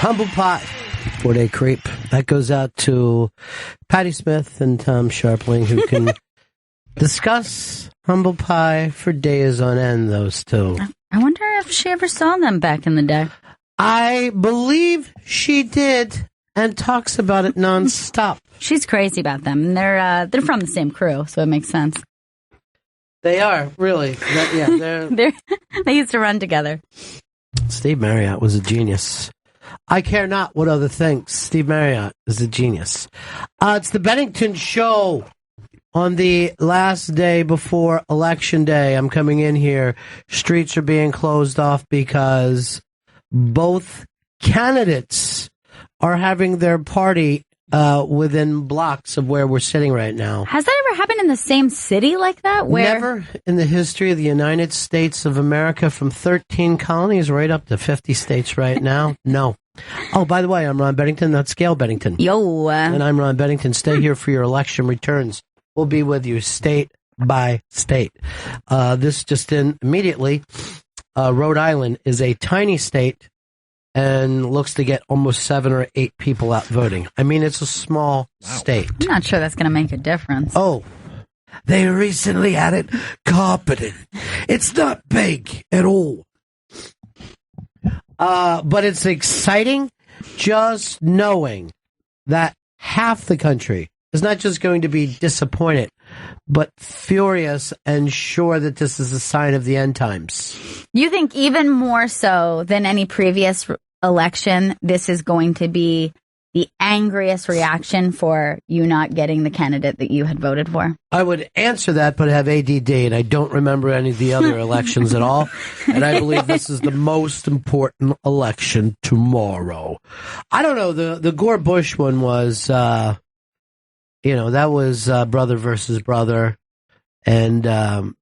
Humble Pie, 4-Day Creep. That goes out to Patty Smith and Tom Sharpling, who can discuss Humble Pie for days on end, those two. I wonder if she ever saw them back in the day. I believe she did, and talks about it nonstop. She's crazy about them. They're from the same crew, so it makes sense. They are, really. They're they used to run together. Steve Marriott was a genius. I care not what other thinks. Steve Marriott is a genius. It's the Bennington Show on the last day before Election Day. I'm coming in here. Streets are being closed off because both candidates are having their party within blocks of where we're sitting right now. Has that ever happened in the same city like that? Never in the history of the United States of America, from 13 colonies right up to 50 states right now. No. Oh, by the way, I'm Ron Bennington. That's Gail Bennington. Yo. And I'm Ron Bennington. Stay here for your election returns. We'll be with you state by state. This just in immediately. Rhode Island is a tiny state and looks to get almost 7 or 8 people out voting. I mean, it's a small state. I'm not sure that's going to make a difference. Oh, they recently had it carpeted. It's not big at all. But it's exciting just knowing that half the country is not just going to be disappointed, but furious and sure that this is a sign of the end times. You think even more so than any previous election, this is going to be the angriest reaction for you not getting the candidate that you had voted for? I would answer that, but I have ADD, and I don't remember any of the other elections at all. And I believe this is the most important election tomorrow. I don't know. The Gore-Bush one was, that was brother versus brother. And, and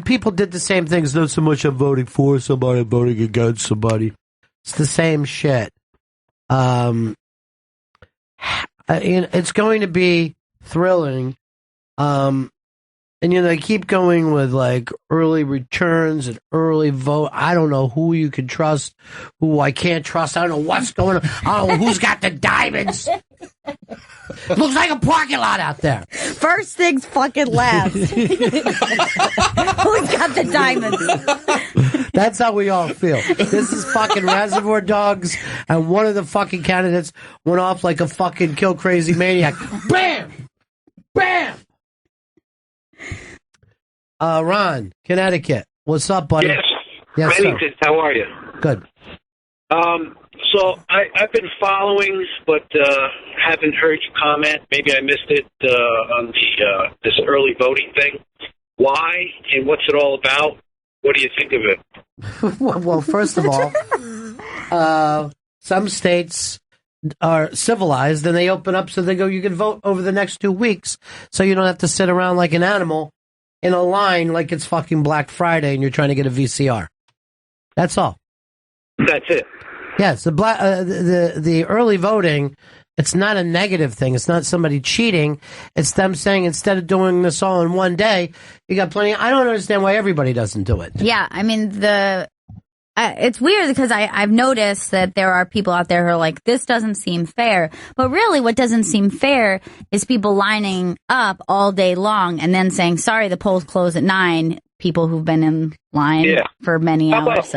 people did the same things. Not so much I'm voting for somebody, I'm voting against somebody. It's the same shit. It's going to be thrilling. They keep going with like early returns and early vote. I don't know who you can trust, who I can't trust. I don't know what's going on. I don't know who's got the diamonds. Looks like a parking lot out there. First things fucking last. Who's got the diamonds? That's how we all feel. This is fucking Reservoir Dogs, and one of the fucking candidates went off like a fucking kill crazy maniac. Bam! Bam! Ron, Connecticut. What's up, buddy? Yes, Bennington, how are you? Good. So I've been following, but haven't heard you comment. Maybe I missed it on the this early voting thing. Why and what's it all about? What do you think of it? Well, first of all, some states are civilized and they open up so they go, you can vote over the next 2 weeks, so you don't have to sit around like an animal in a line like it's fucking Black Friday and you're trying to get a VCR. That's all. That's it. Yes, the early voting, it's not a negative thing. It's not somebody cheating. It's them saying instead of doing this all in one day, you got plenty. I don't understand why everybody doesn't do it. Yeah, I mean, it's weird because I've noticed that there are people out there who are like, this doesn't seem fair. But really what doesn't seem fair is people lining up all day long and then saying, sorry, the polls close at 9, people who've been in line for many hours.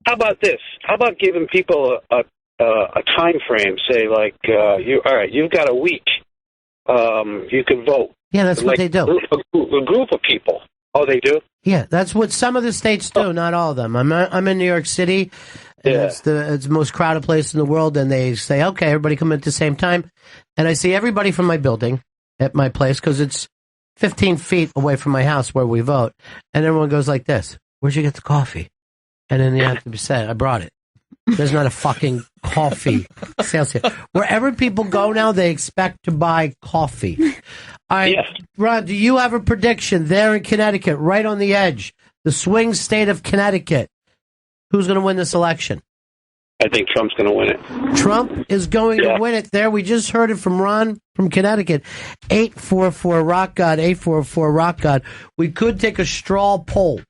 How about this? How about giving people a time frame? Say, like, you've got a week. You can vote. Yeah, that's what they do. A group of people. Oh, they do? Yeah, that's what some of the states do, not all of them. I'm in New York City. It's the most crowded place in the world, and they say, okay, everybody come at the same time. And I see everybody from my building at my place, because it's 15 feet away from my house where we vote. And everyone goes like this, where'd you get the coffee? And then you have to be said, I brought it. There's not a fucking coffee sales here. Wherever people go now, they expect to buy coffee. All right, Ron, do you have a prediction there in Connecticut, right on the edge, the swing state of Connecticut? Who's going to win this election? I think Trump's going to win it. Trump is going to win it there. We just heard it from Ron from Connecticut. 844-ROCK-GOD, 844-ROCK-GOD. We could take a straw poll.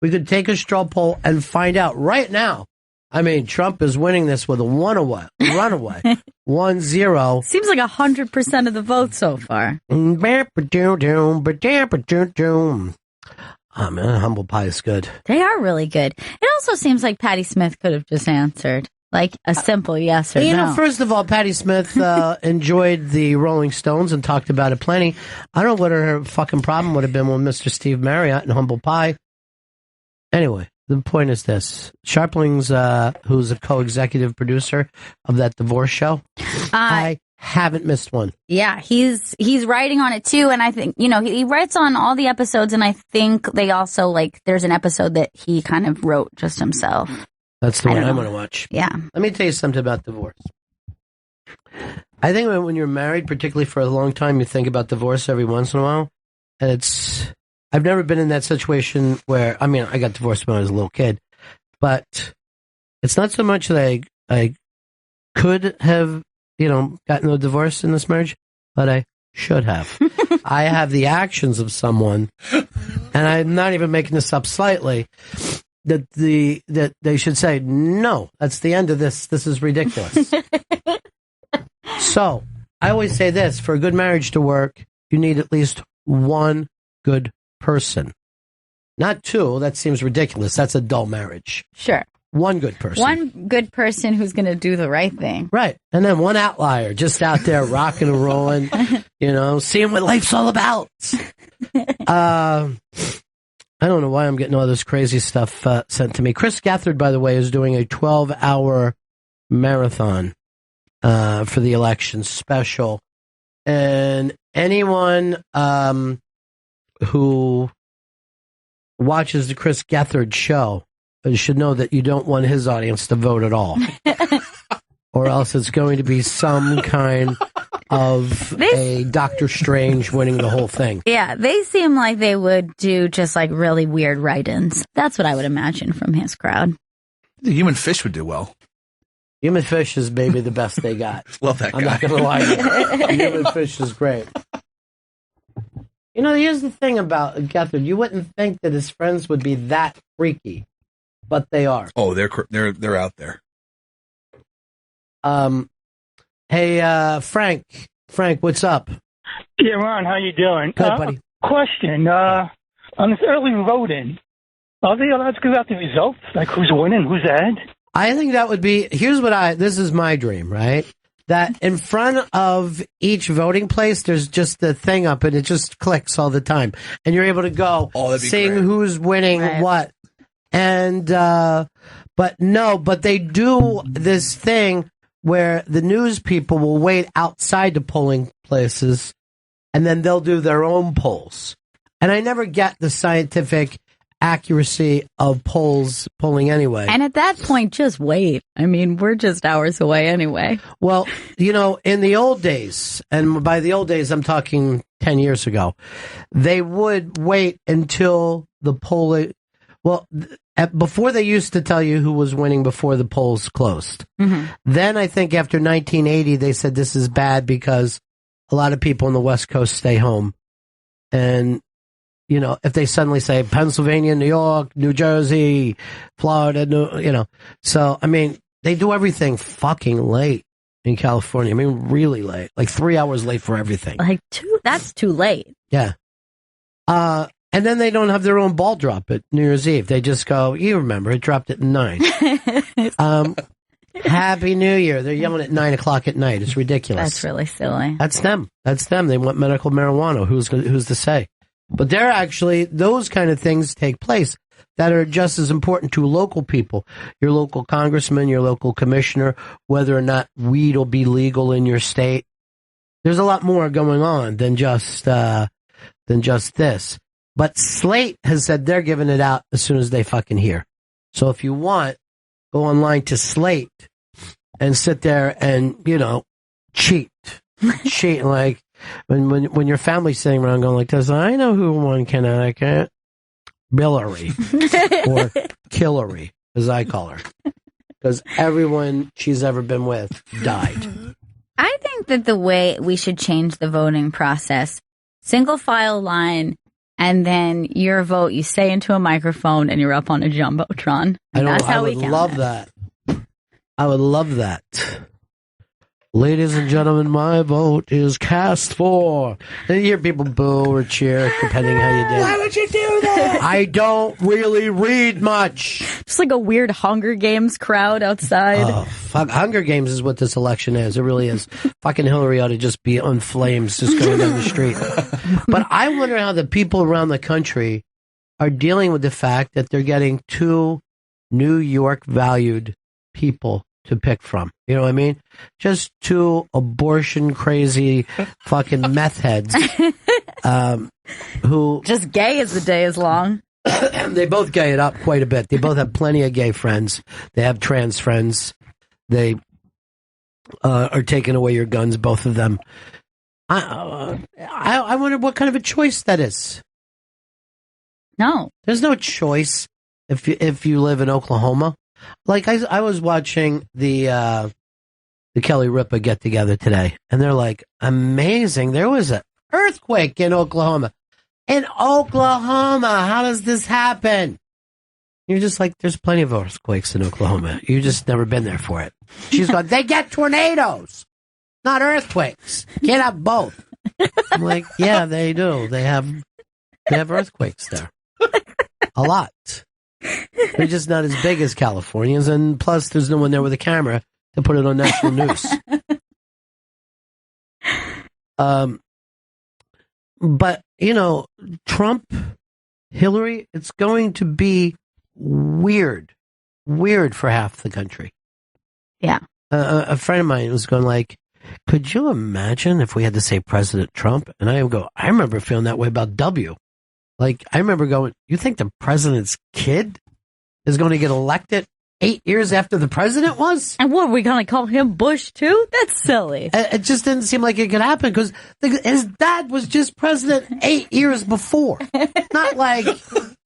We could take a straw poll and find out right now I mean, Trump is winning this with a runaway. 1-0. Seems like 100% of the vote so far. Oh, man, humble pie is good. They are really good. It also seems like Patti Smith could have just answered. Like a simple yes or no. You know, first of all, Patti Smith enjoyed the Rolling Stones and talked about it plenty. I don't know what her fucking problem would have been with Mr. Steve Marriott and humble pie. Anyway. The point is this. Sharpling's, who's a co-executive producer of that divorce show, I haven't missed one. Yeah, he's writing on it too, and I think, you know, he writes on all the episodes, and I think they also, like, there's an episode that he kind of wrote just himself. That's the one I want to watch. Yeah. Let me tell you something about divorce. I think when you're married, particularly for a long time, you think about divorce every once in a while, and I've never been in that situation where, I mean, I got divorced when I was a little kid, but it's not so much that I could have, you know, gotten a divorce in this marriage, but I should have. I have the actions of someone, and I'm not even making this up slightly, that they should say, no, that's the end of this. This is ridiculous. So, I always say this, for a good marriage to work, you need at least one good person. Not two, that seems ridiculous. That's a dull marriage. Sure. One good person. One good person who's going to do the right thing. Right. And then one outlier just out there rocking and rolling, you know, seeing what life's all about. I don't know why I'm getting all this crazy stuff sent to me. Chris Gethard, by the way, is doing a 12-hour marathon for the election special. And anyone who watches the Chris Gethard show should know that you don't want his audience to vote at all. Or else it's going to be some kind of a Doctor Strange winning the whole thing. Yeah, they seem like they would do just like really weird write-ins. That's what I would imagine from his crowd. The Human Fish would do well. Human Fish is maybe the best they got. Love that guy. I'm not going to lie to you. Human Fish is great. You know, here's the thing about Gethard. You wouldn't think that his friends would be that freaky, but they are. Oh, they're out there. Hey, Frank. Frank, what's up? Yeah, Ron, how you doing? Good, buddy. Question. On this early voting, are they allowed to give out the results? Like who's winning, who's ahead? I think that would be, this is my dream, right? That in front of each voting place, there's just the thing up and it just clicks all the time. And you're able to go seeing great. Who's winning what. And, but they do this thing where the news people will wait outside the polling places and then they'll do their own polls. And I never get the scientific accuracy of polling anyway. And at that point, just wait. I mean, we're just hours away anyway. Well, you know, in the old days, and by the old days, I'm talking 10 years ago, they would wait until the polling, before they used to tell you who was winning before the polls closed. Mm-hmm. Then I think after 1980, they said this is bad because a lot of people on the West Coast stay home. And you know, if they suddenly say Pennsylvania, New York, New Jersey, Florida, So, I mean, they do everything fucking late in California. I mean, really late. Like 3 hours late for everything. That's too late. Yeah. And then they don't have their own ball drop at New Year's Eve. They just go, you remember, it dropped at 9. Happy New Year. They're yelling at 9 o'clock at night. It's ridiculous. That's really silly. That's them. They want medical marijuana. Who's to say? But they're actually, those kind of things take place that are just as important to local people. Your local congressman, your local commissioner, whether or not weed will be legal in your state. There's a lot more going on than just this. But Slate has said they're giving it out as soon as they fucking hear. So if you want, go online to Slate and sit there and, cheat. Cheat like, when your family's sitting around going like this, I know who won Connecticut. Billary. Or Killary, as I call her. Because everyone she's ever been with died. I think that the way we should change the voting process, single file line, and then your vote, you say into a microphone and you're up on a Jumbotron. I would love that. I would love that. Ladies and gentlemen, my vote is cast for. And you hear people boo or cheer, depending how you did. Why would you do that? I don't really read much. Just like a weird Hunger Games crowd outside. Oh, fuck. Hunger Games is what this election is. It really is. Fucking Hillary ought to just be on flames just going down the street. But I wonder how the people around the country are dealing with the fact that they're getting two New York valued people to pick from. You know what I mean? Just two abortion crazy fucking meth heads who just gay as the day is long. They both gay it up quite a bit. They both have plenty of gay friends. They have trans friends. They are taking away your guns, both of them. I wonder what kind of a choice that is. No, there's no choice if you live in Oklahoma. Like I was watching the Kelly Ripa get together today, and they're like, amazing. There was an earthquake in Oklahoma. In Oklahoma, how does this happen? You're just like, there's plenty of earthquakes in Oklahoma. You just never been there for it. She's going, they get tornadoes, not earthquakes. Can't have both. I'm like, yeah, they do. They have earthquakes there. A lot. They're just not as big as California's, and plus there's no one there with a camera to put it on national news. But, you know, Trump, Hillary, it's going to be weird for half the country. Yeah. A friend of mine was going like, could you imagine if we had to say President Trump? And I go, I remember feeling that way about W. Like, I remember going, you think the president's kid is going to get elected 8 years after the president was? And what, are we going to call him Bush too? That's silly. It just didn't seem like it could happen because his dad was just president 8 years before. Not like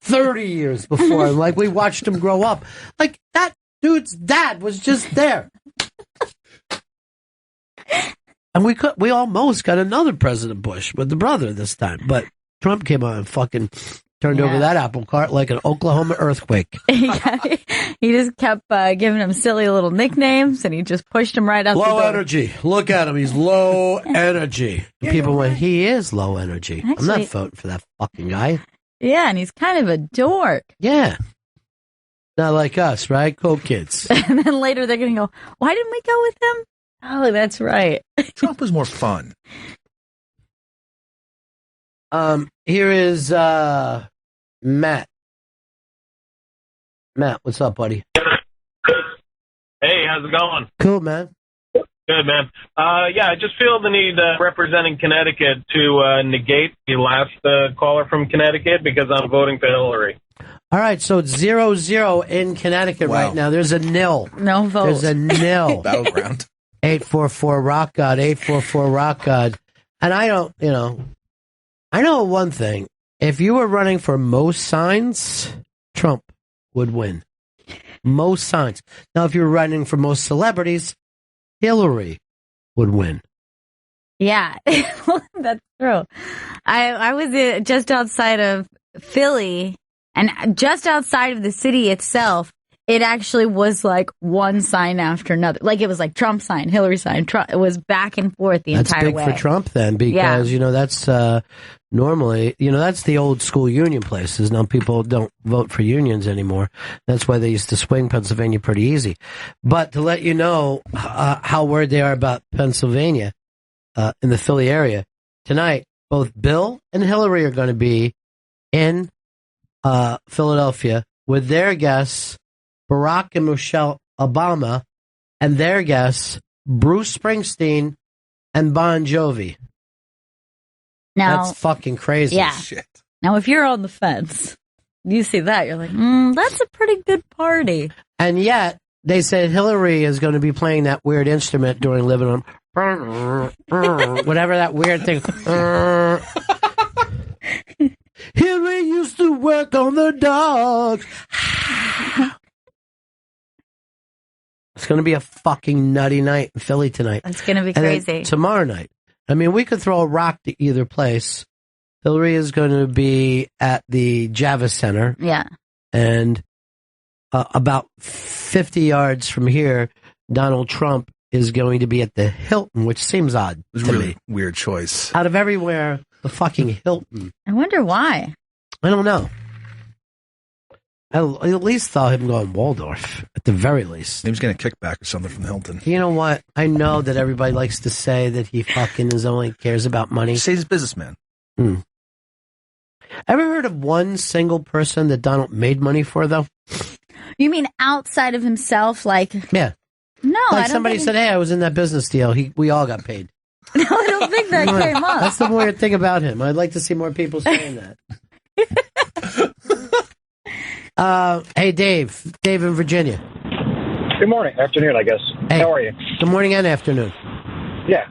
30 years before. Like, we watched him grow up. Like, that dude's dad was just there. And we almost got another President Bush with the brother this time. But Trump came on and fucking turned over that apple cart like an Oklahoma earthquake. Yeah, he just kept giving him silly little nicknames, and he just pushed him right out the door. Low energy. Look at him. He's low energy. And people went, he is low energy. Actually, I'm not voting for that fucking guy. Yeah, and he's kind of a dork. Yeah. Not like us, right? Coke kids. And then later they're going to go, why didn't we go with him? Oh, that's right. Trump was more fun. Here is Matt. Matt, what's up, buddy? Hey, how's it going? Cool, man. Good, man. Yeah, I just feel the need representing Connecticut to negate the last caller from Connecticut because I'm voting for Hillary. All right, so it's 0-0 in Connecticut right now. There's a nil. No vote. There's a nil. Battleground. 844 Rock God, 844 Rock God. And I don't, I know one thing. If you were running for most signs, Trump would win. Most signs. Now, if you're running for most celebrities, Hillary would win. Yeah, that's true. I was just outside of Philly, and just outside of the city itself, it actually was like one sign after another. Like, it was like Trump sign, Hillary sign. Trump. It was back and forth the entire way. That's big for Trump then, because, that's normally, that's the old school union places. Now people don't vote for unions anymore. That's why they used to swing Pennsylvania pretty easy. But to let you know how worried they are about Pennsylvania in the Philly area, tonight, both Bill and Hillary are going to be in Philadelphia with their guests, Barack and Michelle Obama, and their guests, Bruce Springsteen and Bon Jovi. Now, that's fucking crazy. Yeah. Shit. Now, if you're on the fence, you see that, you're like, that's a pretty good party. And yet, they said Hillary is going to be playing that weird instrument during Living On, whatever that weird thing. Hillary used to work on the dogs. It's going to be a fucking nutty night in Philly tonight. It's going to be and crazy. Tomorrow night. I mean, we could throw a rock to either place. Hillary is going to be at the Javits Center. Yeah. And about 50 yards from here, Donald Trump is going to be at the Hilton, which seems odd It was to really me. weird choice. Out of everywhere, the fucking Hilton. I wonder why. I don't know. I at least thought him going Waldorf, at the very least. He was getting a kickback or something from the Hilton. You know what? I know that everybody likes to say that he fucking only cares about money. Say he's a businessman. Ever heard of one single person that Donald made money for, though? You mean outside of himself? Like, Yeah. no, I Like don't somebody think said, hey, I was in that business deal. We all got paid. No, I don't think that came up. That's the weird thing about him. I'd like to see more people saying that. Hey, Dave. Dave in Virginia. Good morning. Afternoon, I guess. Hey. How are you? Good morning and afternoon. Yeah.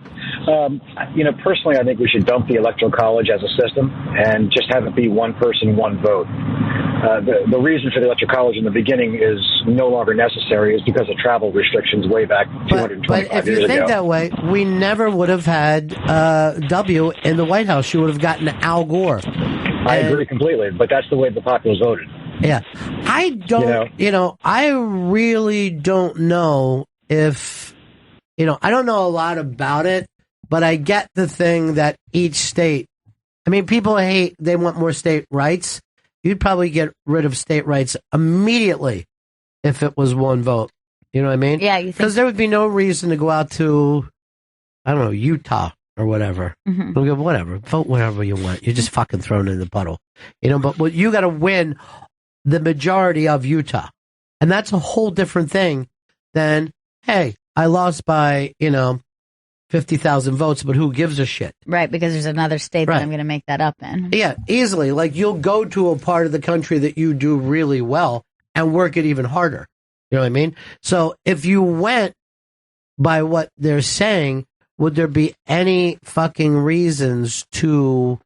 Personally, I think we should dump the Electoral College as a system and just have it be one person, one vote. The reason for the Electoral College in the beginning is no longer necessary is because of travel restrictions way back 225 But if years you think ago. that way, we never would have had W in the White House. You would have gotten Al Gore. I agree completely, but that's the way the populace voted. Yeah. I don't, I really don't know if, I don't know a lot about it, but I get the thing that each state, people they want more state rights. You'd probably get rid of state rights immediately if it was one vote. You know what I mean? Yeah, you think. Because there would be no reason to go out to, I don't know, Utah or whatever. Mhm. They'll go, whatever, vote whatever you want. You're just fucking thrown in the puddle. But you got to win the majority of Utah. And that's a whole different thing than, hey, I lost by, 50,000 votes, but who gives a shit? Right, because there's another state Right. that I'm going to make that up in. Yeah, easily. Like, you'll go to a part of the country that you do really well and work it even harder. You know what I mean? So if you went by what they're saying, would there be any fucking reasons to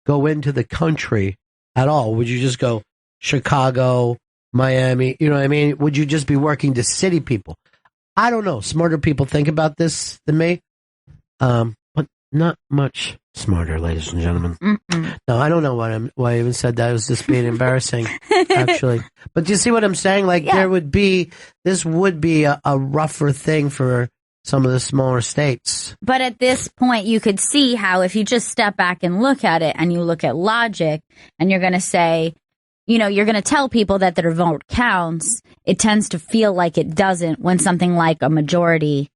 go into the country at all? Would you just go Chicago, Miami? You know what I mean? Would you just be working to city people? I don't know. Smarter people think about this than me. But not much smarter, ladies and gentlemen. Mm-mm. No, I don't know why I even said that. It was just being embarrassing, actually. But do you see what I'm saying? Like, Yeah. this would be a rougher thing for some of the smaller states. But at this point, you could see how if you just step back and look at it and you look at logic and you're going to say, you're going to tell people that their vote counts, it tends to feel like it doesn't when something like a majority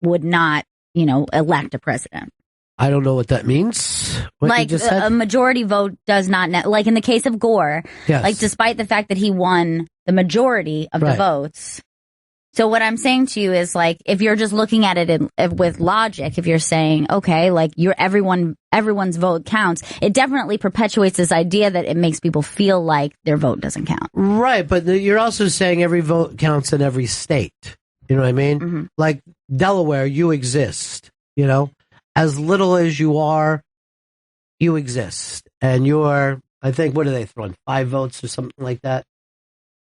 would not, elect a president. I don't know what that means. What you Like just said? a majority vote does not, like in the case of Gore, Yes. like despite the fact that he won the majority of the Right. votes. So what I'm saying to you is like, if you're just looking at it with logic, if you're saying, okay, like everyone's vote counts, it definitely perpetuates this idea that it makes people feel like their vote doesn't count. Right, but you're also saying every vote counts in every state. You know what I mean? Mm-hmm. Like Delaware, you exist. As little as you are, you exist. And you're, I think, what are they throwing? 5 votes or something like that?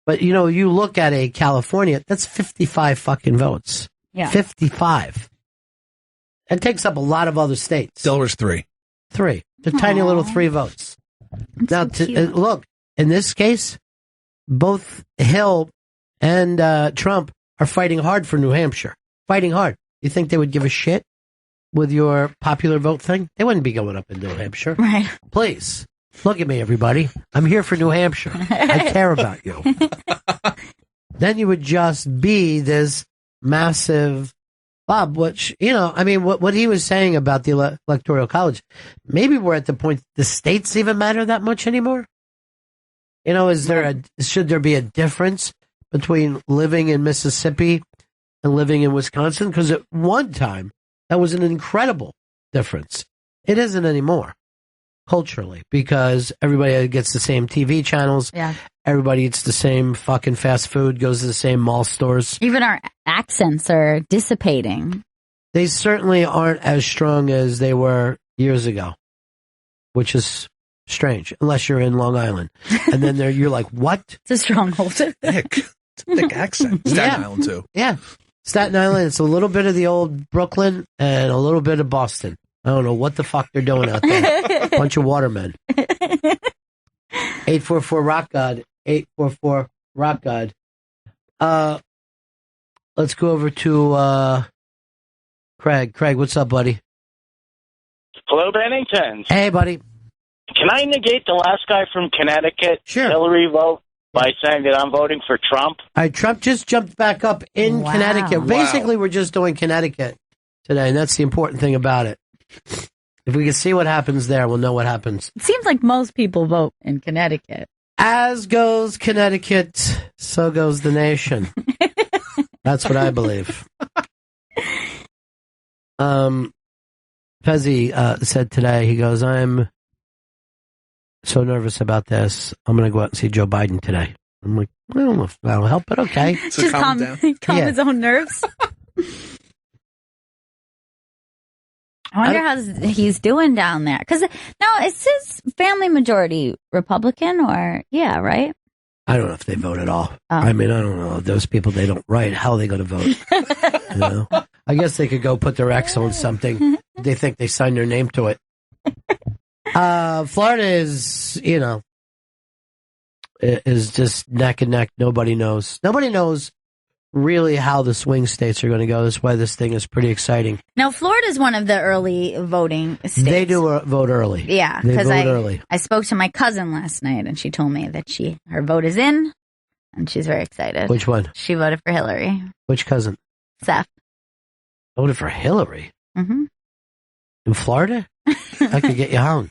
But, you look at a California, that's 55 fucking votes. Yeah. 55. It takes up a lot of other states. Delaware's 3. 3. The tiny little 3 votes. Now, so cute. look, in this case, both Hill and Trump are fighting hard for New Hampshire. Fighting hard. You think they would give a shit with your popular vote thing? They wouldn't be going up in New Hampshire. Right. Please, look at me, everybody. I'm here for New Hampshire. I care about you. Then you would just be this massive Bob, which, what he was saying about the Electoral College, maybe we're at the point the states even matter that much anymore? Should there be a difference between living in Mississippi and living in Wisconsin? Because at one time, that was an incredible difference. It isn't anymore, culturally, because everybody gets the same TV channels. Yeah. Everybody eats the same fucking fast food, goes to the same mall stores. Even our accents are dissipating. They certainly aren't as strong as they were years ago, which is strange, unless you're in Long Island. And then you're like, what? It's a stronghold. Thick. It's a thick accent. Staten Island, too. Yeah. Staten Island, it's a little bit of the old Brooklyn and a little bit of Boston. I don't know what the fuck they're doing out there. Bunch of watermen. 844 Rock God. 844 Rock God. Let's go over to Craig. Craig, what's up, buddy? Hello, Bennington. Hey, buddy. Can I negate the last guy from Connecticut, Sure. Hillary vote, by saying that I'm voting for Trump? All right, Trump just jumped back up in Connecticut. Basically, we're just doing Connecticut today, and that's the important thing about it. If we can see what happens there, we'll know what happens. It seems like most people vote in Connecticut. As goes Connecticut, so goes the nation. That's what I believe. Fezzi said today, he goes, I'm so nervous about this. I'm going to go out and see Joe Biden today. I'm like, I don't know if that'll help, but okay. So just calm his own nerves. I wonder how he's doing down there. Because now, is his family majority Republican or, yeah, right? I don't know if they vote at all. I mean, I don't know. Those people, they don't write. How are they going to vote? You know? I guess they could go put their X on something. They think they signed their name to it. Florida is, you know, is just neck and neck. Nobody knows. Nobody knows really how the swing states are going to go. That's why this thing is pretty exciting. Now, Florida is one of the early voting states. They do vote early. Yeah, because I spoke to my cousin last night, and she told me that her vote is in, and she's very excited. Which one? She voted for Hillary. Which cousin? Seth. Voted for Hillary? Mm-hmm. In Florida? I could get you hung.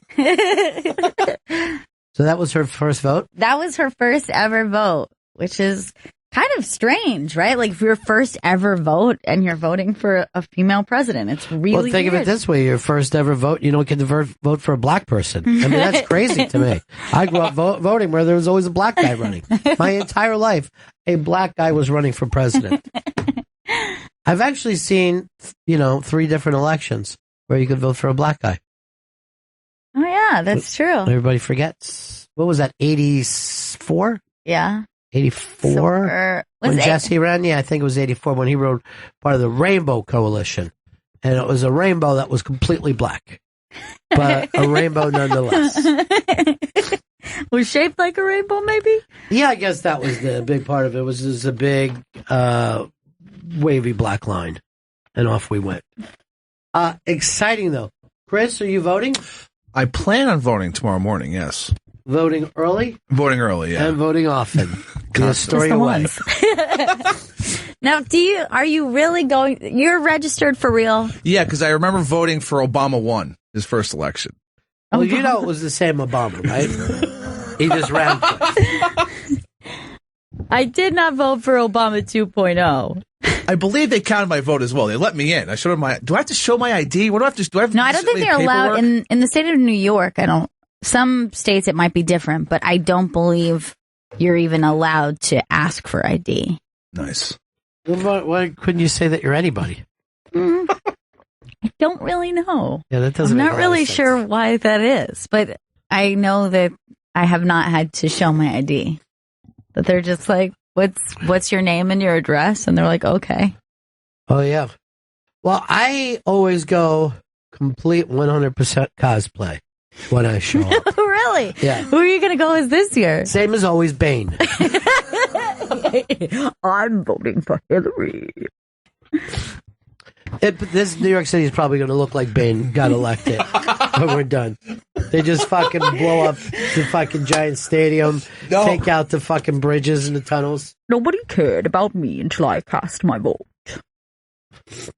So that was her first vote? That was her first ever vote, which is kind of strange, right? Like, if your first ever vote and you're voting for a female president, it's really think weird. of it this way. Your first ever vote, you don't get to vote for a black person. I mean, that's crazy to me. I grew up voting where there was always a black guy running. My entire life, a black guy was running for president. I've actually seen, 3 different elections where you could vote for a black guy. Oh, yeah, that's true. Everybody forgets. What was that, 84? Yeah. 84? When Jesse ran? Yeah, I think it was 84 when he wrote part of the Rainbow Coalition. And it was a rainbow that was completely black. But a rainbow nonetheless. Was shaped like a rainbow, maybe? Yeah, I guess that was the big part of it. It was just a big, wavy black line. And off we went. Exciting, though. Chris, are you voting? I plan on voting tomorrow morning, yes. Voting early? Voting early, yeah. And voting often. The story away. Now, are you really going? You're registered for real? Yeah, because I remember voting for Obama 1, his first election. Well, it was the same Obama, right? He just ran twice. I did not vote for Obama 2.0. I believe they counted my vote as well. They let me in. I showed them do I have to show my ID? What do I have to do? No, I don't think they're allowed in the state of New York. Some states it might be different, but I don't believe you're even allowed to ask for ID. Nice. Why couldn't you say that you're anybody? I don't really know. Yeah, that doesn't. I'm not really sure why that is, but I know that I have not had to show my ID. But they're just like, what's your name and your address? And they're like, okay. Oh, yeah. Well, I always go complete 100% cosplay when I show up. Really? Yeah. Who are you going to go as this year? Same as always, Bane. I'm voting for Hillary. This New York City is probably going to look like Bane got elected when we're done. They just fucking blow up the fucking giant stadium, take out the fucking bridges and the tunnels. Nobody cared about me until I cast my vote.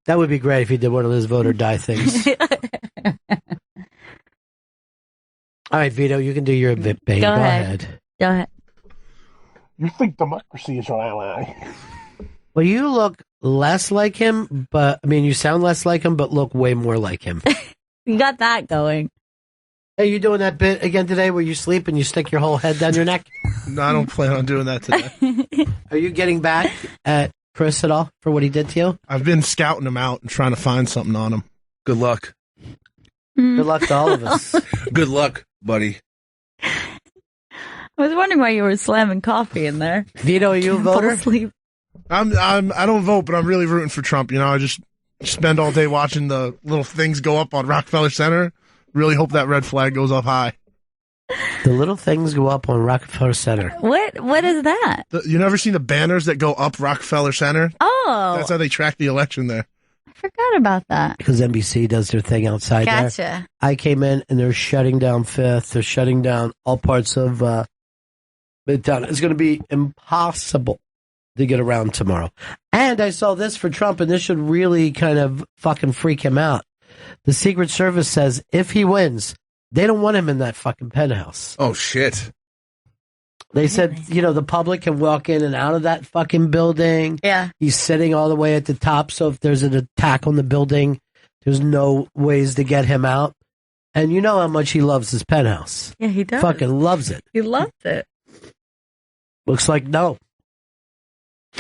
That would be great if he did one of those vote or die things. All right, Vito, you can do your bit, Bane. Go ahead. Go ahead. You think democracy is your ally? Well, you look less like him, you sound less like him, but look way more like him. You got that going. Hey, you doing that bit again today where you sleep and you stick your whole head down your neck? No, I don't plan on doing that today. Are you getting back at Chris at all for what he did to you? I've been scouting him out and trying to find something on him. Good luck. Good luck to all of us. Good luck, buddy. I was wondering why you were slamming coffee in there. Vito, are you a voter? I don't vote, but I'm really rooting for Trump. I just spend all day watching the little things go up on Rockefeller Center. Really hope that red flag goes up high. The little things go up on Rockefeller Center. What is that? You never seen the banners that go up Rockefeller Center? Oh. That's how they track the election there. I forgot about that. Because NBC does their thing outside there. Gotcha. I came in and they're shutting down Fifth. They're shutting down all parts of Midtown. It's going to be impossible to get around tomorrow. And I saw this for Trump, and this should really kind of fucking freak him out. The Secret Service says if he wins, they don't want him in that fucking penthouse. Oh, shit. They said, the public can walk in and out of that fucking building. Yeah. He's sitting all the way at the top, so if there's an attack on the building, there's no ways to get him out. And you know how much he loves his penthouse. Yeah, he does. Fucking loves it. He loves it. Looks like no.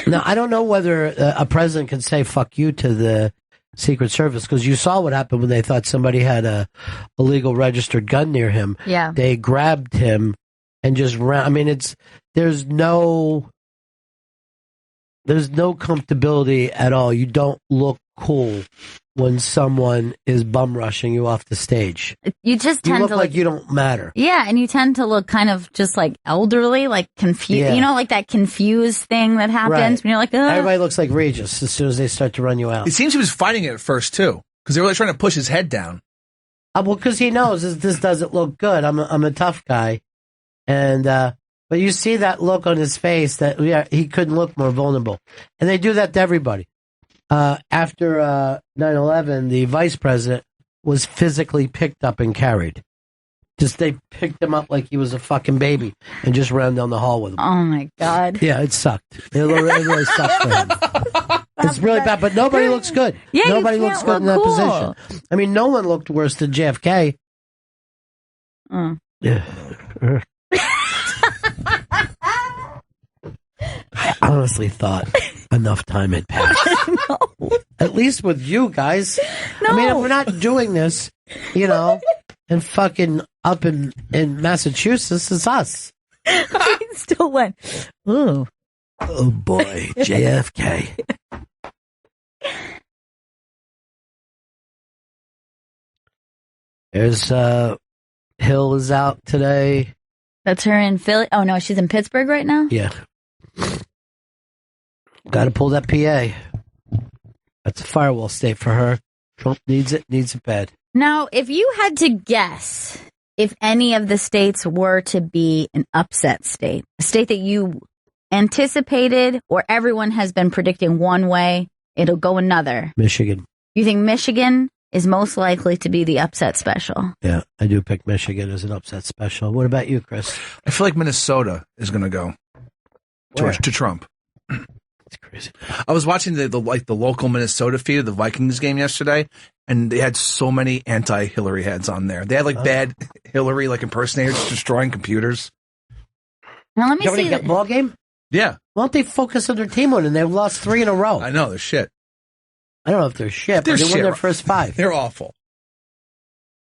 Now, I don't know whether a president can say fuck you to the Secret Service, because you saw what happened when they thought somebody had a illegal registered gun near him. Yeah. They grabbed him and just ran. I mean, there's no comfortability at all. You don't look cool when someone is bum rushing you off the stage. You just tend look to like you don't matter. Yeah, and you tend to look kind of just like elderly, like confused. Yeah. You know, like that confused thing that happens Right. when you're like, ugh. Everybody looks like Regis as soon as they start to run you out. It seems he was fighting it at first, too, because they were trying to push his head down. Well, because he knows this doesn't look good. I'm a tough guy. And, but you see that look on his face that he couldn't look more vulnerable. And they do that to everybody. After 9/11, the vice president was physically picked up and carried. They picked him up like he was a fucking baby and just ran down the hall with him. Oh my God. Yeah, it sucked. It really sucked for him. It's really bad, but nobody looks good. Yeah, nobody you looks can't good in look that cool. position. I mean, no one looked worse than JFK. Yeah. I honestly thought enough time had passed. No. At least with you guys. No. I mean, if we're not doing this, and fucking up in Massachusetts, it's us. I still went, ooh. Oh boy, JFK. There's Hill is out today. That's her in Philly. Oh no, she's in Pittsburgh right now? Yeah. Got to pull that PA. That's a firewall state for her. Trump needs it bad. Now, if you had to guess if any of the states were to be an upset state, a state that you anticipated or everyone has been predicting one way, it'll go another. Michigan. You think Michigan is most likely to be the upset special? Yeah, I do pick Michigan as an upset special. What about you, Chris? I feel like Minnesota is going to go to Trump. It's crazy. I was watching the local Minnesota feed of the Vikings game yesterday, and they had so many anti-Hillary heads on there. They had bad Hillary impersonators destroying computers. Now let me see that ball game. Yeah. Why don't they focus on their team on it? They've lost 3 in a row. I know they're shit. I don't know if they're shit, but they won their first 5. They're awful.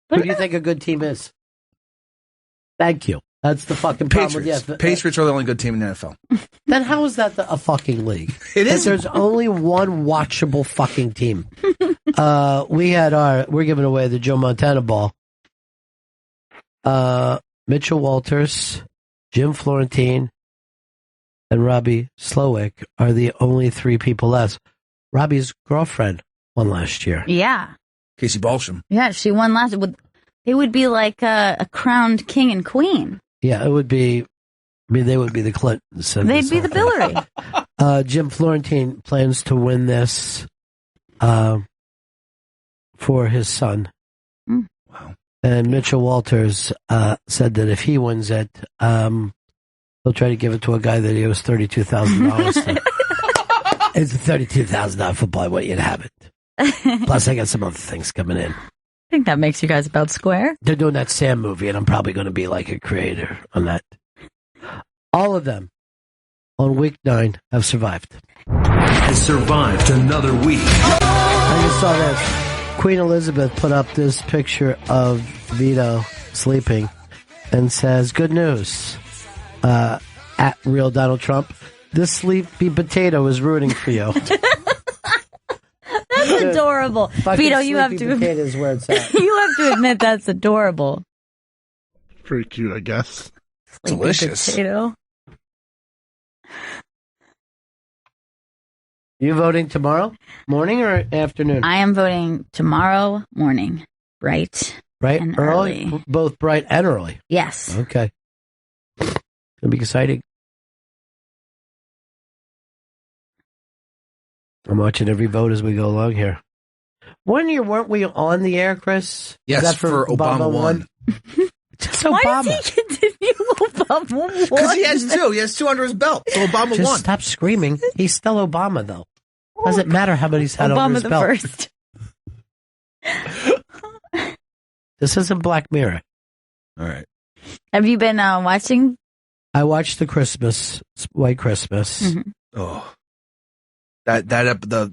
Who do you think a good team is? Thank you. That's the fucking problem. Patriots. Patriots are the only good team in the NFL. Then how is that a fucking league? It is. There's only one watchable fucking team. We're giving away the Joe Montana ball. Mitchell Walters, Jim Florentine, and Robbie Slowick are the only 3 people left. Robbie's girlfriend won last year. Yeah. Casey Balsham. Yeah, she won last. They would be like a crowned king and queen. Yeah, it would be. I mean, they would be the Clintons. They'd be the Billary. Jim Florentine plans to win this for his son. Mm. Wow. And Mitchell Walters said that if he wins it, he'll try to give it to a guy that he owes $32,000 to. It's a $32,000 football. I want you to have it. Plus, I got some other things coming in. I think that makes you guys about square. They're doing that Sam movie, and I'm probably going to be like a creator on that. All of them on week 9 have survived. Has survived another week. I just saw this. Queen Elizabeth put up this picture of Vito sleeping and says, good news, at real Donald Trump. This sleepy potato is rooting for you. That's adorable. Vito, you have to Is where it's at. you have to admit that's adorable. pretty cute, I guess. Sleepy Delicious. Potato. You voting tomorrow morning or afternoon? I am voting tomorrow morning. Bright. Right? and Early? Both bright and early. Yes. Okay. Gonna be exciting. I'm watching every vote as we go along here. One year, weren't we on the air, Chris? Yes, Was that for Obama won. Just Why Obama. does he continue Obama? Because he has two. He has two under his belt. So Obama Just won. stop screaming. He's still Obama, though. Doesn't matter how many he's had under Obama his the belt. first. This isn't Black Mirror. All right. Have you been watching? I watched the White Christmas. Mhm. Oh, the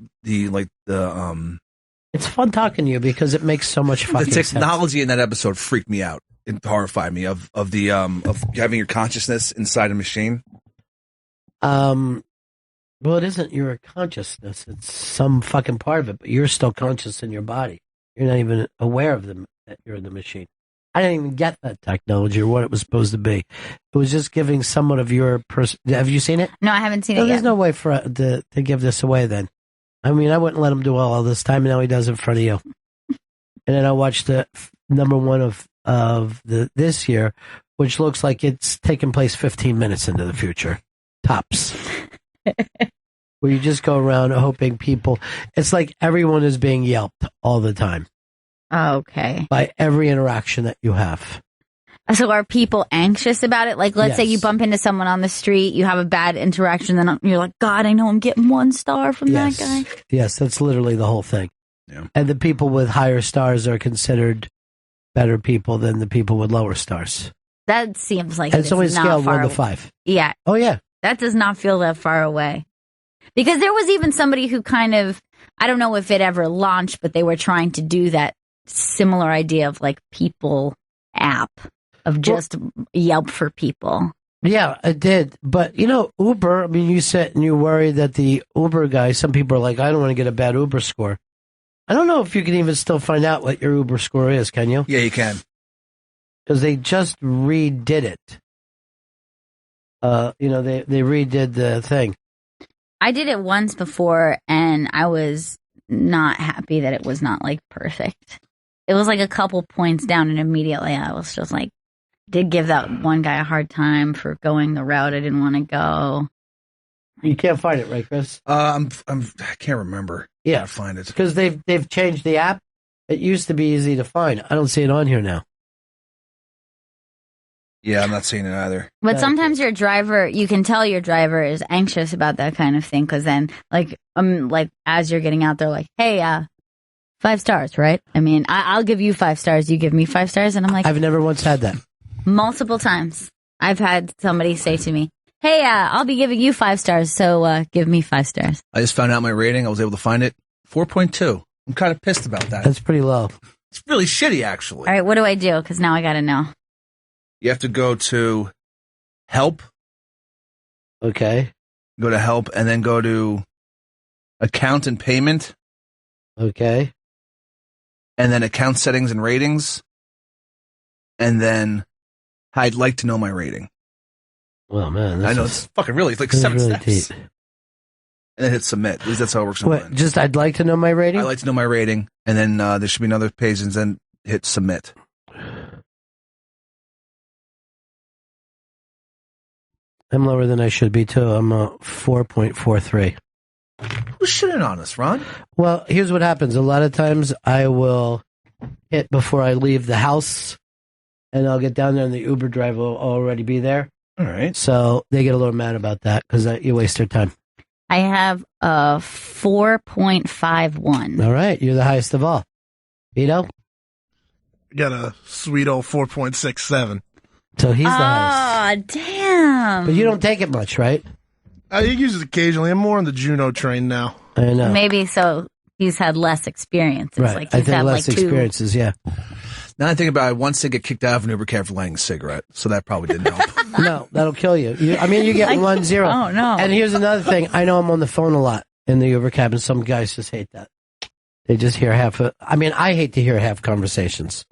It's fun talking to you because it makes so much fucking the sense. technology in that episode freaked me out. It horrified me of having your consciousness inside a machine. Well, it isn't your consciousness. It's some fucking part of it, but you're still conscious in your body. You're not even aware of them that you're in the machine. I didn't even get that technology or what it was supposed to be. It was just giving somewhat of your person. Have you seen it? No, I haven't seen it There's yet. no way for to give this away then. I mean, I wouldn't let him do all this time, and now he does it in front of you. And then I watched the number one of this year, which looks like it's taking place 15 minutes into the future. Tops. Where you just go around hoping people... It's like everyone is being yelped all the time. Okay. By every interaction that you have. So are people anxious about it? Like, let's say you bump into someone on the street, you have a bad interaction, then you're like, God, I know I'm getting 1 star from that guy. Yes, that's literally the whole thing. Yeah. And the people with higher stars are considered better people than the people with lower stars. That seems like And it's only a not scale of far 1 to away. 5. Yeah. Oh, yeah. That does not feel that far away. Because there was even somebody who kind of, I don't know if it ever launched, but they were trying to do that similar idea of like people app of just Yelp for people. Yeah, it did. But, Uber, I mean, you said and you worry that the Uber guy, some people are like, I don't want to get a bad Uber score. I don't know if you can even still find out what your Uber score is, can you? Yeah, you can. Because they just redid it. They redid the thing. I did it once before and I was not happy that it was not like perfect. It was like a couple points down and immediately I was just like, did give that one guy a hard time for going the route I didn't want to go. You can't find it, right, Chris? I can't remember. Yeah, Can't find it because they've changed the app. It used to be easy to find. I don't see it on here now. Yeah, I'm not seeing it either. But sometimes your driver, you can tell your driver is anxious about that kind of thing because then, like as you're getting out there, like, hey, 5 stars, right? I mean, I'll give you 5 stars. You give me 5 stars, and I'm like, I've never once had that. Multiple times, I've had somebody say to me, hey, I'll be giving you 5 stars, so give me 5 stars. I just found out my rating. I was able to find it. 4.2. I'm kind of pissed about that. That's pretty low. It's really shitty, actually. All right, what do I do? Because now I got to know. You have to go to help. Okay. Go to help and then go to account and payment. Okay. And then account settings and ratings. And then I'd like to know my rating. Well, man. I know it's fucking really, it's like 7 really steps. deep. And then hit submit. At least that's how it works. What, just I'd like to know my rating? I'd like to know my rating. And then there should be another page and then hit submit. I'm lower than I should be, too. I'm 4.43. Who's shitting on us, Ron? Well, here's what happens. A lot of times I will hit before I leave the house, and I'll get down there, and the Uber driver will already be there. All right. So they get a little mad about that because you waste their time. I have a 4.51. All right. You're the highest of all. Vito? Got a sweet old 4.67. So he's the highest. Oh, damn. But you don't take it much, right? I use it occasionally. I'm more on the Juno train now. I know. Maybe so he's had less experiences. Right. Like I he's think had less like 2. experiences, yeah. Now I think about it, once they get kicked out of an Uber cab for lighting a cigarette, so that probably didn't help. No, that'll kill you. You get 1-0. Oh, no. And here's another thing. I know I'm on the phone a lot in the Uber cab, and some guys just hate that. They just hear half of, I mean, I hate to hear half conversations,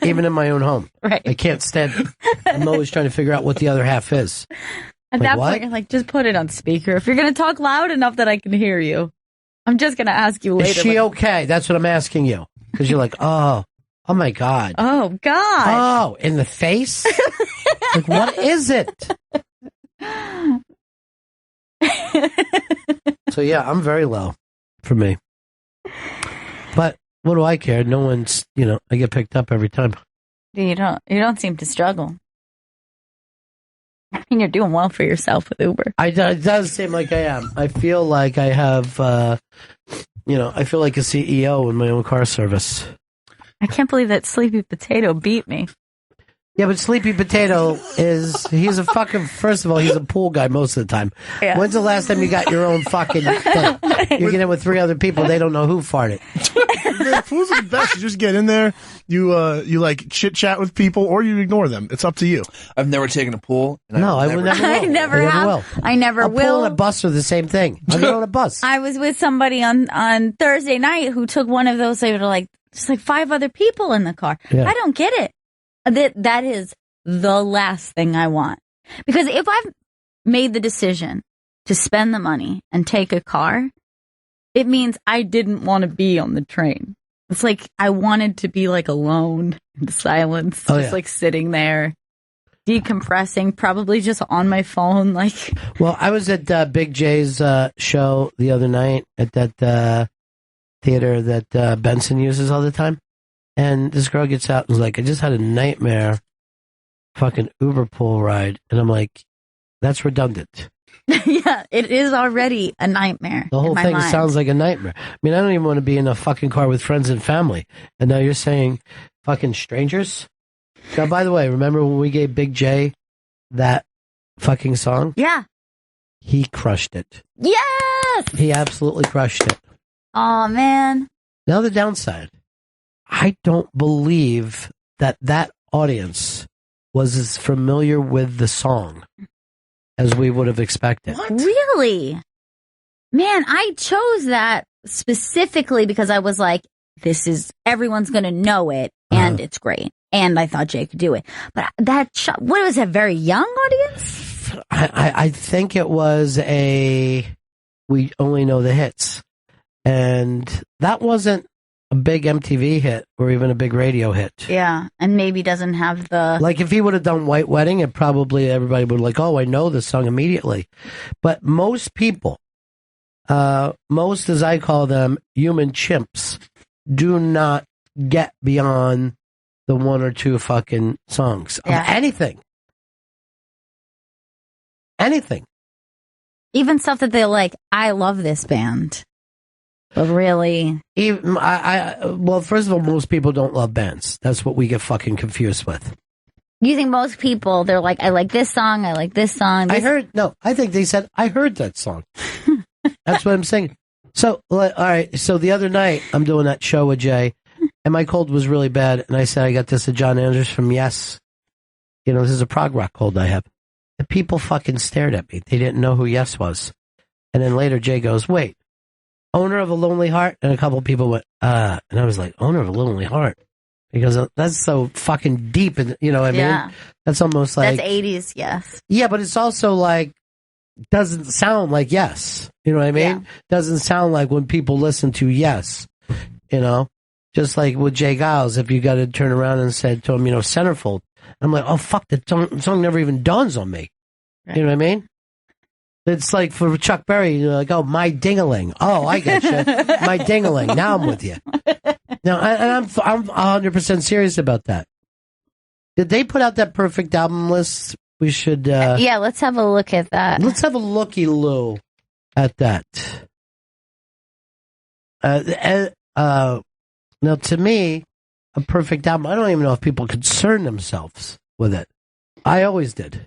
even in my own home. Right. I can't stand it. I'm always trying to figure out what the other half is. At that point, you're like, just put it on speaker. If you're going to talk loud enough that I can hear you, I'm just going to ask you later. Is she okay? That's what I'm asking you. Because you're like, oh my God. Oh, God. Oh, in the face? Like, what is it? So, yeah, I'm very low for me. But what do I care? No one's, I get picked up every time. You don't seem to struggle. I mean, you're doing well for yourself with Uber. It does seem like I am. I feel like I have, I feel like a CEO in my own car service. I can't believe that Sleepy Potato beat me. Yeah, but Sleepy Potato he's a fucking, first of all, he's a pool guy most of the time. Yeah. When's the last time you got your own fucking thing? You're getting with 3 other people, they don't know who farted. The pools are the best. You just get in there, you like chit chat with people, or you ignore them. It's up to you. I've never taken a pool. I would never. I never have. I never will. A pool and a bus are the same thing. I'll get on a bus. I was with somebody on Thursday night who took one of those. They were like, just like 5 other people in the car. Yeah. I don't get it. That is the last thing I want. Because if I've made the decision to spend the money and take a car, it means I didn't want to be on the train. It's like I wanted to be like alone in silence, just like sitting there, decompressing, probably just on my phone. Well, I was at Big J's show the other night at that theater that Benson uses all the time. And this girl gets out and is like, I just had a nightmare fucking Uber pool ride. And I'm like, that's redundant. Yeah, it is already a nightmare. The whole thing sounds like a nightmare. I mean, I don't even want to be in a fucking car with friends and family. And now you're saying fucking strangers? Now, by the way, remember when we gave Big J that fucking song? Yeah. He crushed it. Yes! He absolutely crushed it. Oh, man. Now the downside. I don't believe that audience was as familiar with the song as we would have expected. What? Really? Man, I chose that specifically because I was like, everyone's going to know it, and it's great. And I thought Jay could do it. But what was that, very young audience? I think it was we only know the hits. And that wasn't a big MTV hit or even a big radio hit. Yeah, and maybe doesn't have the... Like, if he would have done White Wedding, it probably everybody would like, oh, I know this song immediately. But most people, most, as I call them, human chimps, do not get beyond the 1 or 2 fucking songs of anything. Anything. Even stuff that they're like, I love this band. But really... well, first of all, most people don't love bands. That's what we get fucking confused with. You think most people, they're like, I like this song, I like this song. I think they said, I heard that song. That's what I'm saying. So, all right, so the other night, I'm doing that show with Jay, and my cold was really bad, and I said, I got this at John Andrews from Yes. This is a prog rock cold I have. And people fucking stared at me. They didn't know who Yes was. And then later, Jay goes, wait. Owner of a Lonely Heart? And a couple of people went, and I was like, Owner of a Lonely Heart? Because that's so fucking deep, and you know what I mean? That's almost like... That's 80s, Yes. Yeah, but it's also like, doesn't sound like Yes. You know what I mean? Yeah. Doesn't sound like when people listen to Yes. Just like with Jay Giles, if you got to turn around and said to him, Centerfold. I'm like, oh, fuck, the song never even dawns on me. Right. You know what I mean? It's like for Chuck Berry, you're like, oh, my ding-a-ling. Oh, I get you. My ding-a-ling. Now I'm with you. Now, and I'm 100% serious about that. Did they put out that perfect album list? We should... yeah, let's have a look at that. Let's have a looky-loo at that. Now, to me, a perfect album, I don't even know if people concern themselves with it. I always did.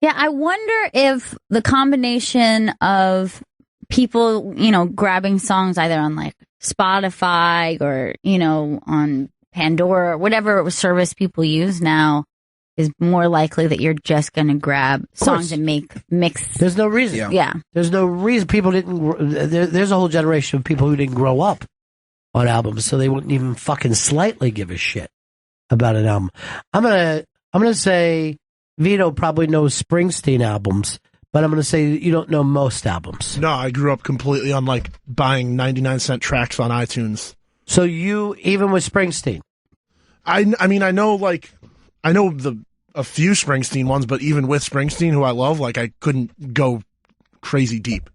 Yeah, I wonder if the combination of people, grabbing songs either on like Spotify or, on Pandora or whatever service people use now, is more likely that you're just going to grab songs and mix. There's no reason. Yeah. There's no reason. People didn't. There's a whole generation of people who didn't grow up on albums, so they wouldn't even fucking slightly give a shit about an album. I'm gonna say Vito probably knows Springsteen albums, but I'm gonna say you don't know most albums. No, I grew up completely on like buying 99-cent tracks on iTunes. So you, even with Springsteen, I mean, I know a few Springsteen ones, but even with Springsteen, who I love, like I couldn't go crazy deep.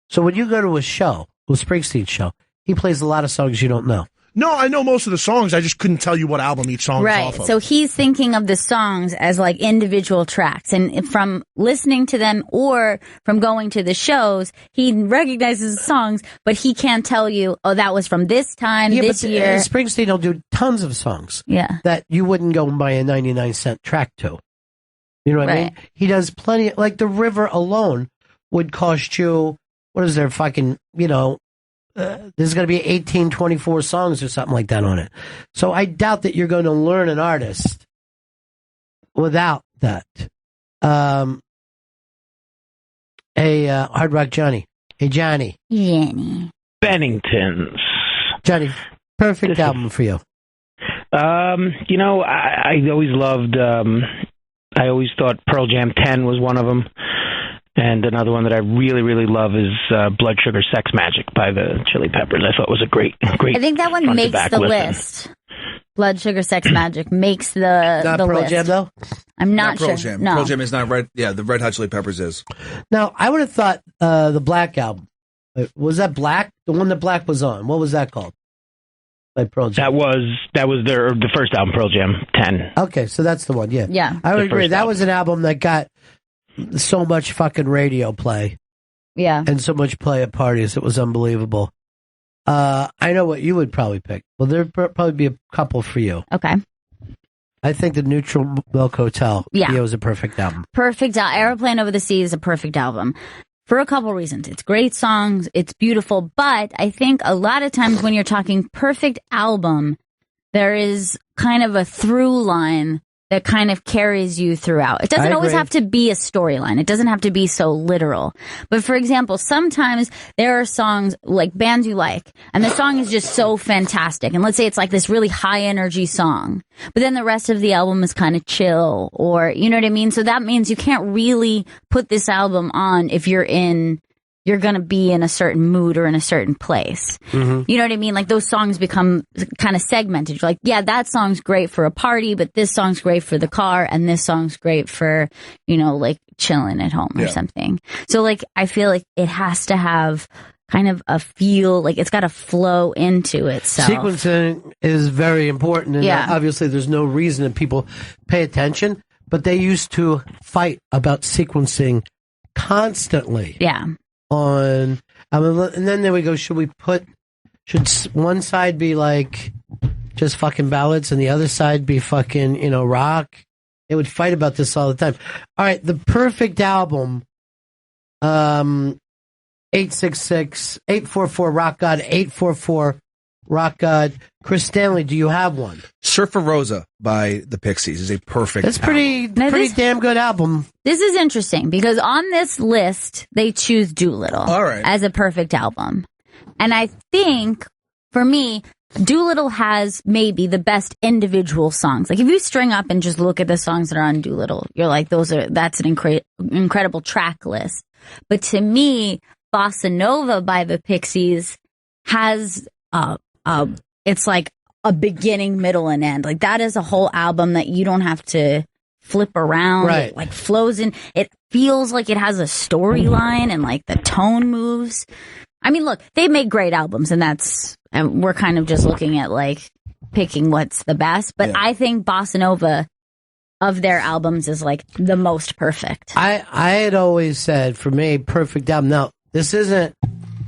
So when you go to a Springsteen show, he plays a lot of songs you don't know. No, I know most of the songs. I just couldn't tell you what album each song is off of. So he's thinking of the songs as like individual tracks. And from listening to them or from going to the shows, he recognizes the songs, but he can't tell you, oh, that was from this time, this year. Springsteen will do tons of songs that you wouldn't go and buy a 99-cent track to. You know what I mean? He does plenty. Like The River alone would cost you, what is there, fucking, there's going to be 1824 songs or something like that on it. So I doubt that you're going to learn an artist without that. Hard Rock Johnny. Hey, Johnny. Benningtons. Johnny, perfect album for you. I always loved, I always thought Pearl Jam 10 was one of them. And another one that I really, really love is Blood Sugar Sex Magic by the Chili Peppers. I thought was a great. I think that one makes the list. Blood Sugar Sex Magic makes the Pearl list. Jam, though? I'm not Pearl sure. Jam. No. Pearl Jam is not red. Yeah, the Red Hot Chili Peppers is. Now, I would have thought the Black album. Was that Black? The one that Black was on. What was that called? By Pearl Jam. That was the first album, Pearl Jam 10. Okay, so that's the one. Yeah. I would agree. That was an album that got so much fucking radio play. Yeah. And so much play at parties. It was unbelievable. I know what you would probably pick. Well, there'd probably be a couple for you. Okay. I think the Neutral Milk Hotel was a perfect album. Perfect. Airplane Over the Sea is a perfect album for a couple reasons. It's great songs. It's beautiful. But I think a lot of times when you're talking perfect album, there is kind of a through line that kind of carries you throughout. It doesn't always have to be a storyline. It doesn't have to be so literal. But for example, sometimes there are songs like bands you like, and the song is just so fantastic. And let's say it's like this really high energy song, but then the rest of the album is kind of chill, or you know what I mean? So that means you can't really put this album on if you're going to be in a certain mood or in a certain place. Mm-hmm. You know what I mean? Like those songs become kind of segmented. You're like, yeah, that song's great for a party, but this song's great for the car, and this song's great for, like chilling at home or something. So like, I feel like it has to have kind of a feel, like it's got to flow into itself. Sequencing is very important, and obviously there's no reason that people pay attention, but they used to fight about sequencing constantly. Yeah. And then there we go. Should one side be like just fucking ballads and the other side be fucking, rock? They would fight about this all the time. All right. The perfect album, 866-844 Rock God, 844 Rock God. Chris Stanley, do you have one? Surfer Rosa by the Pixies is a perfect That's pretty damn good album. This is interesting because on this list, they choose Doolittle as a perfect album. And I think, for me, Doolittle has maybe the best individual songs. Like if you string up and just look at the songs that are on Doolittle, you're like, that's an incredible track list. But to me, Bossa Nova by the Pixies has it's like a beginning, middle, and end. Like that is a whole album that you don't have to flip around. Right. It like flows in. It feels like it has a storyline and like the tone moves. I mean, look, they make great albums, and we're kind of just looking at like picking what's the best. But I think Bossa Nova of their albums is like the most perfect. I had always said, for me, perfect album. Now, this isn't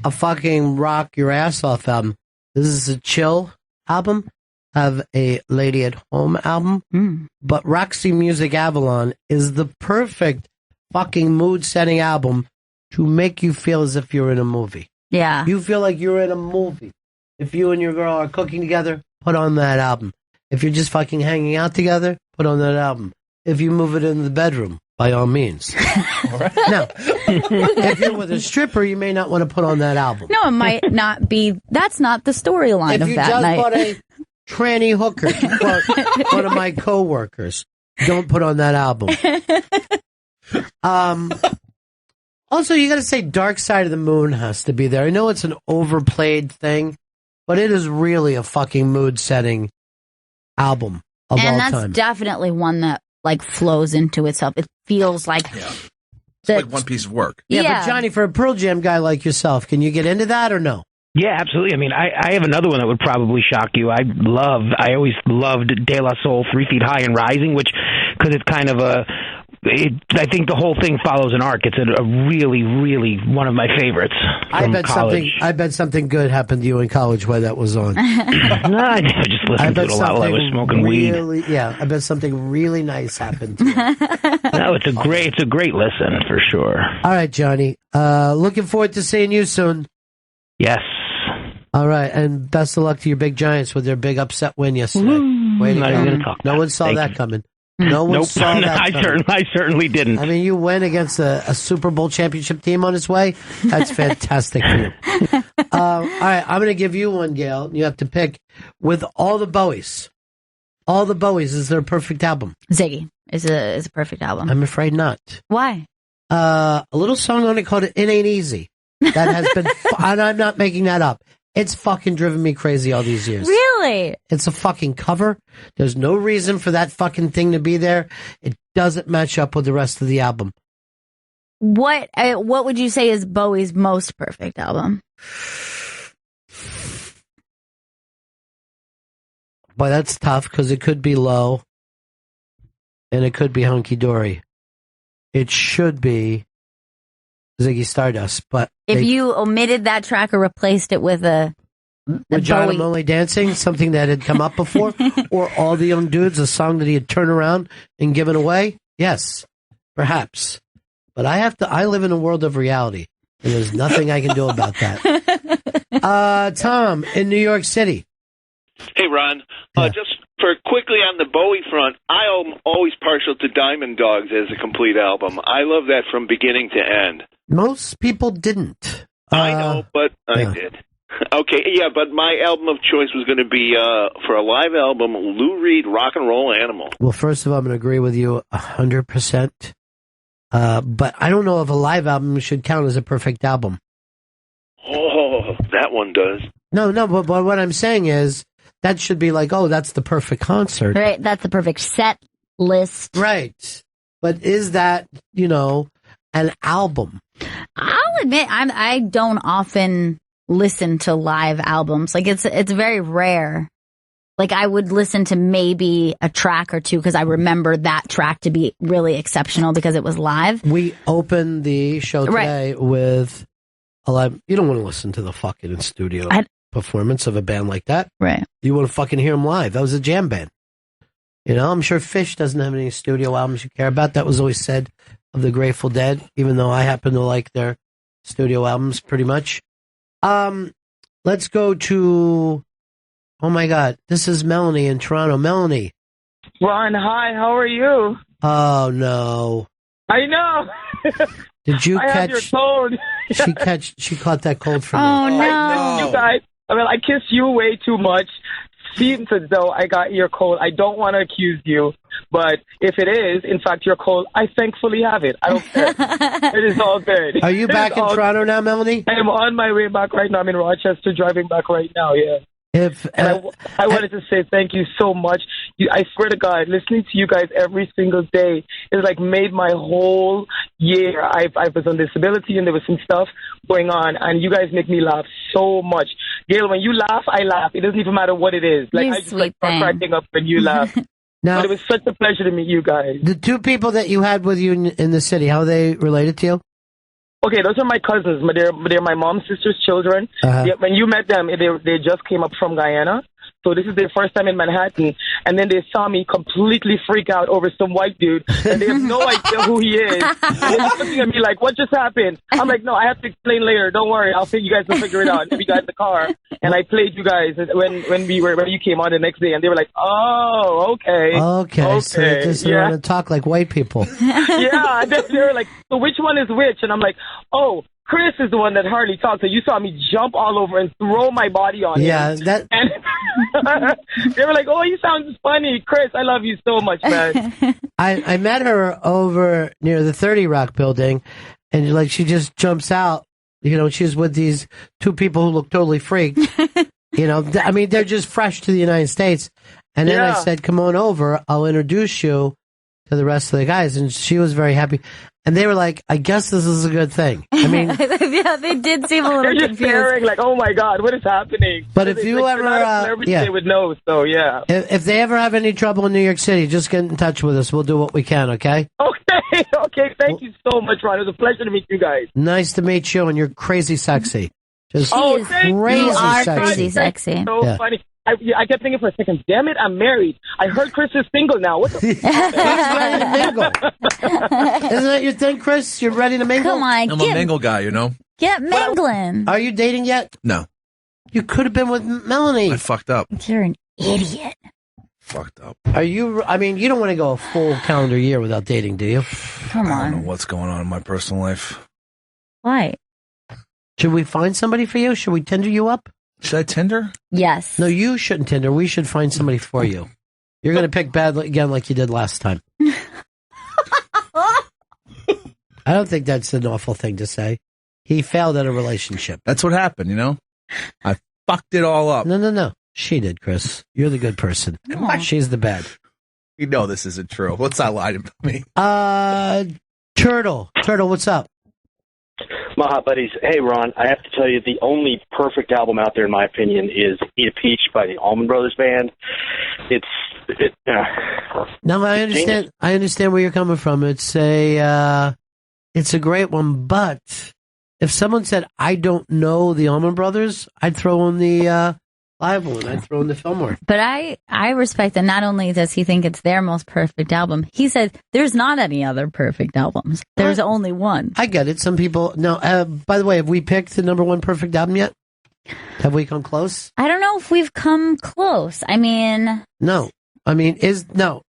a fucking rock your ass off album. This is a chill album, have a Lady at Home album, but Roxy Music Avalon is the perfect fucking mood-setting album to make you feel as if you're in a movie. Yeah. You feel like you're in a movie. If you and your girl are cooking together, put on that album. If you're just fucking hanging out together, put on that album. If you move it in the bedroom, by all means. Now, if you're with a stripper, you may not want to put on that album. No, it might not be. That's not the storyline of that night. If you just bought a tranny hooker to quote one of my coworkers, don't put on that album. Also, you got to say Dark Side of the Moon has to be there. I know it's an overplayed thing, but it is really a fucking mood-setting album of all time. And that's definitely one that like flows into itself. It feels like it's like one piece of work. Yeah, but Johnny, for a Pearl Jam guy like yourself, can you get into that or no? Yeah, absolutely. I mean, I have another one that would probably shock you. I always loved De La Soul, 3 Feet High and Rising, because it's kind of I think the whole thing follows an arc. It's a really, really one of my favorites. I bet something good happened to you in college while that was on. No, I just listened to it a lot while I was smoking weed. Yeah, I bet something really nice happened to you. No, it's a great listen for sure. All right, Johnny. Looking forward to seeing you soon. Yes. All right, and best of luck to your big Giants with their big upset win yesterday. Way to go. No one saw that coming. No one saw that coming. I certainly didn't. I mean, you went against a Super Bowl championship team on its way. That's fantastic for you. All right, I'm going to give you one, Gail. You have to pick with all the Bowies. All the Bowies, is there a perfect album? Ziggy is a perfect album. I'm afraid not. Why? A little song on it called It Ain't Easy. That has been, and I'm not making that up. It's fucking driven me crazy all these years. Really? It's a fucking cover. There's no reason for that fucking thing to be there. It doesn't match up with the rest of the album. What would you say is Bowie's most perfect album? Boy, that's tough because it could be Low and it could be Hunky Dory. It should be Ziggy Stardust, but if you omitted that track or replaced it with a John Bowie. I'm Only Dancing, something that had come up before, or All the Young Dudes, a song that he had turned around and given away, yes, perhaps. But I live in a world of reality, and there's nothing I can do about that. Tom, in New York City. Hey, Ron. Just for quickly on the Bowie front, I am always partial to Diamond Dogs as a complete album. I love that from beginning to end. Most people didn't. I know, but I did. Okay, yeah, but my album of choice was going to be, for a live album, Lou Reed, Rock and Roll Animal. Well, first of all, I'm going to agree with you 100%. But I don't know if a live album should count as a perfect album. Oh, that one does. No, but what I'm saying is, that should be like, oh, that's the perfect concert. Right, that's the perfect set list. Right. But is that, an album? I'll admit, I don't often listen to live albums. Like, it's very rare. Like, I would listen to maybe a track or two because I remember that track to be really exceptional because it was live. We opened the show today with a live. You don't want to listen to the fucking studio performance of a band like that. Right. You want to fucking hear them live. That was a jam band. I'm sure Fish doesn't have any studio albums you care about. That was always said of the Grateful Dead, even though I happen to like their studio albums pretty much. Let's go to, oh my God, this is Melanie in Toronto. Melanie. Ron, hi, how are you? Oh, no. I know. Did you I catch? Have your cold. She caught that cold from me. Oh, no. I you guys. I kiss you way too much. Seems as though I got your cold. I don't want to accuse you, but if it is, in fact, your cold, I thankfully have it. I don't care. It is all good. Are you back in Toronto now, Melanie? I am on my way back right now. I'm in Rochester, driving back right now, yeah. I wanted to say thank you so much. I swear to God, listening to you guys every single day is like made my whole year. I was on disability and there was some stuff going on, and you guys make me laugh so much. Gail, when you laugh, I laugh. It doesn't even matter what it is. Like, you I just start cracking up when you laugh. Now, but it was such a pleasure to meet you guys. The two people that you had with you in the city, how are they related to you? Okay, those are my cousins. They're my mom's sister's children. Uh-huh. Yeah, when you met them, they just came up from Guyana. So this is their first time in Manhattan, and then they saw me completely freak out over some white dude, and they have no idea who he is. And they're looking at me like, what just happened? I'm like, no, I have to explain later. Don't worry. You guys will figure it out. And we got in the car, and I played you guys when you came on the next day, and they were like, oh, okay. Okay. So they just want to talk like white people. Yeah. And they were like, so which one is which? And I'm like, oh, Chris is the one that hardly talks. So you saw me jump all over and throw my body on him. Yeah, And they were like, oh, you sound funny. Chris, I love you so much, man. I met her over near the 30 Rock building, and like she just jumps out. You know, she's with these two people who look totally freaked. You know, I mean, they're just fresh to the United States. And then I said, come on over. I'll introduce you to the rest of the guys. And she was very happy. And they were like, I guess this is a good thing. I mean, yeah, they did seem a little they're just confused. staring like, oh my God, what is happening? But if you like, ever, they would know. So yeah. If they ever have any trouble in New York City, just get in touch with us. We'll do what we can. Okay. Okay. Thank you so much, Ron. It was a pleasure to meet you guys. Nice to meet you, and you're crazy sexy. Just thank crazy you. sexy. Crazy sexy. So funny. I kept thinking for a second, damn it, I'm married. I heard Chris is single now. What the He's ready to mingle. Isn't that your thing, Chris? You're ready to mingle? Come on, I'm a mingle guy, you know? Get mingling. Are you dating yet? No. You could have been with Melanie. I fucked up. You're an idiot. Fucked up. Are you, I mean, you don't want to go a full calendar year without dating, do you? Come on. I don't know what's going on in my personal life. Why? Should we find somebody for you? Should we Tinder you up? Should I Tinder? Yes. No, you shouldn't Tinder. We should find somebody for you. You're going to pick bad again like you did last time. I don't think that's an awful thing to say. He failed at a relationship. That's what happened, you know? I fucked it all up. No. She did, Chris. You're the good person. She's the bad. You know this isn't true. What's that lie to me? Turtle, what's up? My hot buddies. Hey, Ron, I have to tell you, the only perfect album out there, in my opinion, is Eat a Peach by the Allman Brothers Band. No, I understand. Genius. I understand where you're coming from. It's a great one. But if someone said, I don't know the Allman Brothers, I'd throw in the live one. I'd throw in the Fillmore. But I respect that not only does he think it's their most perfect album, he said there's not any other perfect albums. There's only one. I get it. Some people... No, by the way, have we picked the number one perfect album yet? Have we come close? I don't know if we've come close. I mean... No. I mean,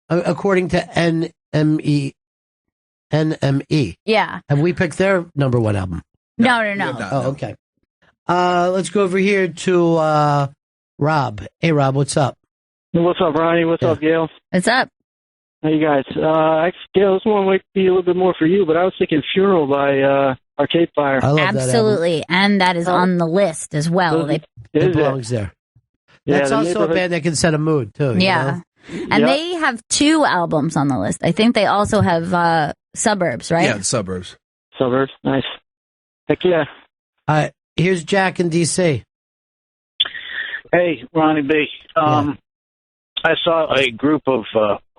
according to NME. Yeah. Have we picked their number one album? No. Oh, okay. Let's go over here to Rob. Hey, Rob, what's up? What's up, Ronnie? What's up, Gail? What's up? Hey, you guys. Gail, this one might be a little bit more for you, but I was thinking Funeral by Arcade Fire. I love Absolutely. And that is on the list as well. It belongs there. That's also a band that can set a mood, too. Yeah. You know? And they have 2 albums on the list. I think they also have Suburbs, right? Yeah, the Suburbs. Suburbs, nice. Heck yeah. Here's Jack in D.C. Hey, Ronnie B. I saw a group of,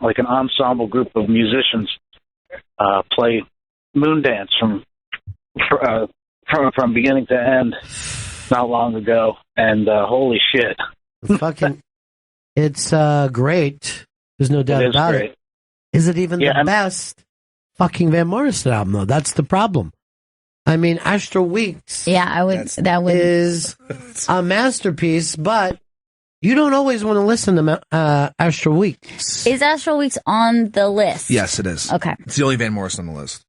like an ensemble group of musicians play Moondance from beginning to end not long ago, and holy shit. It's great. There's no doubt about it. Is it even the best fucking Van Morrison album, though? That's the problem. I mean, Astral Weeks. Yeah, I would. That would is a masterpiece, but you don't always want to listen to Astral Weeks. Is Astral Weeks on the list? Yes, it is. Okay, it's the only Van Morrison on the list.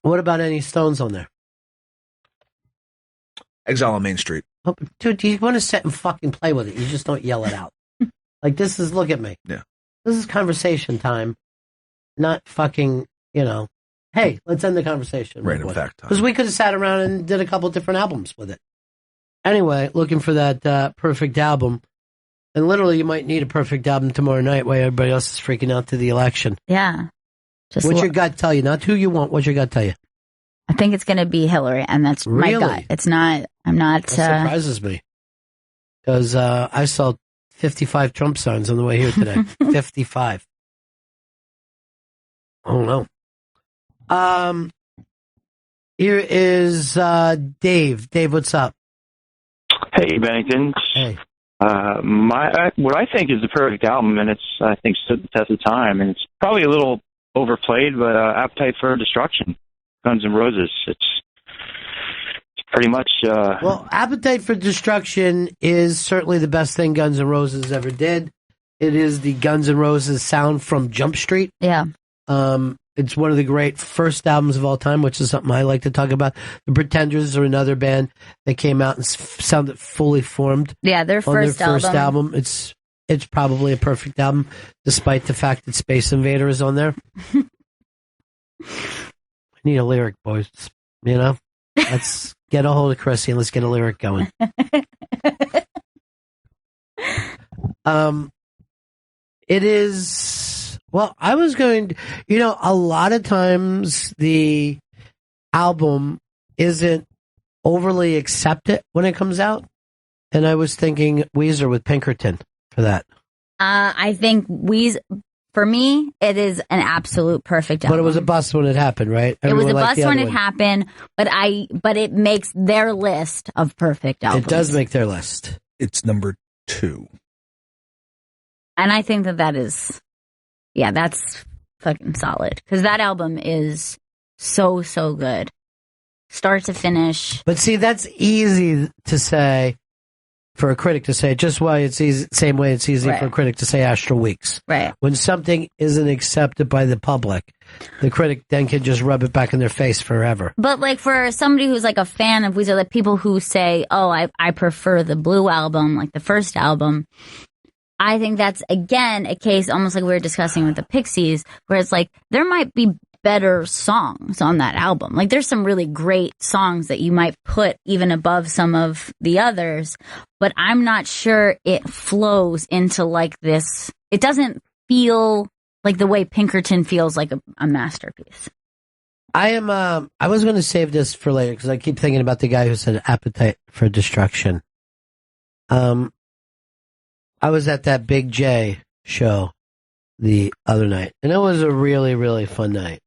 What about any Stones on there? Exile on Main Street. Oh, dude, you want to sit and fucking play with it. You just don't yell it out. Like, this is, look at me. Yeah. This is conversation time. Not fucking, hey, let's end the conversation. Random fact time. Because we could have sat around and did a couple different albums with it. Anyway, looking for that perfect album. And literally, you might need a perfect album tomorrow night while everybody else is freaking out to the election. Yeah. What's your gut tell you? Not who you want. What's your gut tell you? I think it's going to be Hillary, and that's my gut. It's not, I'm not... That surprises me. Because I saw 55 Trump signs on the way here today. 55. Oh, no. Here is Dave. Dave, what's up? Hey, Bennington. Hey. What I think is the perfect album, and it's I think stood the test of time, and it's probably a little overplayed, but Appetite for Destruction, Guns N' Roses. It's pretty much. Well, Appetite for Destruction is certainly the best thing Guns N' Roses ever did. It is the Guns N' Roses sound from Jump Street. Yeah. It's one of the great first albums of all time, which is something I like to talk about. The Pretenders are another band that came out and sounded fully formed. Yeah, their first album. It's probably a perfect album, despite the fact that Space Invader is on there. I need a lyric, boys. You know? Let's get a hold of Chrissy and let's get a lyric going. It is, well, I was going to, a lot of times the album isn't overly accepted when it comes out. And I was thinking Weezer with Pinkerton for that. I think for me, it is an absolute perfect album. But it was a bust when it happened, right? It was a bust when it happened, but it makes their list of perfect albums. It does make their list. It's number 2. And I think that is, that's fucking solid. Because that album is so, so good. Start to finish. But see, that's easy to say for a critic to say, just why it's easy, same way it's easy for a critic to say Astral Weeks. Right. When something isn't accepted by the public, the critic then can just rub it back in their face forever. But like for somebody who's like a fan of Weezer, like people who say, oh, I prefer the Blue album, like the first album, I think that's, again, a case almost like we were discussing with the Pixies, where it's like there might be better songs on that album. Like there's some really great songs that you might put even above some of the others, but I'm not sure it flows into like this. It doesn't feel like the way Pinkerton feels like a masterpiece. I was going to save this for later because I keep thinking about the guy who said Appetite for Destruction. I was at that Big J show the other night, and it was a really, really fun night.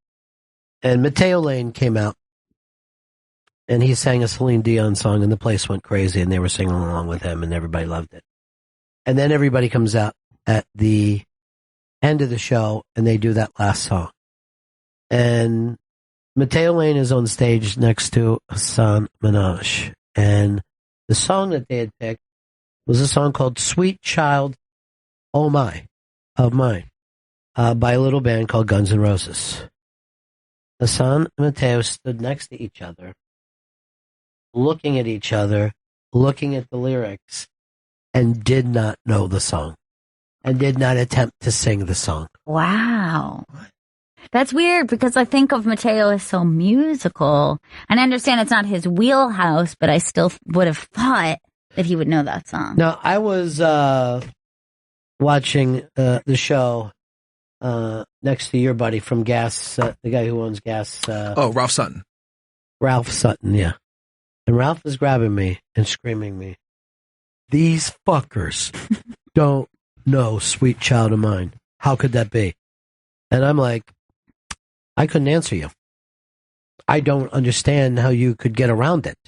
And Mateo Lane came out, and he sang a Celine Dion song, and the place went crazy, and they were singing along with him, and everybody loved it. And then everybody comes out at the end of the show, and they do that last song. And Mateo Lane is on stage next to Hassan Minaj, and the song that they had picked was a song called Sweet Child, Oh My, of Mine, by a little band called Guns N' Roses. Hassan and Mateo stood next to each other, looking at each other, looking at the lyrics, and did not know the song, and did not attempt to sing the song. Wow. That's weird because I think of Mateo as so musical, and I understand it's not his wheelhouse, but I still would have thought that he would know that song. Now, I was watching the show next to your buddy from Gas, the guy who owns Gas. Ralph Sutton. Ralph Sutton, yeah. And Ralph is grabbing me and screaming me, these fuckers don't know Sweet Child of Mine. How could that be? And I'm like, I couldn't answer you. I don't understand how you could get around it.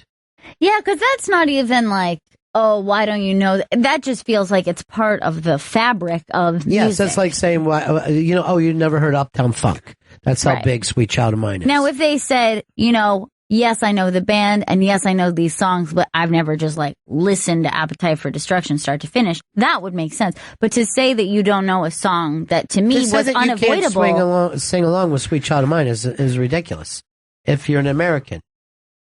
Yeah, because that's not even like, oh, why don't you know? That just feels like it's part of the fabric of music. Yes, that's like saying, you never heard Uptown Funk. That's how big Sweet Child of Mine is. Now, if they said, yes, I know the band, and yes, I know these songs, but I've never just listened to Appetite for Destruction start to finish, that would make sense. But to say that you don't know a song that to me was unavoidable. You can't sing along with Sweet Child of Mine is ridiculous. If you're an American.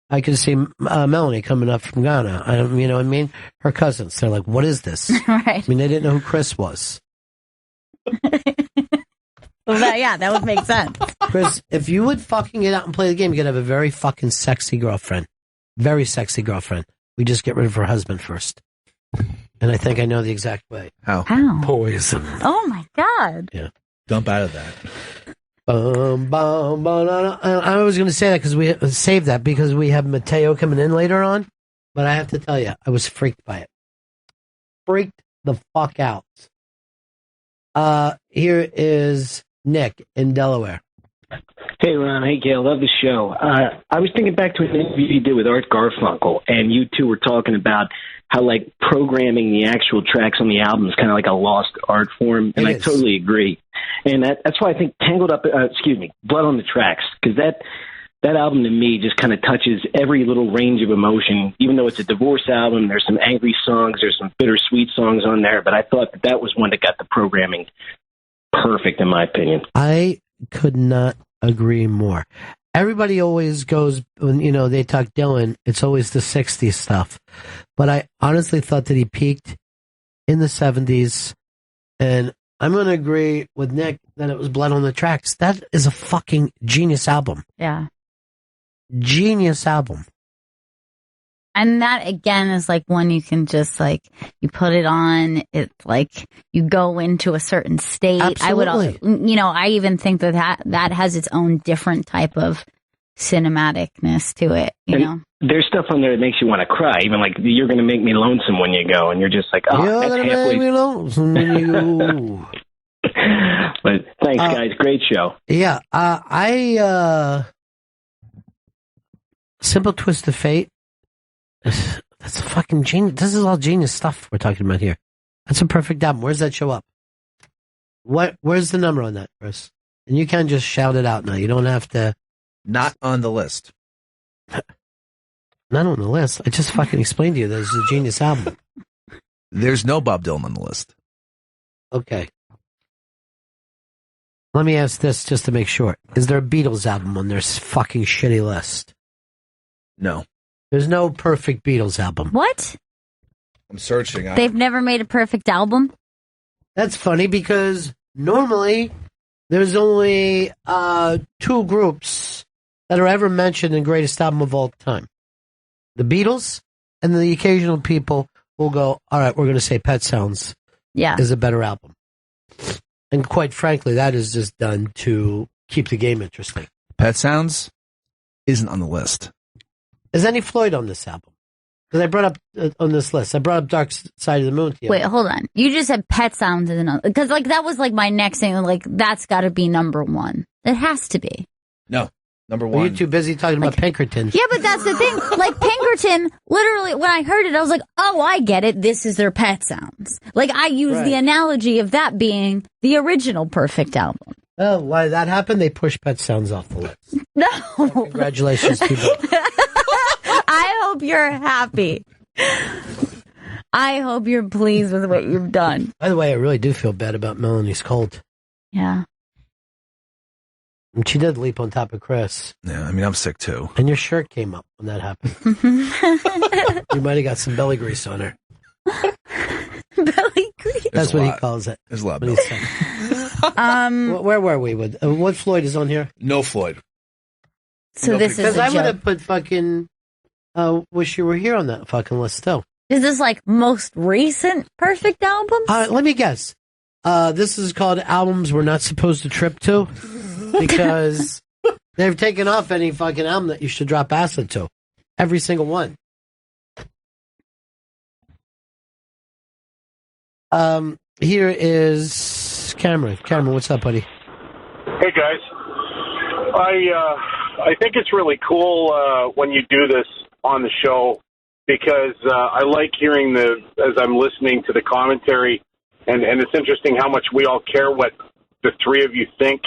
I can see Melanie coming up from Ghana. You know what I mean? Her cousins. They're like, what is this? Right. I mean, they didn't know who Chris was. Well, that would make sense. Chris, if you would fucking get out and play the game, you could have a very fucking sexy girlfriend. Very sexy girlfriend. We just get rid of her husband first. And I think I know the exact way. How? Poison. Oh, my God. Yeah. Dump out of that. I was going to say that because we saved that because we have Mateo coming in later on. But I have to tell you, I was freaked by it. Freaked the fuck out. Here is Nick in Delaware. Hey, Ron. Hey, Gail. Love the show. I was thinking back to an interview you did with Art Garfunkel, and you two were talking about how, like, programming the actual tracks on the album is kind of like a lost art form, and I totally agree. And that's why I think Blood on the Tracks, because that album to me just kind of touches every little range of emotion. Even though it's a divorce album, there's some angry songs, there's some bittersweet songs on there, but I thought that was one that got the programming perfect, in my opinion. I could not agree more. Everybody always goes, when they talk Dylan, it's always the 60s stuff. But I honestly thought that he peaked in the 70s, and I'm going to agree with Nick that it was Blood on the Tracks. That is a fucking genius album. Yeah. Genius album. And that, again, is like one you can just, like, you put it on, it's like you go into a certain state. Absolutely. I even think that has its own different type of cinematicness to it, you know? There's stuff on there that makes you want to cry, even like You're Gonna Make Me Lonesome when you go, and you're just like, oh, You're that's gonna halfway. make me lonesome when you go. But thanks, guys. Great show. Yeah, Simple Twist of Fate. That's a fucking genius. This is all genius stuff we're talking about here. That's a perfect album. Where's that show up? Where's the number on that, Chris? And you can just shout it out now. You don't have to. Not on the list. Not on the list. I just fucking explained to you that it's a genius album. There's no Bob Dylan on the list. Okay. Let me ask this just to make sure. Is there a Beatles album on their fucking shitty list? No. There's no perfect Beatles album. What? I'm searching. They've never made a perfect album? That's funny because normally there's only two groups that are ever mentioned in greatest album of all time. The Beatles and the occasional people will go, all right, we're going to say Pet Sounds is a better album. And quite frankly, that is just done to keep the game interesting. Pet Sounds isn't on the list. Is any Floyd on this album? Because I brought up on this list, I brought up Dark Side of the Moon. Wait, hold on. You just said Pet Sounds is another. Because that was like my next thing. Like, that's got to be number one. It has to be. No, number one. Are you too busy talking about Pinkerton? Yeah, but that's the thing. Like, Pinkerton, literally, when I heard it, I was like, oh, I get it. This is their Pet Sounds. Like, I use the analogy of that being the original perfect album. Oh, why that happened? They pushed Pet Sounds off the list. No. Congratulations, people. I hope you're happy. I hope you're pleased with what you've done. By the way, I really do feel bad about Melanie's cold. Yeah. And she did leap on top of Chris. Yeah, I mean, I'm sick too. And your shirt came up when that happened. You might have got some belly grease on her. Belly grease? That's what he calls it. There's a lot of belly. Where were we with what Floyd is on here? No Floyd. So no, this is because I would have put fucking Wish You Were Here on that fucking list still. Is this like most recent perfect album? Let me guess. This is called Albums We're Not Supposed to Trip To, because they've taken off any fucking album that you should drop acid to. Every single one. Here is Cameron. Cameron, what's up, buddy? Hey, guys. I think it's really cool when you do this on the show, because I like hearing as I'm listening to the commentary, and it's interesting how much we all care what the three of you think.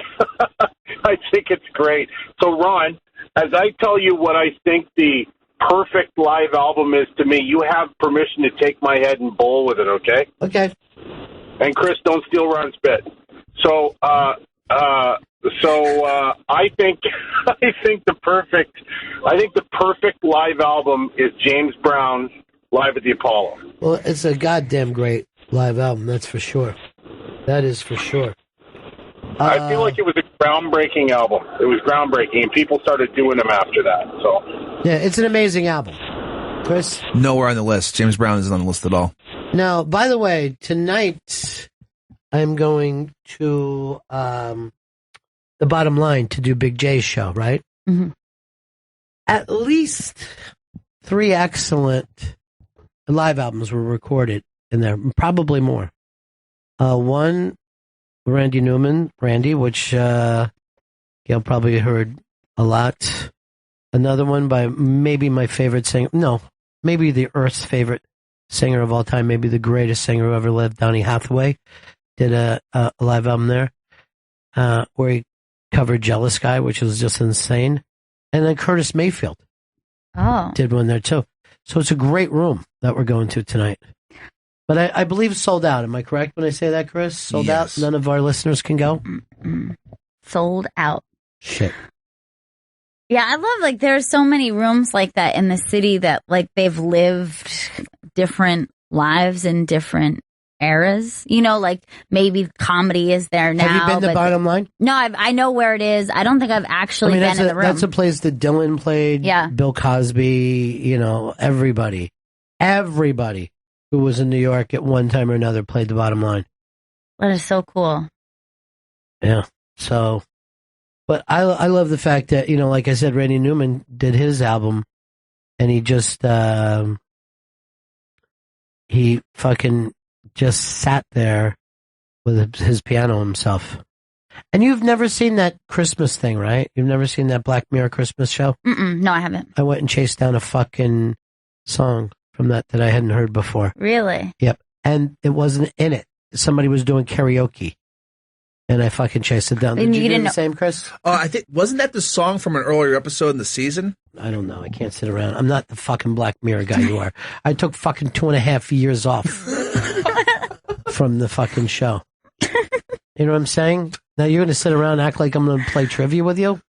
I think it's great. So, Ron, as I tell you what I think the perfect live album is to me, you have permission to take my head and bowl with it, okay? Okay. And Chris, don't steal Ron's bit. So, I think the perfect live album is James Brown's Live at the Apollo. Well, it's a goddamn great live album, that's for sure. That is for sure. I feel like it was a groundbreaking album. It was groundbreaking, and people started doing them after that. So yeah, it's an amazing album. Chris? Nowhere on the list. James Brown isn't on the list at all. Now, by the way, tonight I'm going to the Bottom Line to do Big J's show, right? Mm-hmm. At least 3 excellent live albums were recorded in there, probably more. One, Randy Newman, which gave Gail probably heard a lot. Another one by maybe my favorite singer. No, maybe the Earth's favorite singer of all time. Maybe the greatest singer who ever lived. Donny Hathaway did a live album there where he covered Jealous Guy, which was just insane. And then Curtis Mayfield did one there too. So it's a great room that we're going to tonight. But I believe sold out. Am I correct when I say that, Chris? Sold out? None of our listeners can go? Sold out. Shit. Yeah, I love, like, there are so many rooms like that in the city that, like, they've lived different lives in different eras. You know, like, maybe comedy is there now. Have you been to Bottom Line? No, I know where it is. I don't think I've actually been in the room. That's a place that Dylan played. Yeah. Bill Cosby, you know, everybody who was in New York at one time or another played the Bottom Line. That is so cool. Yeah. So, but I love the fact that, you know, like I said, Randy Newman did his album and he just, he fucking just sat there with his piano himself. And you've never seen that Christmas thing, right? You've never seen that Black Mirror Christmas show? No, I haven't. I went and chased down a fucking song from that I hadn't heard before. Really? Yep. And it wasn't in it. Somebody was doing karaoke. And I fucking chased it down. Did you do the same, Chris? I think, wasn't that the song from an earlier episode in the season? I don't know. I can't sit around. I'm not the fucking Black Mirror guy you are. I took fucking 2.5 years off from the fucking show. You know what I'm saying? Now you're going to sit around and act like I'm going to play trivia with you?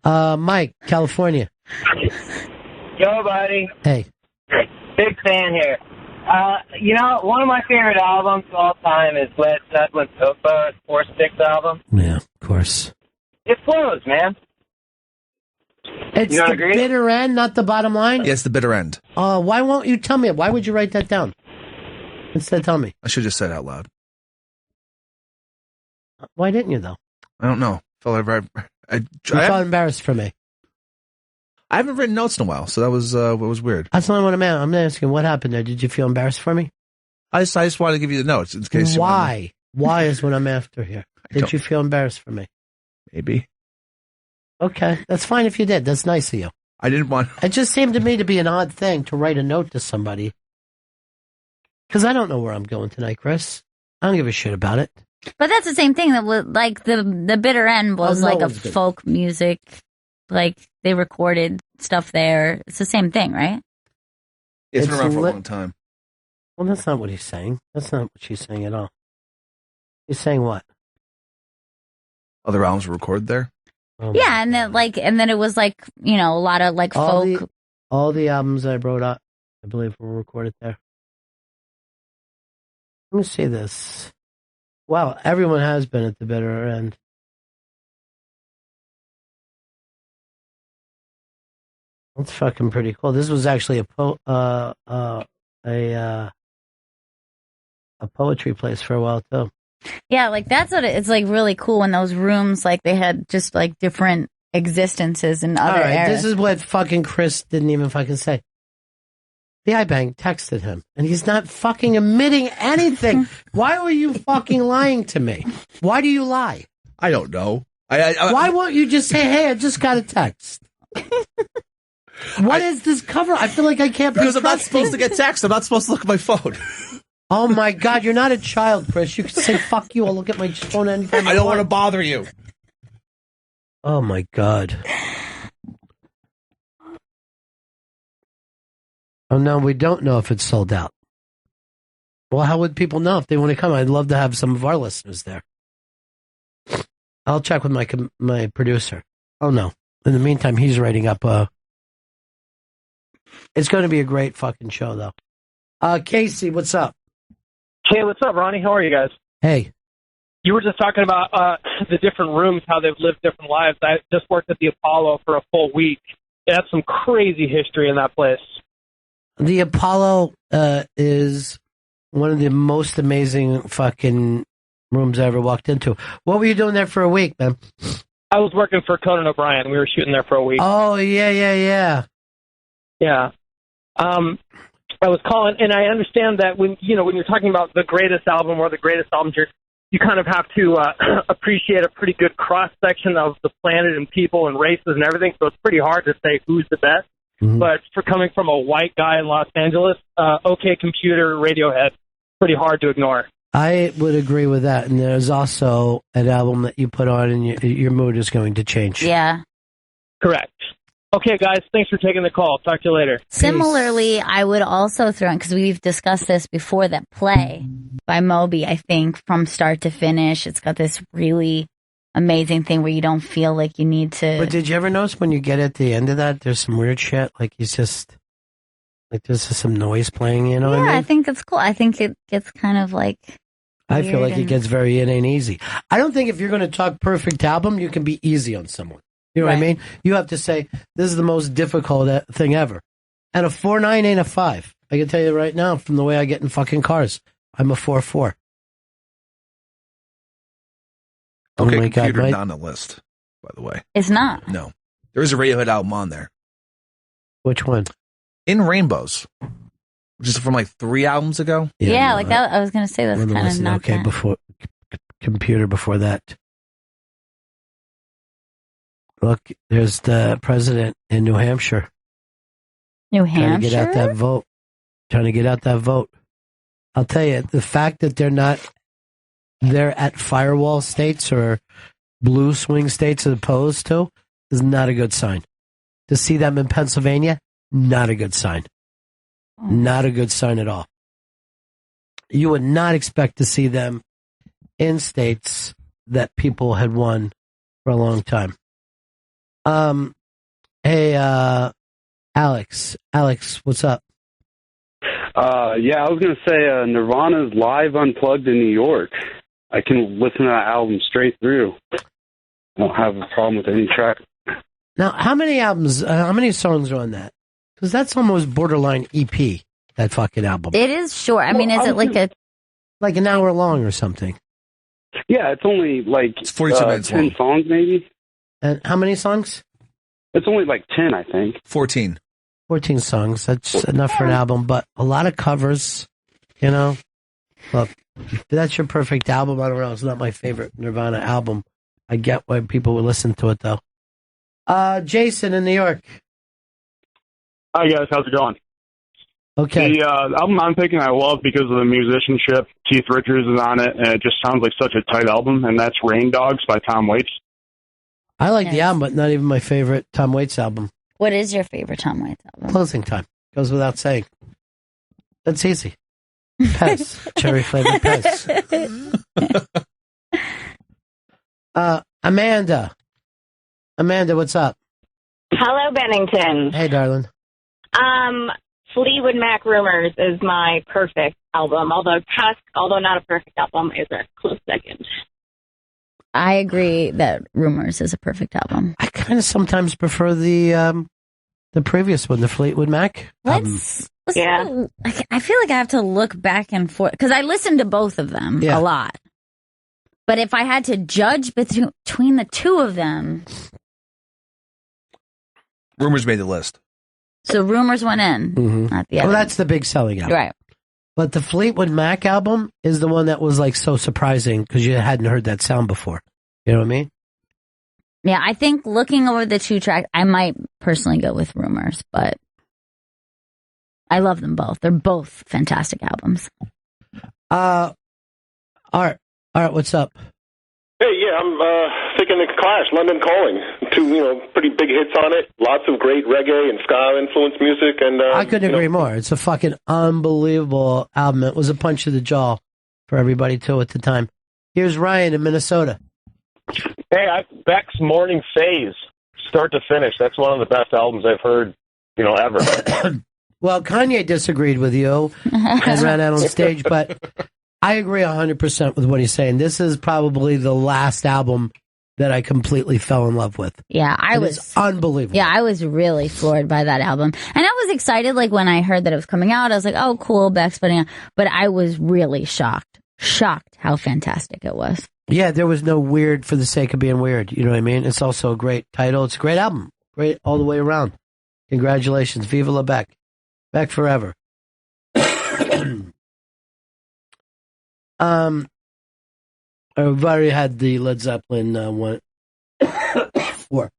Mike, California. Yo, buddy. Hey. Big fan here. You know, one of my favorite albums of all time is Led Zeppelin's Opa, Four Sticks album. Yeah, of course. It flows, man. It's you don't the agree? bitter end, not the bottom line? Yes, the bitter end. Why won't you tell me? Why would you write that down? Instead, tell me. I should have just said it out loud. Why didn't you, though? I don't know. You felt embarrassed for me. I haven't written notes in a while, so that was what was weird. That's not what I'm asking. What happened there? Did you feel embarrassed for me? I just wanted to give you the notes in case. Why? Why is what I'm after here? Did you feel embarrassed for me? Maybe. Okay, that's fine if you did. That's nice of you. I didn't want. It just seemed to me to be an odd thing to write a note to somebody. Because I don't know where I'm going tonight, Chris. I don't give a shit about it. But that's the same thing. That was, like, the bitter end was like a folk music. Like, they recorded stuff there. It's the same thing, right? It's been around for a long time. Well, that's not what he's saying. That's not what she's saying at all. He's saying what? Other albums were recorded there? Yeah, and then it was like, you know, a lot of like folk. All the albums I brought up, I believe, were recorded there. Let me see this. Wow, everyone has been at the bitter end. That's fucking pretty cool. This was actually a poetry place for a while too. Yeah, like that's what it's like. Really cool when those rooms, like, they had just like different existences in other eras. This is what fucking Chris didn't even fucking say. The iBank texted him, and he's not fucking admitting anything. Why were you fucking lying to me? Why do you lie? I don't know. Why won't you just say, "Hey, I just got a text"? What is this cover? I feel like I can't. Because I'm not supposed to get text. I'm not supposed to look at my phone. Oh my God, you're not a child, Chris. You can say "fuck you." I'll look at my phone anytime. I don't want to bother you. Oh my God. Oh no, we don't know if it's sold out. Well, how would people know if they want to come? I'd love to have some of our listeners there. I'll check with my producer. Oh no. In the meantime, he's writing up It's going to be a great fucking show, though. Casey, what's up? Hey, what's up, Ronnie? How are you guys? Hey. You were just talking about the different rooms, how they've lived different lives. I just worked at the Apollo for a full week. That's some crazy history in that place. The Apollo is one of the most amazing fucking rooms I ever walked into. What were you doing there for a week, man? I was working for Conan O'Brien. We were shooting there for a week. Oh, yeah. Yeah. I was calling, and I understand that when you're talking about the greatest album or the greatest albums, you kind of have to appreciate a pretty good cross-section of the planet and people and races and everything, so it's pretty hard to say who's the best. Mm-hmm. But for coming from a white guy in Los Angeles, OK Computer, Radiohead, pretty hard to ignore. I would agree with that. And there's also an album that you put on and your mood is going to change. Yeah. Correct. Okay, guys, thanks for taking the call. Talk to you later. Similarly, I would also throw in, because we've discussed this before, that Play by Moby, I think, from start to finish, it's got this really amazing thing where you don't feel like you need to. But did you ever notice when you get at the end of that, there's some weird shit? Like he's just, like there's just some noise playing, you know what I mean? I think it's cool. I think it gets kind of like. I feel like it gets very, it ain't easy. I don't think if you're going to talk perfect album, you can be easy on someone. You know what I mean? You have to say, this is the most difficult thing ever. And a 4.9 ain't a 5. I can tell you right now from the way I get in fucking cars. I'm a 4.4. Okay, Oh my God, Computer Mike. not on the list, by the way. It's not. No. There is a Radiohead album on there. Which one? In Rainbows. Which is from like 3 albums ago. Yeah, like that. I was going to say that's kind of not okay, that. before Computer before that. Look, there's the president in New Hampshire. New Trying to get out Hampshire? that vote. Trying to get out that vote. I'll tell you, the fact that they're at firewall states or blue swing states as opposed to is not a good sign. To see them in Pennsylvania, not a good sign. Not a good sign at all. You would not expect to see them in states that people had won for a long time. Hey, Alex, what's up? Yeah, I was going to say Nirvana's Live Unplugged in New York. I can listen to that album straight through. I don't have a problem with any track. Now, how many songs are on that? Because that's almost borderline EP, that fucking album. It is short. I mean, is it like an hour long or something? Yeah, it's only like it's 42 minutes 10 long. songs maybe. And how many songs? It's only like 10, I think. 14 songs. That's enough for an album, but a lot of covers, you know. Look, if that's your perfect album, I don't know. It's not my favorite Nirvana album. I get why people would listen to it, though. Jason in New York. Hi, guys. How's it going? Okay. The album I'm picking I love because of the musicianship. Keith Richards is on it, and it just sounds like such a tight album, and that's Rain Dogs by Tom Waits. I like the album, but not even my favorite Tom Waits album. What is your favorite Tom Waits album? Closing Time. Goes without saying. That's easy. Pez. Cherry flavored Pez. Amanda. Amanda, what's up? Hello, Bennington. Hey, darling. Fleetwood Mac Rumors is my perfect album, although Tusk, although not a perfect album, is a close second. I agree that Rumors is a perfect album. I kind of sometimes prefer the previous one, the Fleetwood Mac. Let's I feel like I have to look back and forth because I listened to both of them a lot. But if I had to judge between the two of them, Rumors made the list. so Rumors went in, not the other. Well, that's the big selling album. Right. But the Fleetwood Mac album is the one that was like so surprising because you hadn't heard that sound before. You know what I mean? Yeah, I think looking over the two tracks, I might personally go with Rumors, but I love them both. They're both fantastic albums. Art, what's up? Hey, yeah, I'm thinking the Clash, London Calling. 2, pretty big hits on it. Lots of great reggae and ska influenced music, and I couldn't agree more. It's a fucking unbelievable album. It was a punch to the jaw for everybody too at the time. Here's Ryan in Minnesota. Hey, Beck's Morning Phase, start to finish. That's one of the best albums I've heard, ever. Well, Kanye disagreed with you and ran out on stage, but I agree 100% with what he's saying. This is probably the last album that I completely fell in love with. Yeah, It is unbelievable. Yeah, I was really floored by that album. And I was excited, like, when I heard that it was coming out. I was like, oh, cool, Beck's putting out. But I was really shocked how fantastic it was. Yeah, there was no weird for the sake of being weird. You know what I mean? It's also a great title. It's a great album. Great all the way around. Congratulations. Viva la Beck. Beck forever. I've already had the Led Zeppelin one. 4.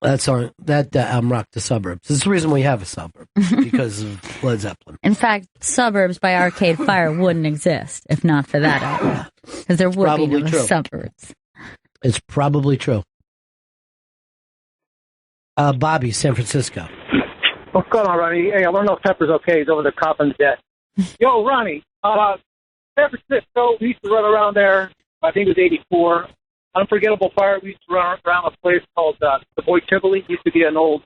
That's on that album, Rock the Suburbs. This is the reason we have a suburb, because of Led Zeppelin. In fact, Suburbs by Arcade Fire wouldn't exist if not for that album. Because there would be no suburbs. It's probably true. Bobby, San Francisco. What's going on, Ronnie? Hey, I want to know if Pepper's okay. He's over there copping to death. Yo, Ronnie, San Francisco, we used to run around there. I think it was 84. Unforgettable Fire, we used to run around a place called the Boy Tivoli. It used to be an old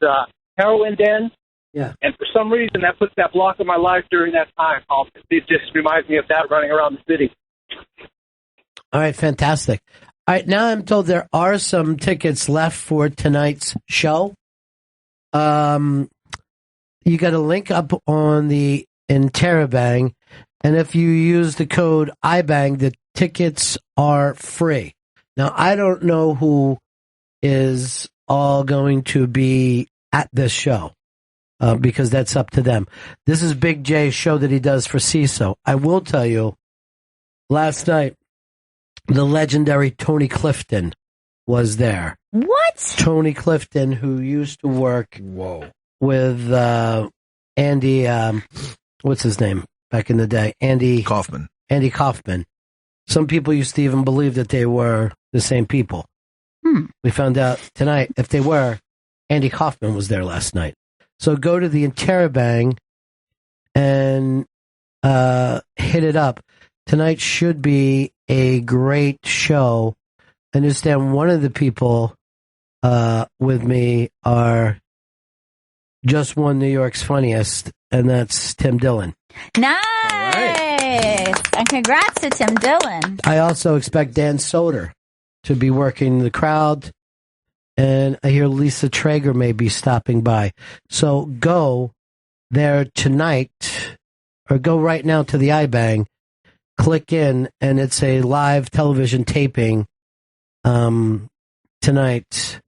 heroin den. Yeah. And for some reason, that puts that block in my life during that time. It just reminds me of that running around the city. All right, fantastic. All right, now I'm told there are some tickets left for tonight's show. You got a link up on the Interabang, and if you use the code IBANG, the tickets are free. Now, I don't know who is all going to be at this show, because that's up to them. This is Big J's show that he does for CISO. I will tell you, last night, the legendary Tony Clifton was there. What? Tony Clifton, who used to work with Andy, what's his name back in the day? Andy Kaufman. Andy Kaufman. Some people used to even believe that they were the same people. We found out tonight, if they were, Andy Kaufman was there last night. So go to the Interabang and hit it up. Tonight should be a great show. I understand one of the people with me are just won New York's Funniest, and that's Tim Dillon. Nice! And congrats to Tim Dillon. I also expect Dan Soder to be working the crowd, and I hear Lisa Traeger may be stopping by. So go there tonight, or go right now to the iBang, click in, and it's a live television taping tonight.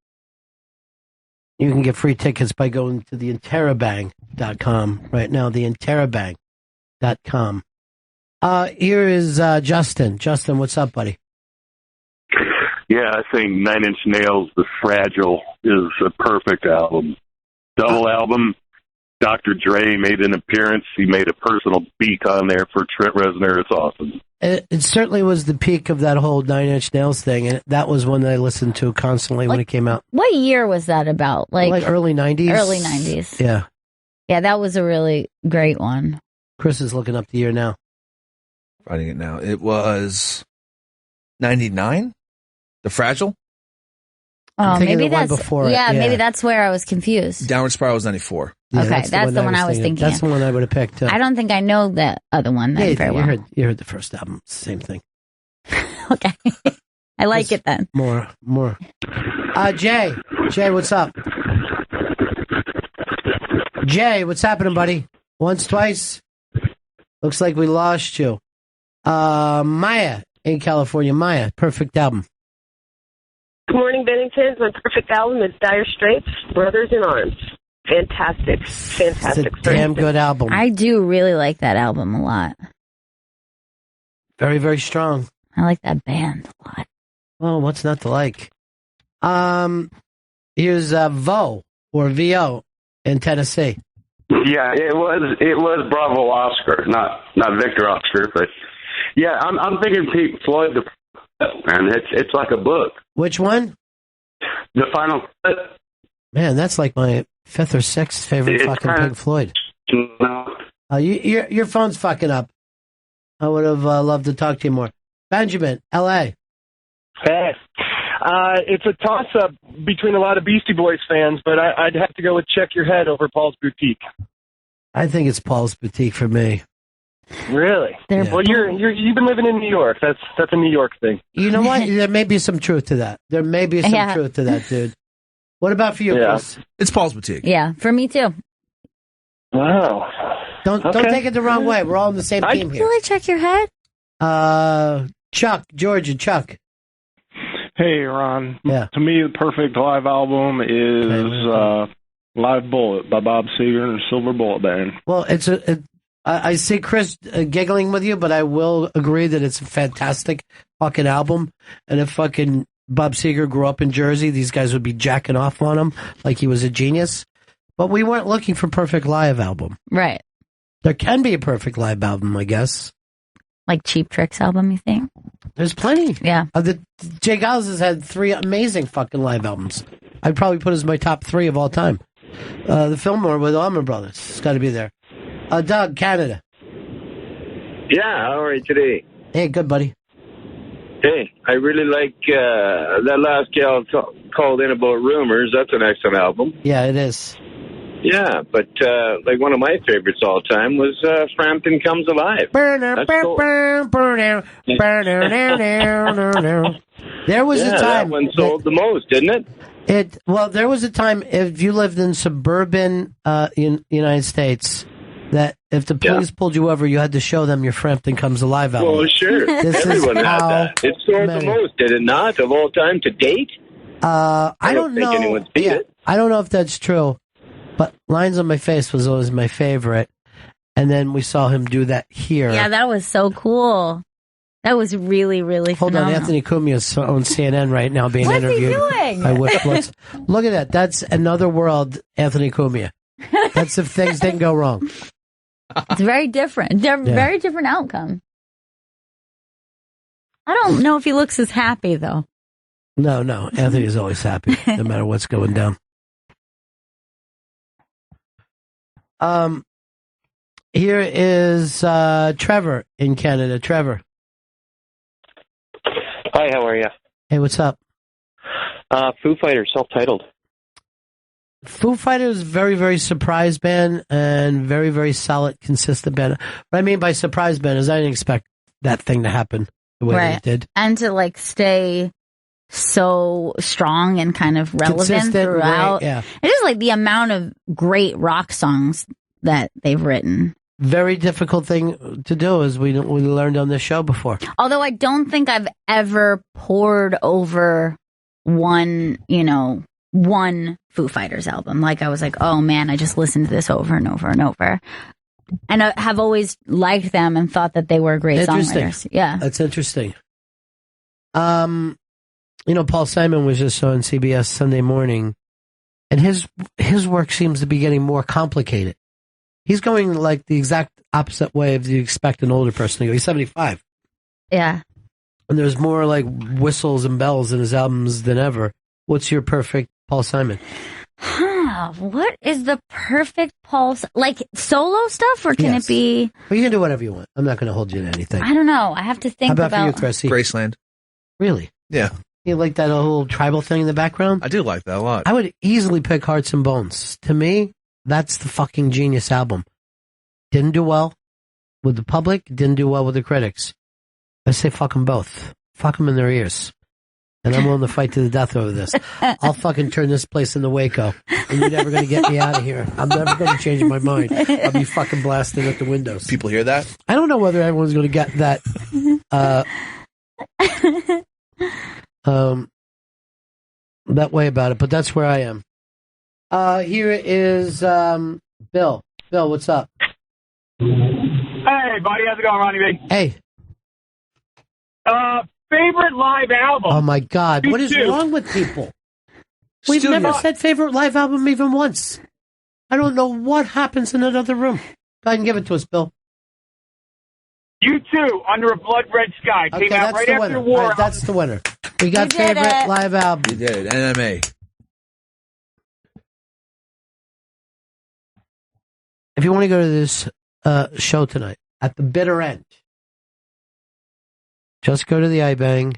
You can get free tickets by going to the interabang.com right now, the interabang.com. Here is Justin. Justin, what's up, buddy? Yeah, I think Nine Inch Nails' The Fragile is a perfect album. Double album. Dr. Dre made an appearance. He made a personal beat on there for Trent Reznor. It's awesome. It certainly was the peak of that whole Nine Inch Nails thing, and that was one that I listened to constantly when it came out. What year was that about? Like early 90s? Early 90s. Yeah. Yeah, that was a really great one. Chris is looking up the year now. Finding it now. It was 99? The Fragile? Maybe that's before maybe that's where I was confused. Downward Spiral was 94. Yeah, okay, that's the one I was thinking. That's the one I would have picked. I don't think I know the other one then very well. You heard the first album. Same thing. Okay. I like it then. More. Jay, what's up? Jay, what's happening, buddy? Once, twice? Looks like we lost you. Maya in California. Maya, perfect album. Good morning, Bennington. My perfect album is Dire Straits, Brothers in Arms. Fantastic. It's a damn good album. I do really like that album a lot. Very, very strong. I like that band a lot. Well, what's not to like? Here's Vo, or VO, in Tennessee. Yeah, it was Bravo Oscar, not Victor Oscar, but yeah, I'm thinking Pink Floyd, and it's like a book. Which one? The Final Cut. Man, that's like my fifth or sixth favorite fucking Pink Floyd. Your phone's fucking up. I would have loved to talk to you more. Benjamin, L.A. Hey. It's a toss-up between a lot of Beastie Boys fans, but I'd have to go with Check Your Head over Paul's Boutique. I think it's Paul's Boutique for me. Really? Yeah. Well, you've been living in New York. That's a New York thing. You know what? There may be some truth to that. There may be some truth to that, dude. What about for you, Chris? It's Paul's Boutique. Yeah, for me too. Wow. Don't take it the wrong way. We're all in the same team here. Really Check Your Head? Chuck, Georgia, Chuck. Hey, Ron. Yeah. To me, the perfect live album is Live Bullet by Bob Seger and Silver Bullet Band. Well, I see Chris giggling with you, but I will agree that it's a fantastic fucking album. And if fucking Bob Seger grew up in Jersey, these guys would be jacking off on him like he was a genius. But we weren't looking for perfect live album. Right. There can be a perfect live album, I guess. Like Cheap Trick's album, you think? There's plenty. Yeah. Jay Giles has had 3 amazing fucking live albums. I'd probably put as my top 3 of all time. The Fillmore with Allman Brothers. It's got to be there. Doug, Canada. Yeah, how are you today? Hey, good, buddy. Hey, I really like that last gal called in about Rumors. That's an excellent album. Yeah, it is. Yeah, but like one of my favorites all time was Frampton Comes Alive. There was a time that one sold the most, didn't it? There was a time, if you lived in suburban United States, that if the police pulled you over, you had to show them your Frampton Comes Alive album. Well, sure. Everyone had that. It sold the most, did it not, of all time to date? I don't think know. anyone's beat it. I don't know if that's true, but Lines on My Face was always my favorite. And then we saw him do that here. Yeah, that was so cool. That was really, really Hold phenomenal. on, Anthony Cumia is on CNN right now being interviewed by Whip Blitz. Look at that. That's Another World, Anthony Cumia. That's if things didn't go wrong. It's very different. Very different outcome. I don't know if he looks as happy, though. No. Anthony's always happy, no matter what's going down. Here is Trevor in Canada. Trevor. Hi, how are you? Hey, what's up? Foo Fighters, self-titled. Foo Fighters, very, very surprise band and very, very solid, consistent band. What I mean by surprise band is I didn't expect that thing to happen the way that it did. And to like stay so strong and kind of relevant Consistent, throughout. right, yeah. It is like the amount of great rock songs that they've written. Very difficult thing to do, as we learned on this show before. Although I don't think I've ever pored over one Foo Fighters album. Like I was like, oh man, I just listened to this over and over and over. And I have always liked them and thought that they were great songwriters. Yeah. That's interesting. Paul Simon was just on CBS Sunday Morning, and his work seems to be getting more complicated. He's going like the exact opposite way of you expect an older person to go. He's 75. Yeah. And there's more like whistles and bells in his albums than ever. What's your perfect Paul Simon? What is the perfect Paul? Like solo stuff, or can it be? Well, you can do whatever you want. I'm not going to hold you to anything. I don't know. I have to think How about for you, Chrissy? Graceland. Really? Yeah. You like that whole tribal thing in the background? I do like that a lot. I would easily pick Hearts and Bones. To me, that's the fucking genius album. Didn't do well with the public, didn't do well with the critics. I say fuck them both. Fuck them in their ears. And I'm willing to fight to the death over this. I'll fucking turn this place into Waco. And you're never going to get me out of here. I'm never going to change my mind. I'll be fucking blasting at the windows. People hear that? I don't know whether everyone's going to get that that way about it, but that's where I am. Here is Bill. Bill, what's up? Hey, buddy. How's it going, Ronnie B? Hey. Favorite live album? Oh, my God. What is wrong with people? We've never said favorite live album even once. I don't know what happens in another room. Go ahead and give it to us, Bill. U2, Under a Blood Red Sky. Came out right after the war. All right, that's the winner. We got favorite live album. You did it. NMA. If you want to go to this show tonight, at the bitter end, just go to the iBang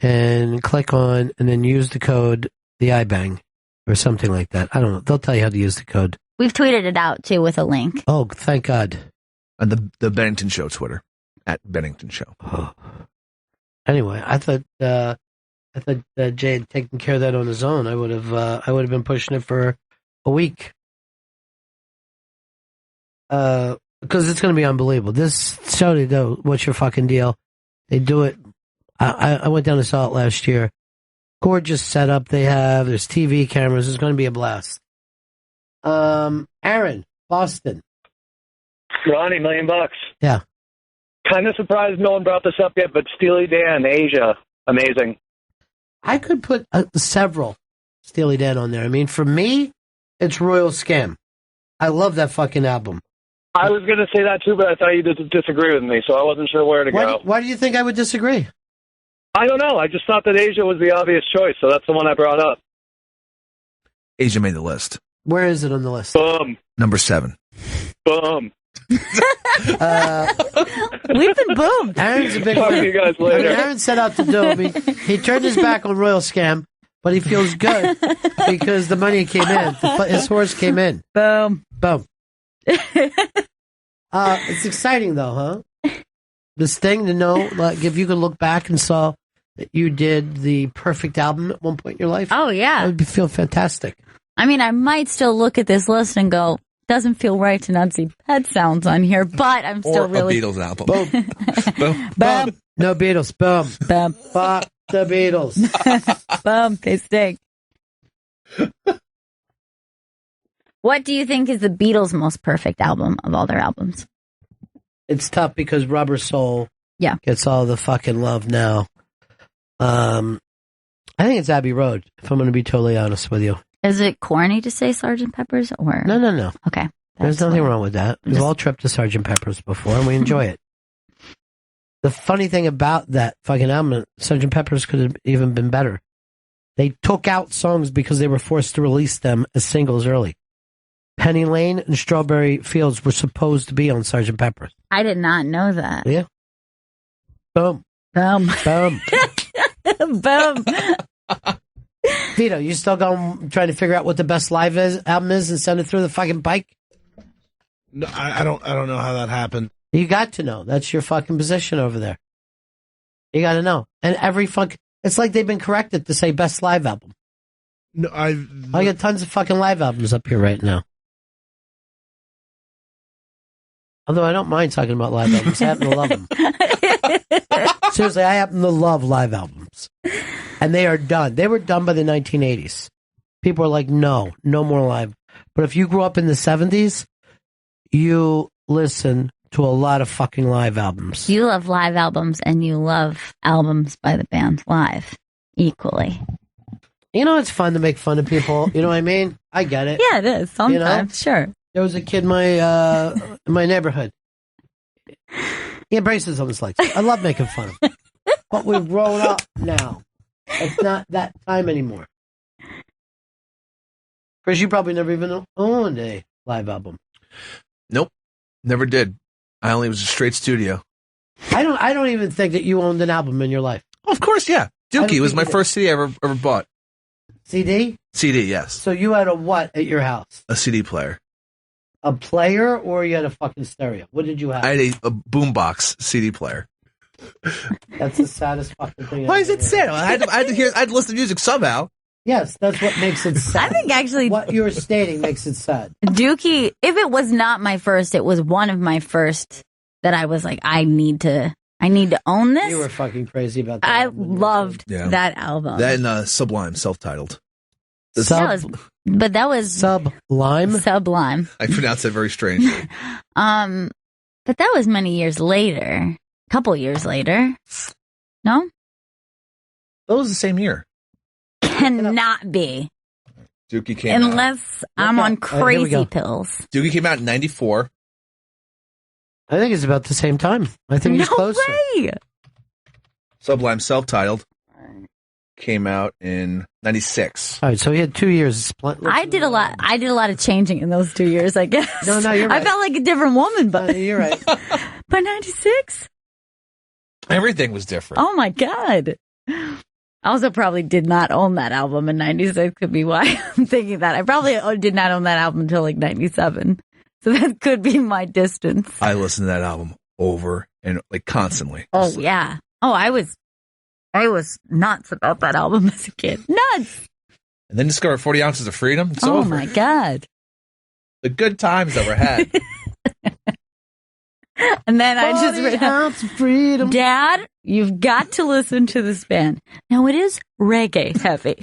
and click on, and then use the code, the iBang, or something like that. I don't know. They'll tell you how to use the code. We've tweeted it out, too, with a link. Oh, thank God. And the Bennington Show Twitter, at Bennington Show. Oh. Anyway, I thought that Jay had taken care of that on his own. I would have been pushing it for a week. Because it's going to be unbelievable. This show, they do, what's your fucking deal? They do it. I went down to saw it last year. Gorgeous setup they have. There's TV cameras. It's going to be a blast. Aaron, Boston. Ronnie, $1 million. Yeah. Kind of surprised no one brought this up yet, but Steely Dan, Asia, amazing. I could put several Steely Dan on there. I mean, for me, it's Royal Scam. I love that fucking album. I was going to say that too, but I thought you disagree with me, so I wasn't sure where to go. Why do you think I would disagree? I don't know. I just thought that Asia was the obvious choice, so that's the one I brought up. Asia made the list. Where is it on the list? Boom. Number 7. Boom. We've been boomed. Aaron's a big Talk to you guys later. Aaron set out to do it. He turned his back on Royal Scam, but he feels good because the money came in. His horse came in. Boom. Boom. It's exciting, though, huh? This thing to know, like, if you could look back and saw that you did the perfect album at one point in your life. Oh, yeah. That would feel fantastic. I mean, I might still look at this list and go, doesn't feel right to not see Pet Sounds on here, but I'm still or really... a Beatles album. Boom. Boom. Boom. No Beatles. Boom. Boom. Fuck the Beatles. Boom. They stink. What do you think is the Beatles' most perfect album of all their albums? It's tough because Rubber Soul gets all the fucking love now. I think it's Abbey Road, if I'm going to be totally honest with you. Is it corny to say Sgt. Pepper's? Or No. Okay. There's nothing wrong with that. We've all tripped to Sgt. Pepper's before, and we enjoy it. The funny thing about that fucking album, Sgt. Pepper's could have even been better. They took out songs because they were forced to release them as singles early. Penny Lane and Strawberry Fields were supposed to be on Sgt. Pepper's. I did not know that. Yeah. Boom. Boom. Boom. Boom. Vito, you still going trying to figure out what the best live album is and send it through the fucking bike? No, I don't know how that happened. You got to know. That's your fucking position over there. You got to know. And it's like they've been corrected to say best live album. No, I got tons of fucking live albums up here right now. Although I don't mind talking about live albums. I happen to love them. Seriously, I happen to love live albums. And they are done. They were done by the 1980s. People are like, no more live. But if you grew up in the 70s, you listen to a lot of fucking live albums. You love live albums, and you love albums by the band live equally. You know, it's fun to make fun of people. You know what I mean? I get it. Yeah, it is. Sometimes, sure. There was a kid in my neighborhood. He embraces almost like I love making fun of him. But we've grown up now. It's not that time anymore. Chris, you probably never even owned a live album. Nope. Never did. I only was a straight studio. I don't even think that you owned an album in your life. Oh, of course, yeah. Dookie was my first CD I ever bought. CD? CD, yes. So you had a what at your house? A CD player. A player, or you had a fucking stereo? What did you have? I had a boombox CD player. That's the saddest fucking thing. Why is it sad? I had to listen to music somehow. Yes, that's what makes it sad. I think actually what you're stating makes it sad. Dookie, if it was not my first, it was one of my first that I was like, I need to own this. You were fucking crazy about that. I loved that album. That and Sublime, self-titled. That was Sublime. Sublime. I pronounced that very strangely. But that was many years later. A couple years later. No? That was the same year. Cannot be. Dookie came out. Unless I'm on crazy pills. Dookie came out in 94. I think it's about the same time. I think he's closer. No way! Sublime, self-titled, came out in 96. All right, so he had 2 years. I did a lot of changing in those 2 years, I guess. No, you're right. I felt like a different woman, but you're right. By 96? Everything was different. Oh my God. I also probably did not own that album in 96. Could be why I'm thinking that. I probably did not own that album until like 97. So that could be my distance. I listened to that album over and like constantly. Oh yeah. Oh, I was nuts about that album as a kid. Nuts. And then discovered 40 Ounces of Freedom. It's over. Oh my God. The good times that were had. And then I just 40 Ounces of Freedom. Dad, you've got to listen to this band. Now it is reggae heavy.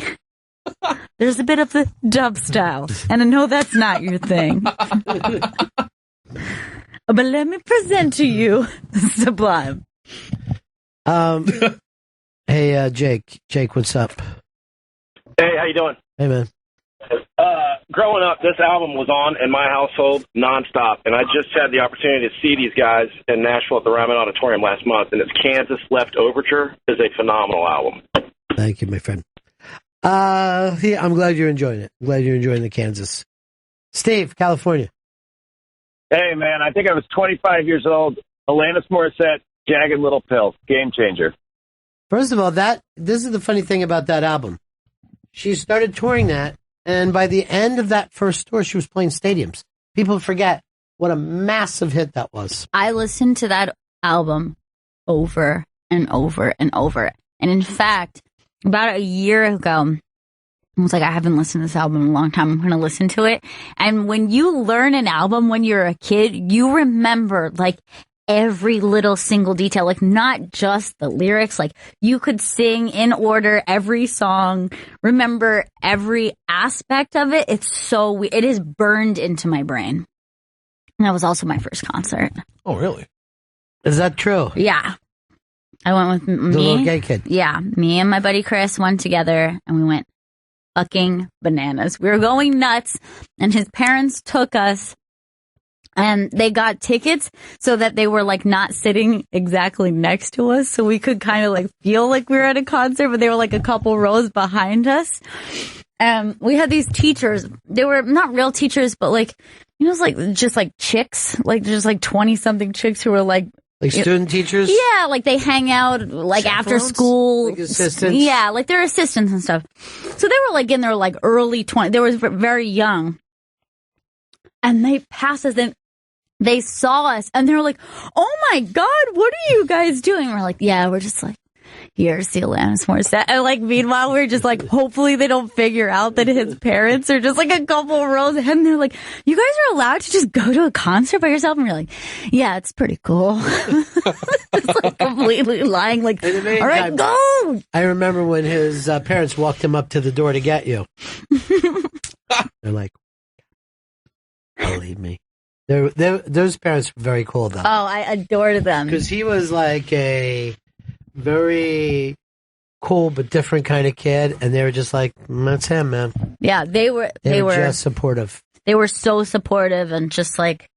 There's a bit of the dub style, and I know that's not your thing. But let me present to you Sublime. Hey, Jake. Jake, what's up? Hey, how you doing? Hey, man. Growing up, this album was on in my household nonstop, and I just had the opportunity to see these guys in Nashville at the Ryman Auditorium last month, and it's Kansas Left Overture is a phenomenal album. Thank you, my friend. Yeah, I'm glad you're enjoying it. I'm glad you're enjoying the Kansas. Steve, California. Hey, man, I think I was 25 years old. Alanis Morissette, Jagged Little Pill, game changer. First of all, this is the funny thing about that album. She started touring that, and by the end of that first tour, she was playing stadiums. People forget what a massive hit that was. I listened to that album over and over and over. And in fact, about a year ago, I was like, I haven't listened to this album in a long time. I'm going to listen to it. And when you learn an album when you're a kid, you remember like every little single detail, like not just the lyrics, like you could sing in order every song, remember every aspect of it. It's so weird. It is burned into my brain. And that was also my first concert. Oh, really? Is that true? Yeah. I went with me. The little gay kid. Yeah. Me and my buddy Chris went together and we went fucking bananas. We were going nuts and his parents took us and they got tickets so that they were like not sitting exactly next to us. So we could kind of like feel like we were at a concert, but they were like a couple rows behind us. And we had these teachers. They were not real teachers, but like, you know, it's like just like chicks, like just like 20 something chicks who were like student teachers? Yeah, like they hang out like after school. Like assistants? Yeah, like they're assistants and stuff. So they were like in their like early 20s. They were very young. And they passed us and they saw us and they were like, oh my God, what are you guys doing? We're like, yeah, we're just like, here's the Alanis Morissette. And like, meanwhile, we're just like, hopefully they don't figure out that his parents are just like a couple rows ahead. And they're like, you guys are allowed to just go to a concert by yourself? And we're like, yeah, it's pretty cool. It's like completely lying, like, all right, go. I remember when his parents walked him up to the door to get you. They're like, believe me. Those parents were very cool, though. Oh, I adored them. Because he was like a very cool but different kind of kid, and they were just like, that's him, man. Yeah, they were just supportive. They were so supportive and just like,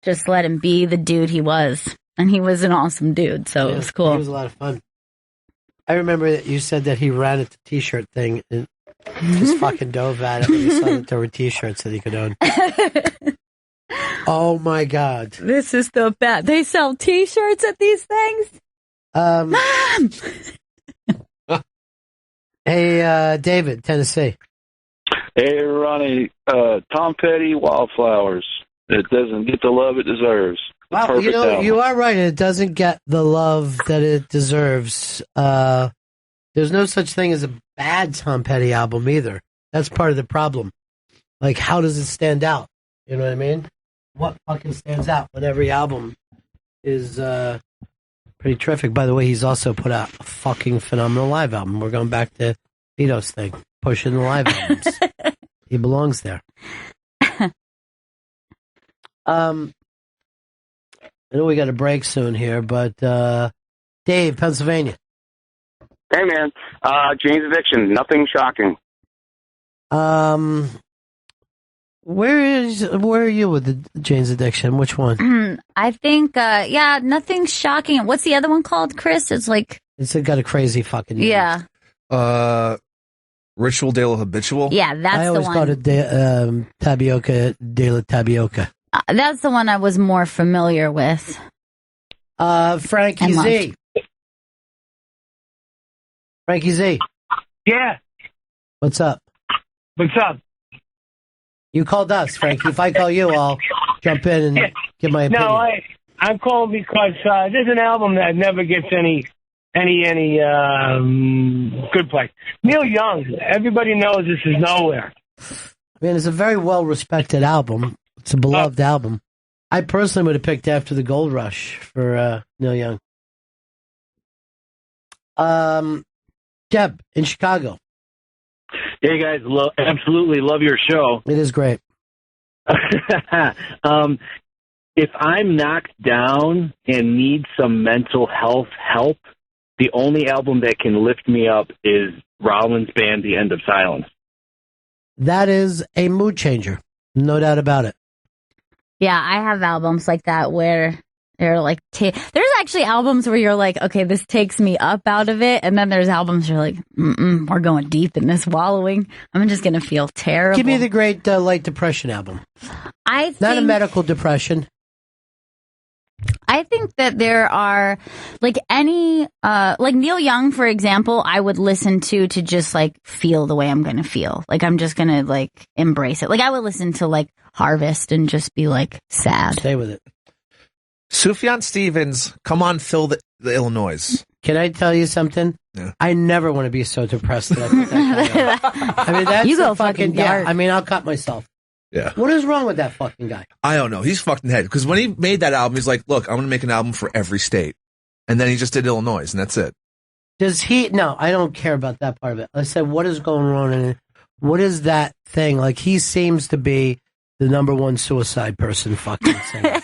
just let him be the dude he was. And he was an awesome dude, so it was cool. He was a lot of fun. I remember that you said that he ran at the t-shirt thing and just fucking dove at it when he saw that there were t-shirts that he could own. Oh my God. This is the best. They sell t-shirts at these things? Mom! Hey, David, Tennessee. Hey, Ronnie. Tom Petty, Wildflowers. It doesn't get the love it deserves. Wow, you know, you are right. It doesn't get the love that it deserves. There's no such thing as a bad Tom Petty album either. That's part of the problem. Like, how does it stand out? You know what I mean? What fucking stands out when every album is pretty terrific? By the way, he's also put out a fucking phenomenal live album. We're going back to Vito's thing, pushing the live albums. He belongs there. I know we got a break soon here, but Dave, Pennsylvania. Hey, man. Jane's Addiction, nothing shocking. Where are you with the Jane's Addiction? Which one? I think, nothing shocking. What's the other one called, Chris? It's like... It's got a crazy fucking name. Yeah. Ritual de la Habitual? Yeah, that's the one. I always called it Tapioca de la Tapioca. That's the one I was more familiar with. Frankie Z. Frankie Z. Yeah. What's up? What's up? You called us, Frankie. If I call you, I'll jump in and give my opinion. No, I'm calling because there's an album that never gets any good play. Neil Young. Everybody knows this is nowhere. I mean, it's a very well-respected album. It's a beloved album. I personally would have picked After the Gold Rush for Neil Young. Jeb, in Chicago. Hey, guys. Absolutely love your show. It is great. if I'm knocked down and need some mental health help, the only album that can lift me up is Rollins' band, The End of Silence. That is a mood changer. No doubt about it. Yeah, I have albums like that where they're like, there's actually albums where you're like, okay, this takes me up out of it. And then there's albums where you're like, we're going deep in this wallowing. I'm just going to feel terrible. Give me the great light depression album. Not a medical depression. I think that there are, like, any, like Neil Young, for example, I would listen to just, like, feel the way I'm going to feel. Like, I'm just going to, like, embrace it. Like, I would listen to, like, Harvest and just be, like, sad. Stay with it. Sufjan Stevens, come on, fill the Illinois. Can I tell you something? Yeah. I never want to be so depressed that I put that guy on. I mean, that's You go a fucking dark. yeah. I mean, I'll cut myself. Yeah. What is wrong with that fucking guy? I don't know. He's fucked in the head. Because when he made that album, he's like, look, I'm going to make an album for every state. And then he just did Illinois, and that's it. Does he? No, I don't care about that part of it. I said, what is going on in it? What is that thing? Like, he seems to be the number one suicide person fucking singer.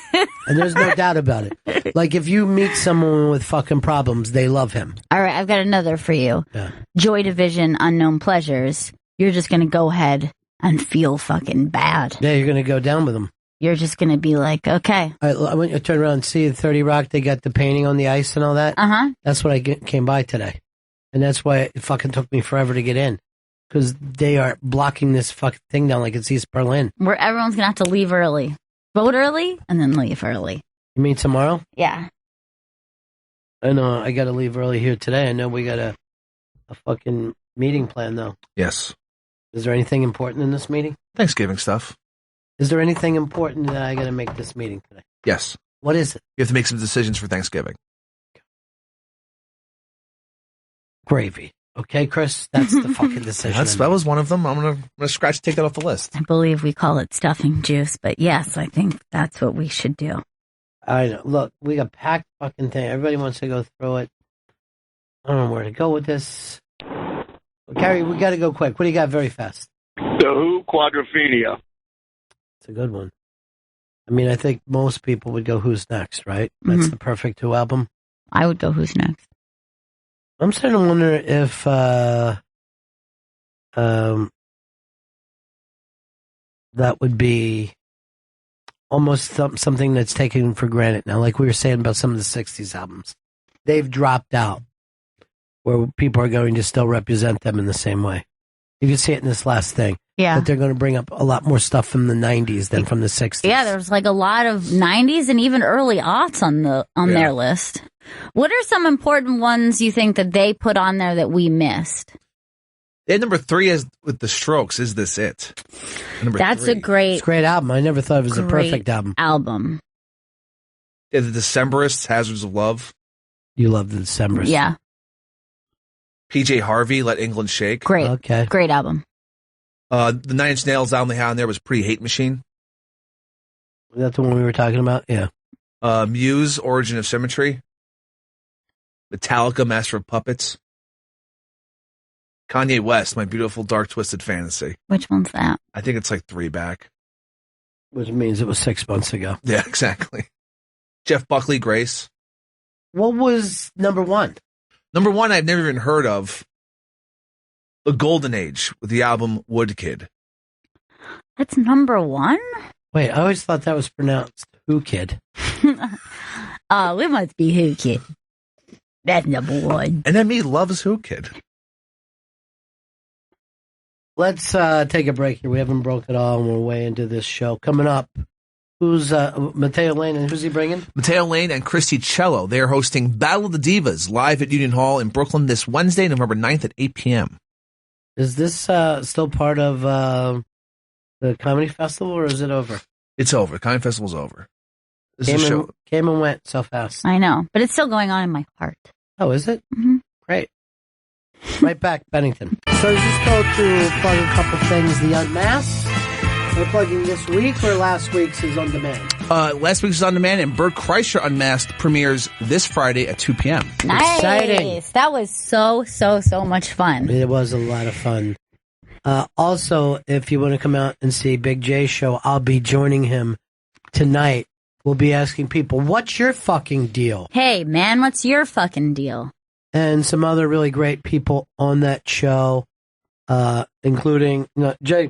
And there's no doubt about it. Like, if you meet someone with fucking problems, they love him. All right, I've got another for you. Yeah. Joy Division, Unknown Pleasures. You're just going to go ahead and feel fucking bad. Yeah, you're going to go down with them. You're just going to be like, okay. I went to turn around and see 30 Rock. They got the painting on the ice and all that. Uh-huh. That's what I came by today. And that's why it fucking took me forever to get in. Because they are blocking this fucking thing down like it's East Berlin. Where everyone's going to have to leave early. Vote early, and then leave early. You mean tomorrow? Yeah. I know. I got to leave early here today. I know we got a fucking meeting plan, though. Yes. Is there anything important in this meeting? Thanksgiving stuff. Is there anything important that I got to make this meeting today? Yes. What is it? You have to make some decisions for Thanksgiving. Gravy. Okay, Chris? That's the fucking decision. That was one of them. I'm gonna take that off the list. I believe we call it stuffing juice, but yes, I think that's what we should do. I know. Look, we got packed fucking thing. Everybody wants to go through it. I don't know where to go with this. Gary, we got to go quick. What do you got very fast? The Who, Quadrophenia. It's a good one. I mean, I think most people would go Who's Next, right? That's the perfect Who album. I would go Who's Next. I'm starting to wonder if that would be almost something that's taken for granted now. Like we were saying about some of the 60s albums. They've dropped out where people are going to still represent them in the same way. You can see it in this last thing. Yeah. That they're going to bring up a lot more stuff from the 90s than from the 60s. Yeah, there's like a lot of 90s and even early aughts on their list. What are some important ones you think that they put on there that we missed? And number 3 is with the Strokes. Is This It? That's 3. a great... It's a great album. I never thought it was a perfect album. Yeah, the Decemberists, Hazards of Love. You love the Decemberists. Yeah. PJ Harvey, Let England Shake. Great. Okay. Great album. The 9 Inch Nails album they had on there was Pretty Hate Machine. That's the one we were talking about? Yeah. Muse, Origin of Symmetry. Metallica, Master of Puppets. Kanye West, My Beautiful Dark Twisted Fantasy. Which one's that? I think it's like 3 back. Which means it was 6 months ago. Yeah, exactly. Jeff Buckley, Grace. What was number 1? Number 1 I've never even heard of. The Golden Age with the album Woodkid. That's number 1? Wait, I always thought that was pronounced Who Kid. Oh, it must be Who Kid. That's number 1. And then me loves Who Kid. Let's take a break here. We haven't broke it all, and we're way into this show. Coming up, who's Mateo Lane, and who's he bringing? Mateo Lane and Christy Cello. They are hosting Battle of the Divas live at Union Hall in Brooklyn this Wednesday, November 9th at 8 p.m. Is this still part of the comedy festival, or is it over? It's over. The comedy festival's over. This came, is a and, show. Came and went so fast. I know, but it's still going on in my heart. Oh, is it? Mm-hmm. Great. Right back, Bennington. So just go to plug a couple things. The Unmasked. We're plugging this week, or last week's is on demand? Last week's is on demand, and Bert Kreischer Unmasked premieres this Friday at 2 p.m. Nice. Exciting. That was so much fun. It was a lot of fun. Also, if you want to come out and see Big J's show, I'll be joining him tonight we'll be asking people, what's your fucking deal? Hey, man, what's your fucking deal? And some other really great people on that show, including Jay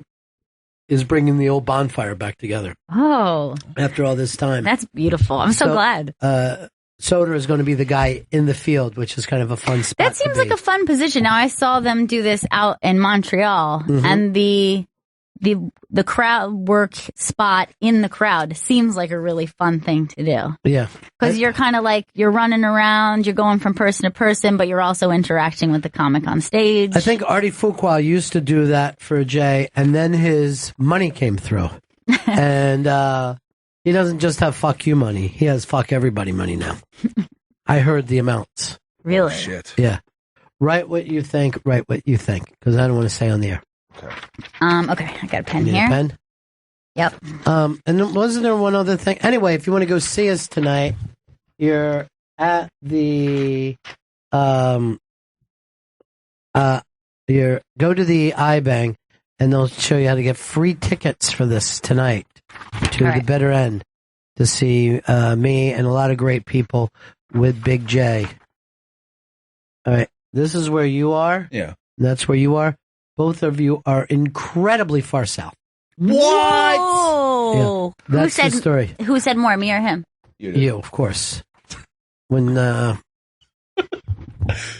is bringing the old bonfire back together. Oh. After all this time. That's beautiful. I'm so glad. Soder is going to be the guy in the field, which is kind of a fun spot. That seems like a fun position. Now, I saw them do this out in Montreal, and the crowd work spot in the crowd seems like a really fun thing to do. Yeah. Because you're kind of like, you're running around, you're going from person to person, but you're also interacting with the comic on stage. I think Artie Fuqua used to do that for Jay, and then his money came through. And he doesn't just have fuck you money. He has fuck everybody money now. I heard the amounts. Really? Shit. Yeah. Write what you think, because I don't want to say on the air. Okay, I got a pen You need here. a pen? Yep. And then wasn't there one other thing? Anyway, if you want to go see us tonight, you're at the go to the iBang, and they'll show you how to get free tickets for this tonight to the Better End to see me and a lot of great people with Big J. All right, this is where you are. Yeah, that's where you are. Both of you are incredibly far south. What? Yeah, that's the story. Who said more, me or him? You, of course. When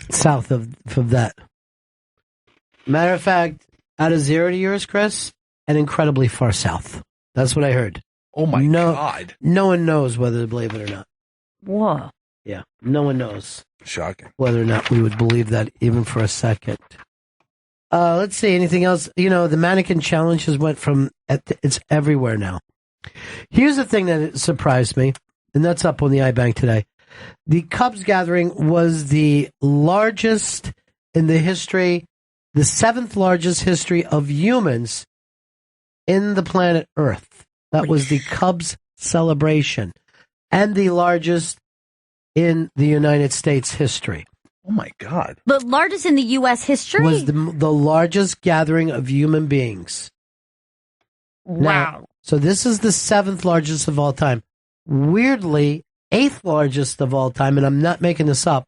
south of that. Matter of fact, out of 0 to yours, Chris, and incredibly far south. That's what I heard. Oh my God! No one knows whether to believe it or not. Whoa. Yeah, no one knows. Shocking. Whether or not we would believe that even for a second. Let's see, anything else? You know, the mannequin challenge has went from, it's everywhere now. Here's the thing that surprised me, and that's up on the iBank today. The Cubs gathering was the largest in the history, the 7th largest history of humans in the planet Earth. That was the Cubs celebration, and the largest in the United States history. Oh my God. The largest in the U.S. history? Was the largest gathering of human beings. Wow. Now, so this is the 7th largest of all time. Weirdly, 8th largest of all time, and I'm not making this up,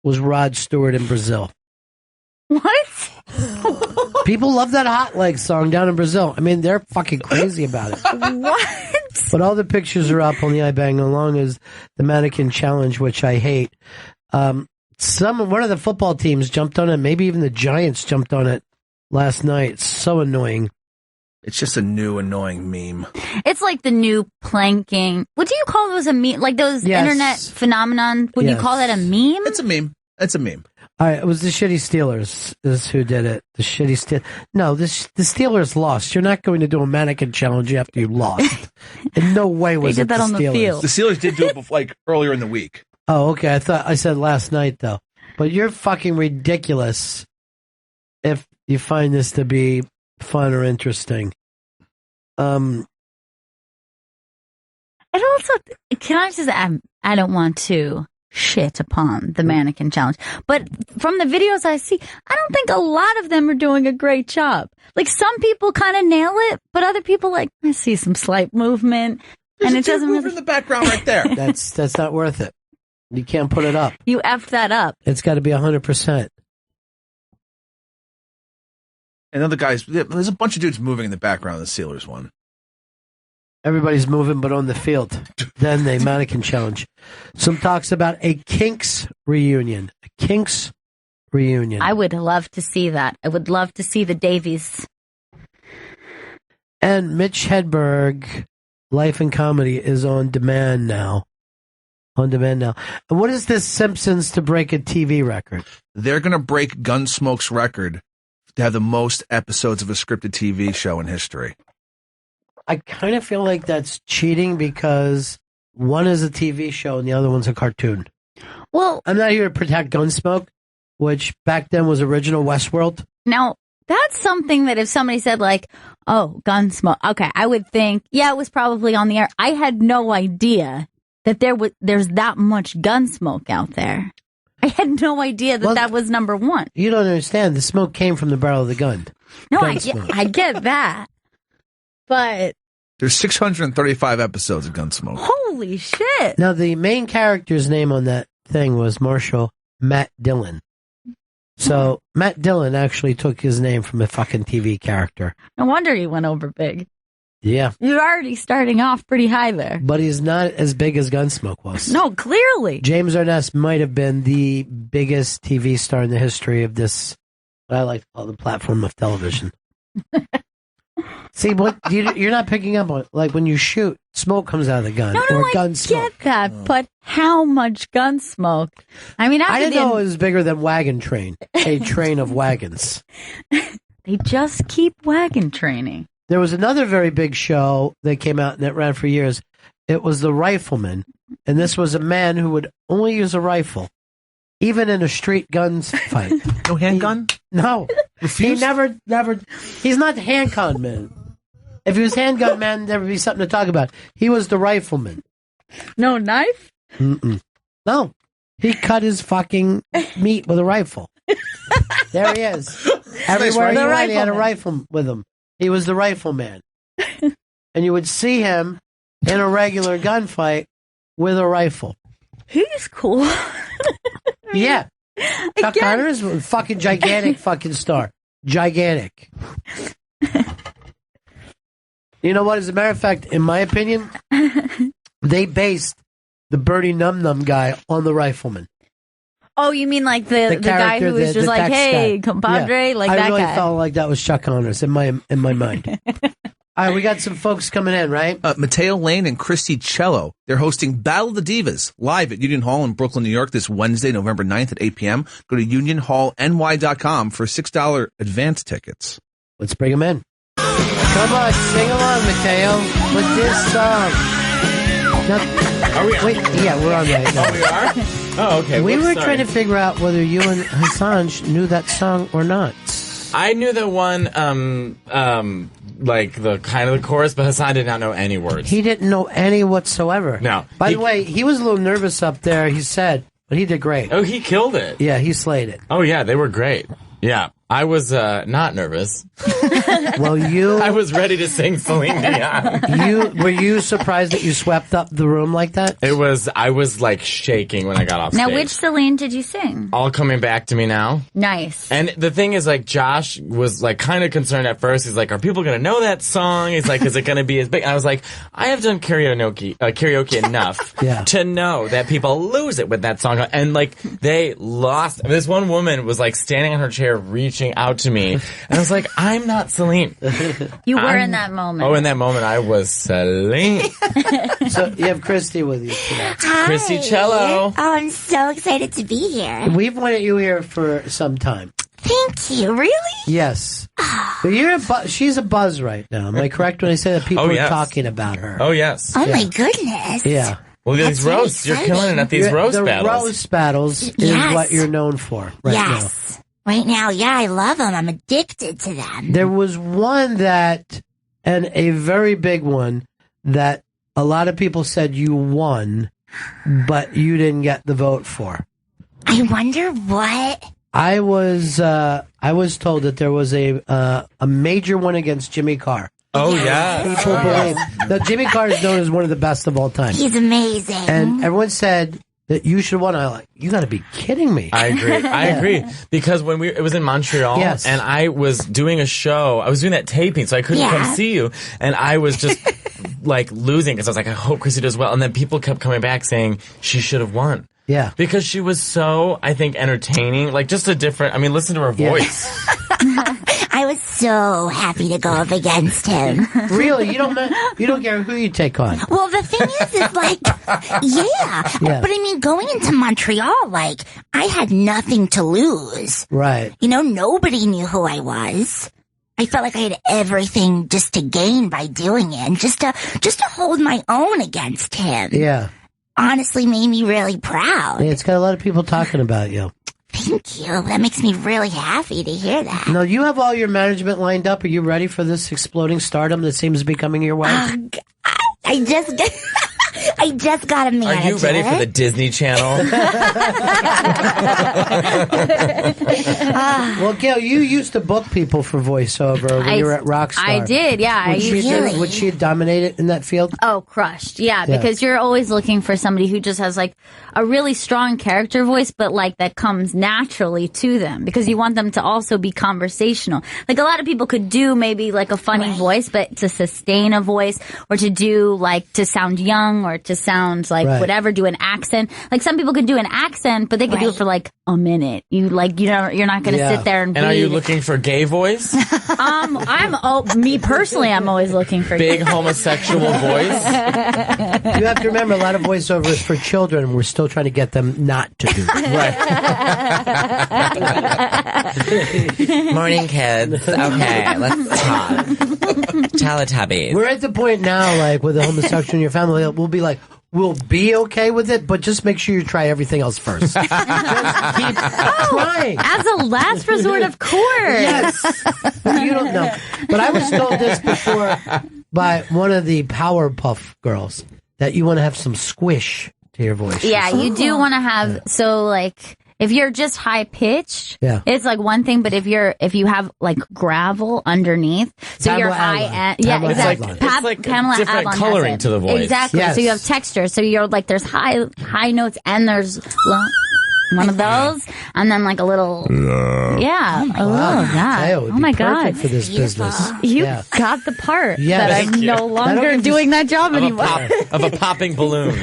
was Rod Stewart in Brazil. What? People love that Hot Leg song down in Brazil. I mean, they're fucking crazy about it. What? But all the pictures are up on the iBang, along as the mannequin challenge, which I hate. One of the football teams jumped on it. Maybe even the Giants jumped on it last night. It's so annoying. It's just a new annoying meme. It's like the new planking. What do you call those a meme? Like those internet phenomenon? Would you call that a meme? It's a meme. It's a meme. All right, it was the shitty Steelers is who did it. The shitty No, the Steelers lost. You're not going to do a mannequin challenge after you lost. In no way was it the Steelers. The Steelers did do it before, like earlier in the week. Oh, okay. I thought I said last night though. But you're fucking ridiculous if you find this to be fun or interesting. And also, can I just add, I don't want to shit upon the mannequin challenge, but from the videos I see, I don't think a lot of them are doing a great job. Like some people kind of nail it, but other people I see some slight movement. There's and it doesn't move in the background right there. That's not worth it. You can't put it up. You effed that up. It's got to be 100%. And other guys, there's a bunch of dudes moving in the background of the Steelers one. Everybody's moving, but on the field. Then the mannequin challenge. Some talks about a Kinks reunion. A Kinks reunion. I would love to see that. I would love to see the Davies. And Mitch Hedberg, Life and Comedy, is on demand now. On demand now. And what is this Simpsons to break a TV record? They're going to break Gunsmoke's record to have the most episodes of a scripted TV show in history. I kind of feel like that's cheating because one is a TV show and the other one's a cartoon. Well, I'm not here to protect Gunsmoke, which back then was original Westworld. Now, that's something that if somebody said like, oh, Gunsmoke, okay, I would think, yeah, it was probably on the air. I had no idea that there's that much Gunsmoke out there. I had no idea that that was number one. You don't understand. The smoke came from the barrel of the gun. No, I get that. But There's 635 episodes of Gunsmoke. Holy shit! Now, the main character's name on that thing was Marshal Matt Dillon. So, Matt Dillon actually took his name from a fucking TV character. No wonder he went over big. Yeah. You're already starting off pretty high there. But he's not as big as Gunsmoke was. No, clearly. James Arness might have been the biggest TV star in the history of this, what I like to call the platform of television. See, what you're not picking up on, like when you shoot, smoke comes out of the gun. No, or I Gunsmoke. get that, but how much Gunsmoke? I mean, I didn't know it was bigger than Wagon Train, a train of wagons. They just keep wagon training. There was another very big show that came out and that ran for years. It was The Rifleman, and this was a man who would only use a rifle, even in a street guns fight. No handgun? No. Refused? He never, he's not the handgun man. If he was handgun man, there would be something to talk about. He was the rifleman. No knife? Mm-mm. No. He cut his fucking meat with a rifle. There he is. Everywhere he went, he had a rifle with him. He was the rifleman. And you would see him in a regular gunfight with a rifle. He's cool. Yeah. Chuck Connor is a fucking gigantic fucking star. Gigantic. You know what? As a matter of fact, in my opinion, they based the Bernie Num Num guy on the rifleman. Oh, you mean like the guy who was just like, hey, compadre, like that guy? I really felt like that was Chuck Connors in my mind. All right, we got some folks coming in, right? Mateo Lane and Christy Cello. They're hosting Battle of the Divas live at Union Hall in Brooklyn, New York this Wednesday, November 9th at 8 p.m. Go to unionhallny.com for $6 advance tickets. Let's bring them in. Come on, sing along, Mateo, with this song. Now, are we? Wait, yeah, we're on right now. Oh, we are? Oh, okay. We were trying to figure out whether you and Hassan knew that song or not. I knew the one, like the kind of the chorus, but Hassan did not know any words. He didn't know any whatsoever. No. By the way, he was a little nervous up there, he said, but he did great. Oh, he killed it. Yeah, he slayed it. Oh, yeah, they were great. Yeah. I was not nervous. Well, I was ready to sing Celine Dion. Were you surprised that you swept up the room like that? I was like shaking when I got off stage. Now, which Celine did you sing? All Coming Back to Me Now. Nice. And the thing is, like, Josh was like kind of concerned at first. He's like, are people going to know that song? He's like, is it going to be as big? And I was like, I have done karaoke enough to know that people lose it with that song. And like, they lost. I mean, this one woman was like standing on her chair reaching out to me, and I was like, I'm not Celine. You were in that moment. Oh, in that moment, I was Celine. So you have Christy with you today. Hi. Christy Cello. Oh, I'm so excited to be here. We've wanted you here for some time. Thank you. Really? Yes. But she's a buzz right now. Am I correct when I say that people are talking about her? Oh, yes. Oh, my goodness. Yeah. Well, these roasts, you're killing it at these roast battles. The roast battles is what you're known for right now. Right now, yeah, I love them. I'm addicted to them. There was one and a very big one, that a lot of people said you won, but you didn't get the vote for. I wonder what. I was told that there was a major one against Jimmy Carr. Oh, yeah. People believe. Now, Jimmy Carr is known as one of the best of all time. He's amazing. And everyone said that you should win. I'm like, you got to be kidding me. I agree. I agree. Because when it was in Montreal, and I was doing a show, I was doing that taping, so I couldn't come see you, and I was just like losing because I was like, I hope Chrissy does well, and then people kept coming back saying she should have won. Yeah. Because she was so, I think, entertaining. Like, just a different, I mean, listen to her voice. I was so happy to go up against him. Really? You don't care who you take on? Well, the thing is like, yeah. But I mean, going into Montreal, like, I had nothing to lose. Right. You know, nobody knew who I was. I felt like I had everything just to gain by doing it, and just to hold my own against him. Yeah. Honestly made me really proud. Yeah, it's got a lot of people talking about you. Thank you. That makes me really happy to hear that. Now, you have all your management lined up. Are you ready for this exploding stardom that seems to be coming your way? I just I just got a manager. Are you ready for the Disney Channel? Well, Gail, you used to book people for voiceover when you were at Rockstar. I did, yeah. Would she dominate it in that field? Oh, crushed. Yeah, because you're always looking for somebody who just has like a really strong character voice, but like that comes naturally to them because you want them to also be conversational. Like a lot of people could do maybe like a funny voice, but to sustain a voice or to do like to sound young or to sound like whatever, do an accent. Like some people could do an accent, but they could do it for like a minute. You're not going to sit there and are you looking for gay voice? Me personally, I'm always looking for big homosexual voice. You have to remember, a lot of voiceover is for children, and we're still trying to get them not to do it. Morning, kids. Okay, let's talk. Teletubbies. We're at the point now, like with a homosexual in your family, we'll be like, we'll be okay with it, but just make sure you try everything else first. Just keep trying. As a last resort, of course. Yes. You don't know. But I was told this before by one of the Powerpuff Girls, that you want to have some squish to your voice. Yeah, you do want to have, so like, if you're just high pitched, it's like one thing, but if you have like gravel underneath, so Pamela you're high end, exactly. It's like Pamela different Adlon coloring to the voice. Exactly. Yes. So you have texture. So you're like, there's high notes and there's one of those, and then like a little, Oh my god, for this business. You got the part Yes. that I'm no longer doing that job anymore. Of a popping balloon.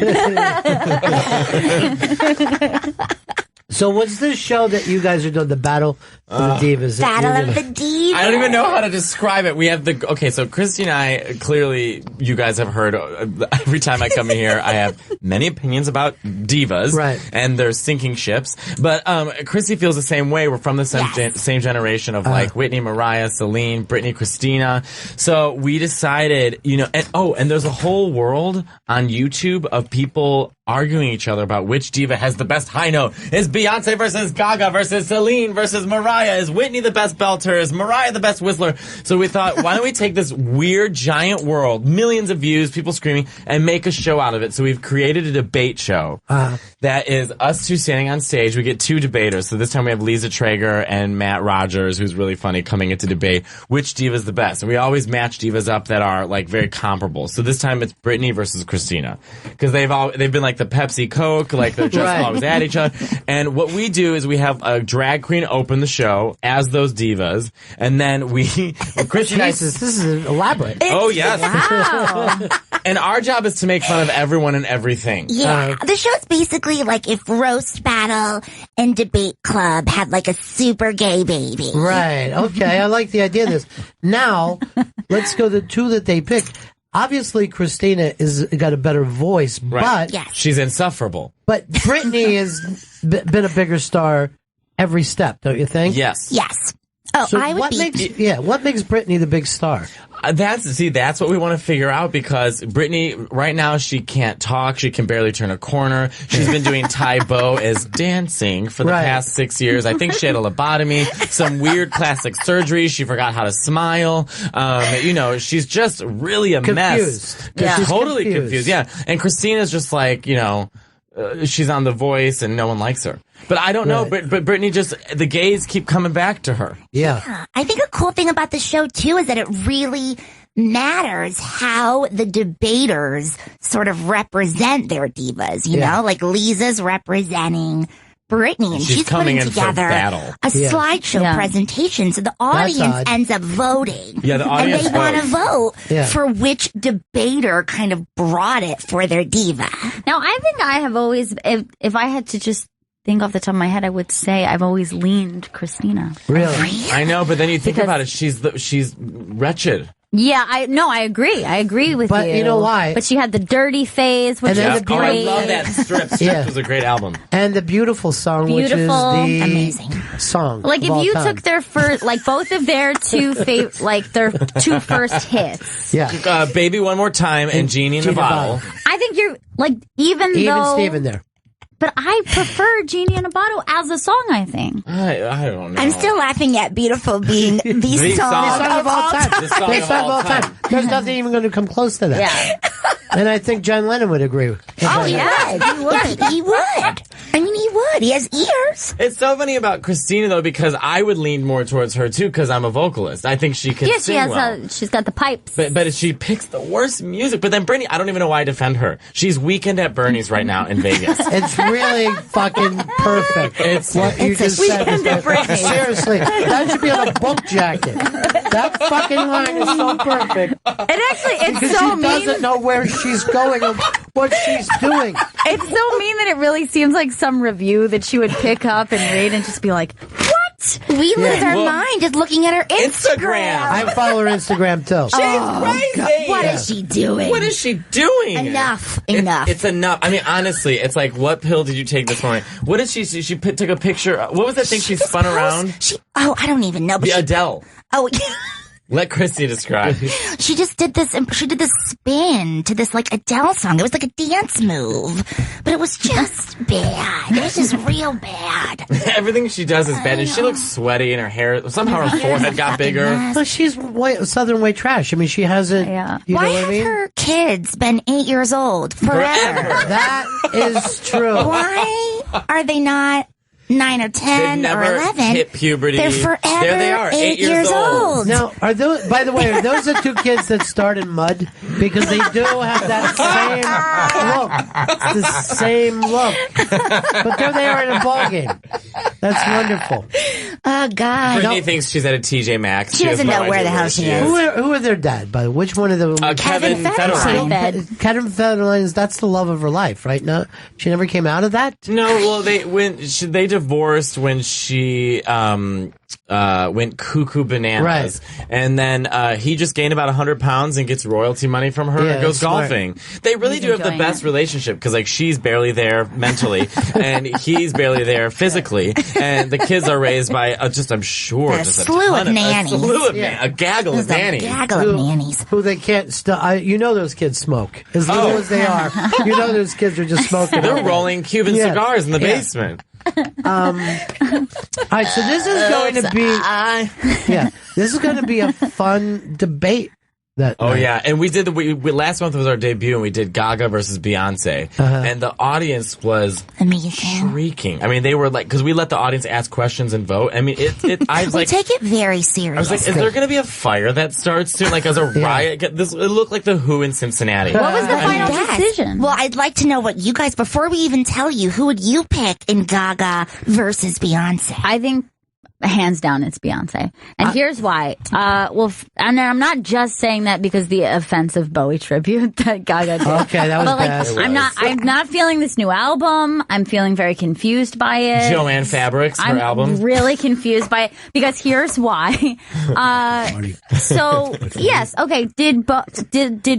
So what's this show that you guys are doing, the Battle of the Divas? Battle of the Divas. I don't even know how to describe it. We have so Christy and I, clearly you guys have heard, every time I come in here, I have many opinions about divas. Right. And their sinking ships. But Christy feels the same way. We're from the same generation of like Whitney, Mariah, Celine, Britney, Christina. So we decided, and there's a whole world on YouTube of people arguing each other about which diva has the best high note. Is Beyonce versus Gaga versus Celine versus Mariah? Is Whitney the best belter? Is Mariah the best whistler? So we thought, why don't we take this weird giant world, millions of views, people screaming, and make a show out of it. So we've created a debate show that is us two standing on stage. We get two debaters. So this time we have Lisa Traeger and Matt Rogers, who's really funny, coming into debate which diva is the best. And we always match divas up that are like very comparable. So this time it's Britney versus Christina, because they've been like the Pepsi Coke, like they're just always at each other. And what we do is we have a drag queen open the show as those divas, and then Christy and I, this is elaborate. Oh yes. Wow. And our job is to make fun of everyone and everything. Yeah, the show's basically like if Roast Battle and Debate Club had like a super gay baby. Right. Okay. I like the idea of this. Now, let's go to the two that they picked. Obviously, Christina is got a better voice, but she's insufferable. But Britney has been a bigger star every step, don't you think? Yes. Yes. Oh, so I would what makes Britney the big star? That's what we want to figure out, because Britney, right now, she can't talk. She can barely turn a corner. She's been doing Tae-Bo as dancing for the past 6 years. I think she had a lobotomy, some weird plastic surgery. She forgot how to smile. She's just really a mess. She's totally confused. Yeah. And Christina's just like, she's on The Voice and no one likes her. But I don't know, but Britney the gays keep coming back to her. Yeah. I think a cool thing about the show, too, is that it really matters how the debaters sort of represent their divas, you know? Like Lisa's representing Britney, and she's coming putting in for together battle. a slideshow presentation, so the audience ends up voting. Yeah, the audience and they want to vote for which debater kind of brought it for their diva. Now, I think I have always, if I had to just think off the top of my head, I would say I've always leaned Christina. Really? I know, but then you think about it, she's wretched. Yeah, I agree. I agree with you. But you know why? But she had the dirty phase, which is great. I love that strip. Stripped was a great album. And the Beautiful song, which is the amazing song. Like if you took their first, like both of their their two first hits. Yeah. Baby One More Time and Genie in the Bottle. I think you're like even though Steven there. But I prefer Genie in a Bottle as a song, I think. I don't know. I'm still laughing at Beautiful being the song of all time. The song of all time. There's nothing even going to come close to that. Yeah. And I think John Lennon would agree. Oh, yeah, he would. He would. I mean, he would. He has ears. It's so funny about Christina, though, because I would lean more towards her, too, because I'm a vocalist. I think she can sing well. She's got the pipes. But she picks the worst music. But then Brittany, I don't even know why I defend her. She's Weekend at Bernie's right now in Vegas. It's really fucking perfect. It's what you just said. Seriously, that should be on a book jacket. That fucking line is so perfect. It's because so she mean. doesn't know where she's going or what she's doing. It's so mean that it really seems like some review that she would pick up and read and just be like, what? We lose our mind just looking at her Instagram. I follow her Instagram too. She's crazy. What is she doing? What is she doing? Enough. It's enough. I mean, honestly, it's like, what pill did you take this morning? What did she see? She took a picture. What was that thing she spun around? I don't even know. But Adele. Oh, let Christy describe. She just did this. She did this spin to this like Adele song. It was like a dance move, but it was just bad. It was just real bad. Everything she does is bad, and she looks sweaty, and her hair somehow her forehead got bigger. Well, she's Southern white trash. I mean, she hasn't. Yeah. You know Why what I mean? have her kids been 8 years old forever? That is true. Why are they not 9 or 10 They've never or 11? hit puberty. They're forever There they are, 8 years old. Now, are those? By the way, are those the two kids that start in mud? Because they do have that same look. It's the same look. But there they are in a ball game. That's wonderful. Oh God! Brittany thinks she's at a TJ Maxx. She doesn't know where the hell she is. Who are their dad? By the way, which one of them? Kevin Federline. Kevin Federline. That's the love of her life, right? No, she never came out of that. No, well, they divorced when she went cuckoo bananas, Right. and then he just gained about 100 pounds and gets royalty money from her and goes golfing. They really do have the best relationship because like she's barely there mentally and he's barely there physically, and the kids are raised by I'm sure a slew of nannies, a gaggle of nannies, who they can't you know those kids smoke as little as they are. You know those kids are just smoking. They're rolling Cuban cigars in the basement. All right, so this is going to be this is going to be a fun debate. Yeah, and we did we last month was our debut, and we did Gaga versus Beyonce, and the audience was amazing, shrieking. I mean, they were like, because we let the audience ask questions and vote. I mean, I was we like, take it very seriously. I was like, is there going to be a fire that starts soon? Like, as a riot? It looked like the Who in Cincinnati. What was the final decision? Well, I'd like to know what you guys, before we even tell you, who would you pick in Gaga versus Beyonce? I think hands down it's Beyonce, and here's why. And I'm not just saying that because the offensive Bowie tribute that Gaga did. Okay, that was bad. I'm not feeling this new album. I'm feeling very confused by it. Joanne Fabrics, her album. I'm really confused by it because here's why. So yes, okay. Did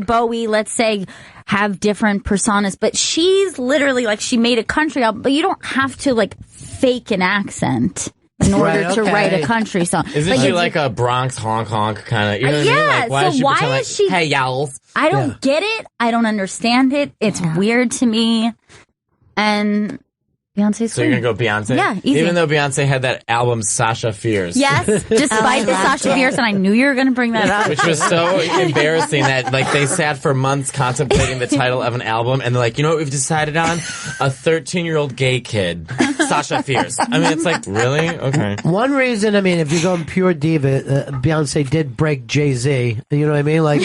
Bowie, let's say, have different personas? But she's literally like, she made a country album, but you don't have to like fake an accent in order to write a country song. Isn't she like a Bronx honk honk kind of? You know what I mean? Like, why is she? Hey, y'all. I don't get it. I don't understand it. It's weird to me. And Beyonce's So you're going to go Beyonce? Yeah, easy. Even though Beyonce had that album, Sasha Fierce. Yes, despite the Sasha Fierce, and I knew you were going to bring that up. Which was so embarrassing that like they sat for months contemplating the title of an album, and they're like, you know what we've decided on? A 13-year-old gay kid. Sasha Fierce. I mean, it's like, really? Okay. One reason, I mean, if you're going pure diva, Beyonce did break Jay-Z. You know what I mean? Like,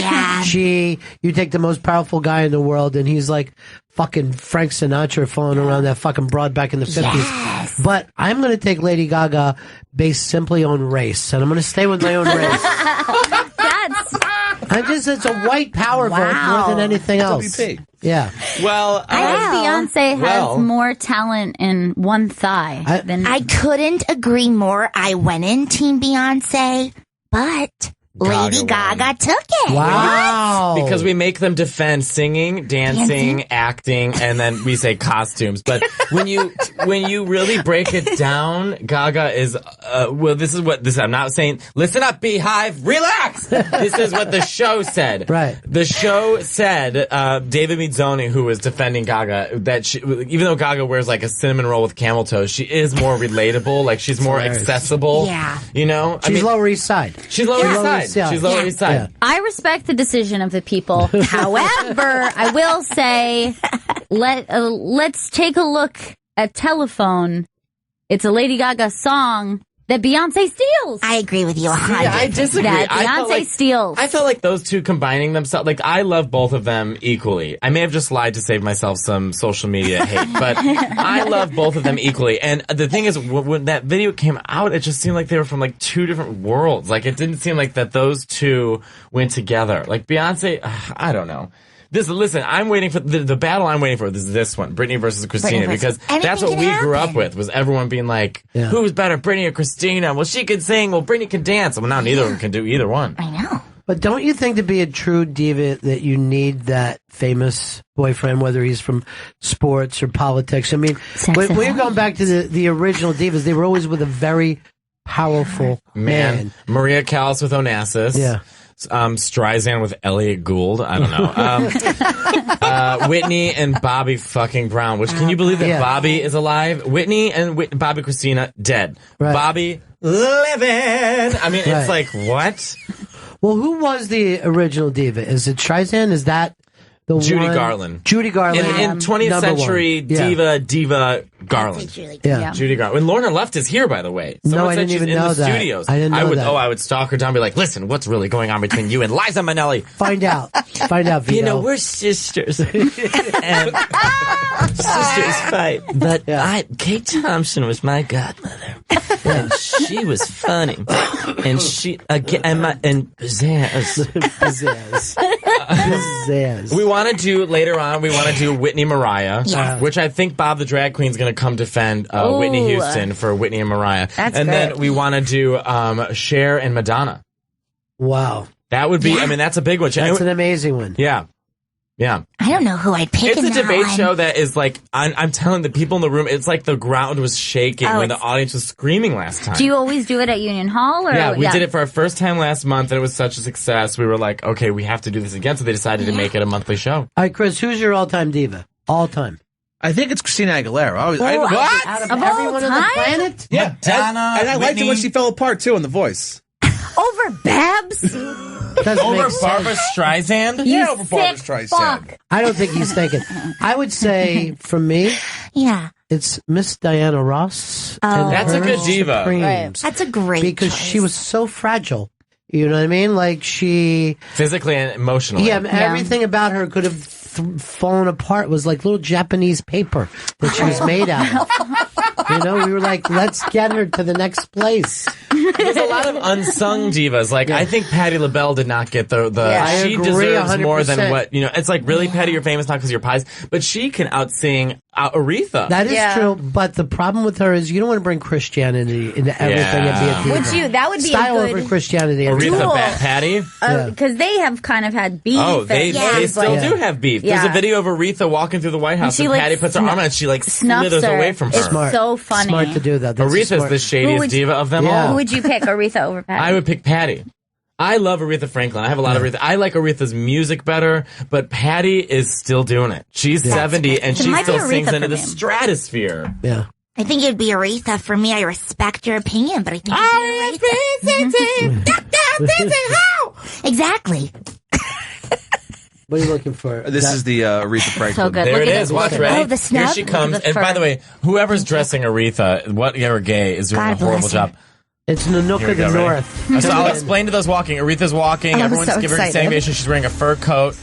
you take the most powerful guy in the world, and he's like fucking Frank Sinatra falling around that fucking broad back in the 50s. Yes. But I'm going to take Lady Gaga based simply on race, and I'm going to stay with my own race. It's a white power vote more than anything else. WP. Yeah. Well, I think Beyonce has more talent in one thigh than I couldn't agree more. I went in Team Beyonce, but Lady Gaga took it. Wow. Because we make them defend singing, dancing, acting, and then we say costumes. But when you really break it down, Gaga is, I'm not saying, listen up, Beehive, relax! This is what the show said. Right. The show said, David Mizzoni, who was defending Gaga, that even though Gaga wears like a cinnamon roll with camel toes, she is more relatable, like she's more accessible. Yeah. You know? She's Lower East Side. She's Lower East Side. She's Lower East Side. Yeah. I respect the decision of the people. However, I will say, let's take a look at Telephone. It's a Lady Gaga song that Beyonce steals. I agree with you 100%. I disagree. That Beyonce steals. I felt like those two combining themselves, like I love both of them equally. I may have just lied to save myself some social media hate, but I love both of them equally. And the thing is, when that video came out, it just seemed like they were from like two different worlds. Like it didn't seem like that those two went together. Like Beyonce, I don't know. Listen, I'm waiting for the battle I'm waiting for is this one, Britney versus Christina, because that's what we grew up with, was everyone being like, who's better, Britney or Christina? Well, she can sing, well, Britney can dance. Well, now neither of them can do either one. I know. But don't you think to be a true diva that you need that famous boyfriend, whether he's from sports or politics? I mean, when you're going back to the original divas, they were always with a very powerful man. Maria Callas with Onassis. Yeah. Streisand with Elliot Gould. I don't know. Whitney and Bobby fucking Brown. Which, can you believe that Bobby is alive? Whitney and Bobby Christina dead. Right. Bobby living. I mean, it's like, what? Well, who was the original diva? Is it Streisand? Is that the Judy one? Garland. Judy Garland. In 20th century diva Garland. Judy Garland. When Lorna Luft is here, by the way. Someone I said didn't she's even in know the that. studios. I didn't know that. I would stalk her down and be like, listen, what's really going on between you and Liza Minnelli? Find out. Find out, Vito. You know, we're sisters. And sisters fight. But Kate Thompson was my godmother. And she was funny. And she, and pizzazz. Pizzazz. We want to do, later on, Whitney Mariah, which I think Bob the Drag Queen's going to come defend Whitney Houston for Whitney and Mariah. That's and great. then we want to do Cher and Madonna. Wow. That would be, I mean, that's a big one. That's an amazing one. Yeah. Yeah. I don't know who I'd pick It's in a that debate one. show that is like, I'm telling the people in the room, it's like the ground was shaking when the audience was screaming last time. Do you always do it at Union Hall? Or? Yeah, we did it for our first time last month, and it was such a success. We were like, okay, we have to do this again, so they decided to make it a monthly show. All right, Chris, who's your all-time diva? All-time. I think it's Christina Aguilera. What? Out of everyone on the planet? Yeah, and I liked it when she fell apart, too, in The Voice. Over Babs? Over Barbara Streisand? Yeah, over Barbara Streisand. I don't think he's thinking. I would say, for me, it's Miss Diana Ross. And That's a her good diva. Supremes. Right. That's a great Because choice. she was so fragile. You know what I mean? Like she... Physically and emotionally. Yeah, everything about her could have fallen apart. It was like little Japanese paper that she was made out of. You know, we were like, let's get her to the next place. There's a lot of unsung divas. Like, I think Patti LaBelle did not get the she agree, deserves 100%. more than what, you know, it's like, really, Patti, you're famous not because of your pies, but she can outsing Aretha. That is true, but the problem with her is you don't want to bring Christianity into everything and be a diva. Would you? That would be Style a good over Christianity. Aretha, Patti? because they have kind of had beef. Oh, they still do have beef. There's a Yeah. video of Aretha walking through the White House She, and like, Patti puts her arm out and she like snuffs slithers her. away from her. It's so funny. Smart to do that. That's Aretha's smart. the shadiest diva of them all. Who would you pick, Aretha over Patti? I would pick Patti. I love Aretha Franklin. I have a lot of Aretha. I like Aretha's music better, but Patti is still doing it. She's 70 and It she might be still sings Aretha into for the me. stratosphere. Yeah. I think it'd be Aretha for me. I respect your opinion, but I think it'd be Aretha. Exactly. What are you looking for? This is the Aretha Franklin. So good. There Look it at is. it. Watch, Look at ready? it. Oh, the snub. Here she comes. The And by fur. the way, whoever's dressing Aretha, whatever gay, is doing God a horrible bless her. job. It's Nanook Here we of the go, ready? North. So I'll explain to those walking. Aretha's walking. I'm Everyone's so giving her a standing excited. ovation. She's wearing a fur coat.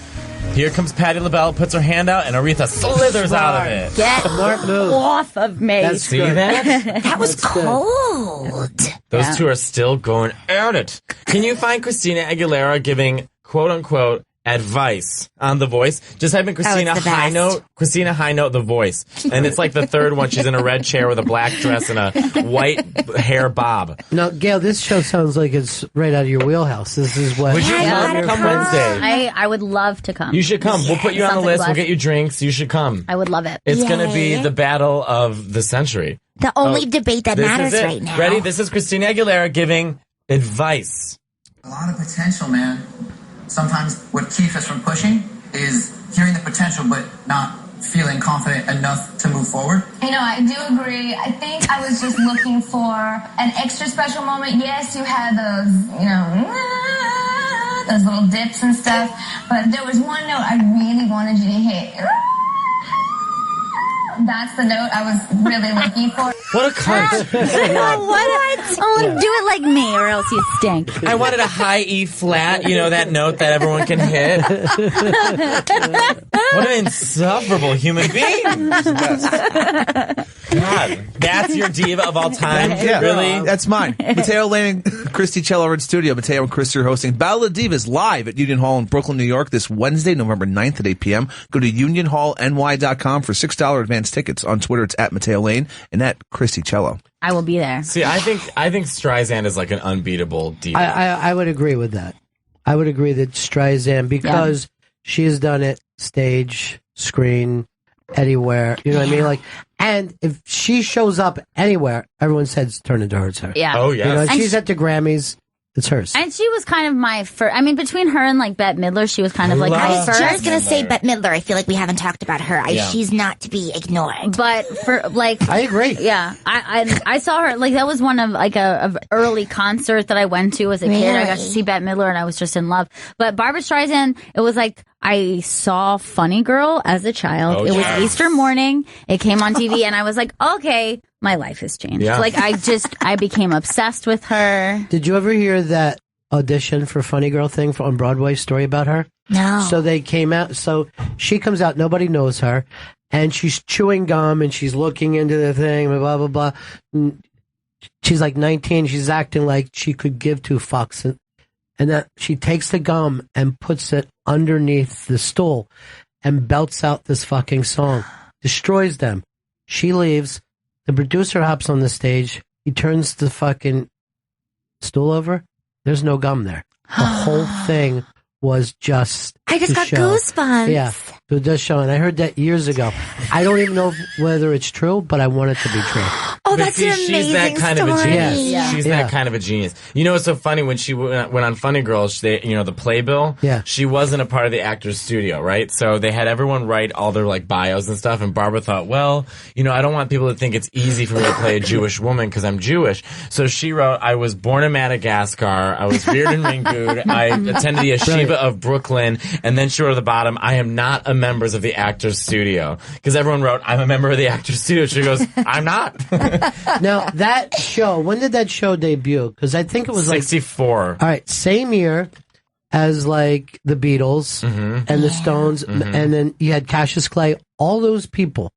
Here comes Patti LaBelle, puts her hand out, and Aretha slithers out of it. Get Smart move. off of me. That's See good. that? That was That's good. cold. Those two are still going at it. Can you find Christina Aguilera giving, quote-unquote, advice on The Voice. Just type in Christina it's the High best. Note, Christina High Note, The Voice. And it's like the third one. She's in a red chair with a black dress and a white hair bob. Now, Gail, this show sounds like it's right out of your wheelhouse. This is what. Would you come Wednesday? I would love to come. You should come. We'll put you on the Sounds list. like We'll get you drinks. You should come. I would love it. It's going to be Yay. the battle of the century. The only debate that This matters is it. right now. Ready? This is Christina Aguilera giving advice. A lot of potential, man. Sometimes what keeps us from pushing is hearing the potential but not feeling confident enough to move forward. You know, I do agree. I think I was just looking for an extra special moment. Yes, you had those, those little dips and stuff, but there was one note I really wanted you to hit. That's the note I was really looking for. What a cunt. What? Oh, do it like me or else you stink. I wanted a high E flat, that note that everyone can hit. What an insufferable human being. God, that's your diva of all time? Yeah, Really? That's mine. Mateo Lane and Christy Cello are in studio. Mateo and Christy are hosting Battle of the Divas live at Union Hall in Brooklyn, New York this Wednesday, November 9th at 8 p.m. Go to unionhallny.com for $6 advance tickets. On Twitter, it's at Mateo Lane and at Christy Cello. I will be there. See, I think Streisand is like an unbeatable diva. I would agree with that. I would agree that Streisand, because she has done it stage, screen, anywhere. You know what I mean? Like, and if she shows up anywhere, everyone says turn into her. It's her. Yeah. Oh, yes. If she's at the Grammys, it's hers. And she was kind of my first. I mean, between her and like Bette Midler, she was kind of like I my was first. just going to say Bette Midler. I feel like we haven't talked about her. Yeah. She's not to be ignored. But for like, I agree. Yeah, I saw her like that was one of like a early concert that I went to as a kid. I got to see Bette Midler and I was just in love. But Barbra Streisand, it was like I saw Funny Girl as a child. Oh, it was yes. Easter morning. It came on TV and I was like, okay, my life has changed. Yeah. Like I became obsessed with her. Did you ever hear that audition for Funny Girl thing on Broadway story about her? No. So they came out. So she comes out. Nobody knows her, and she's chewing gum and she's looking into the thing. Blah blah blah. And she's like 19. She's acting like she could give two fucks, and that she takes the gum and puts it underneath the stool, and belts out this fucking song, destroys them. She leaves. The producer hops on the stage. He turns the fucking stool over. There's no gum there. The whole thing was just I just to got show. goosebumps. Yeah, to just show. And I heard that years ago. I don't even know whether it's true, but I want it to be true. Oh, But that's see, an amazing she's that kind of a story. genius. Yes. She's Yeah. that kind of a genius. You know, it's so funny when she went on Funny Girls, the playbill. Yeah. She wasn't a part of the actor's studio, right? So they had everyone write all their like bios and stuff. And Barbara thought, well, I don't want people to think it's easy for me to play a Jewish woman because I'm Jewish. So she wrote, I was born in Madagascar. I was reared in Ringood. I attended the Yeshiva of Brooklyn. And then she wrote at the bottom, I am not a member of the actor's studio. Because everyone wrote, I'm a member of the actor's studio. She goes, I'm not. Now, that show, when did that show debut? Because I think it was 64. All right, same year as like the Beatles and the Stones, and then you had Cassius Clay, all those people.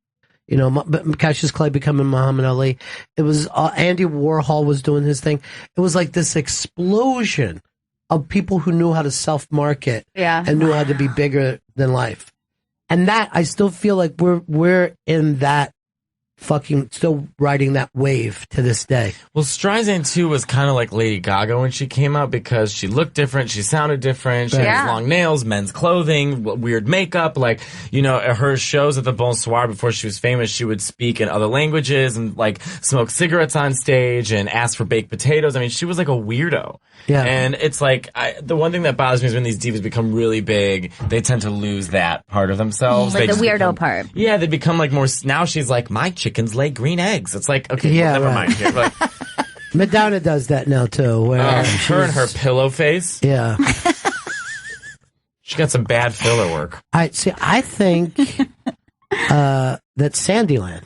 Cassius Clay becoming Muhammad Ali. It was Andy Warhol was doing his thing. It was like this explosion of people who knew how to self-market and knew how to be bigger than life. And that, I still feel like we're in that still riding that wave to this day. Well, Streisand too was kind of like Lady Gaga when she came out because she looked different, she sounded different, she had long nails, men's clothing, weird makeup. Like, her shows at the Bonsoir before she was famous, she would speak in other languages and like smoke cigarettes on stage and ask for baked potatoes. I mean, she was like a weirdo. Yeah. And it's like, the one thing that bothers me is when these divas become really big, they tend to lose that part of themselves. Like They the just weirdo become- part. Yeah, they become like more, now she's like, my chickens lay green eggs. It's like, okay, Yeah, never right. mind here. Like, Madonna does that now too. Where her and her pillow face. Yeah. She got some bad filler work. I think that Sandyland,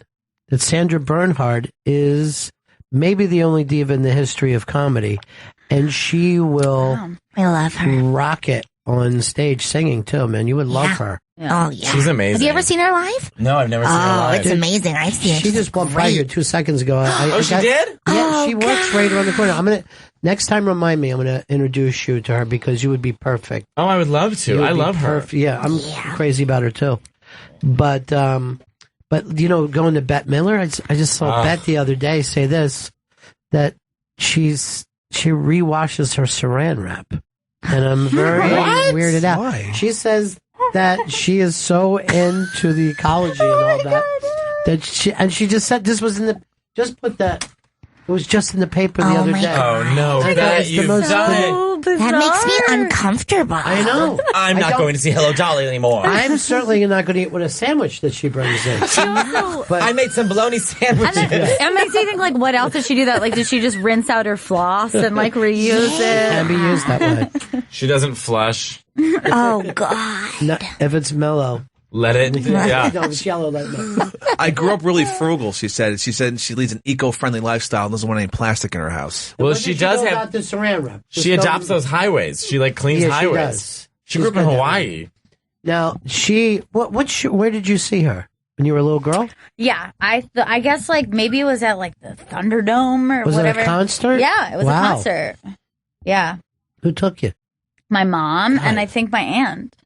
that Sandra Bernhard is maybe the only diva in the history of comedy, and she will I love her. rock it on stage singing too, man. You would love her. Oh, yeah. She's amazing. Have you ever seen her live? No, I've never seen her live. It's amazing. I've seen it. She just walked by here 2 seconds ago. She did? Yeah, she works right around the corner. Next time, remind me. I'm gonna introduce you to her because you would be perfect. Oh, I would love to. I love her. Yeah, I'm crazy about her too. But you know, going to Bette Midler, I just saw Bette the other day say this, that she rewashes her Saran wrap, and I'm very weirded out. Why? She says that she is so into the ecology and all that she just said this was it was just in the paper the other day. Oh no, that you've done it. That makes me uncomfortable. I know. I'm not going to see Hello Dolly anymore. I'm certainly not going to eat with a sandwich that she brings in. I made some bologna sandwiches. It makes me think, like, what else did she do that? Like, did she just rinse out her floss and, like, reuse it? Can be used that way. She doesn't flush. Oh, God. No, if it's mellow. Let it. Yeah. No, it's yellow. Let it mellow. I grew up really frugal, she said. She said she leads an eco-friendly lifestyle and doesn't want any plastic in her house. Well, she does have. About the Saran wrap. She adopts those highways. She like cleans highways. She grew up in Hawaii. Now where did you see her when you were a little girl? Yeah, I guess like maybe it was at like the Thunderdome or was whatever. Was it a concert? Yeah, it was a concert. Yeah. Who took you? My mom and I think my aunt.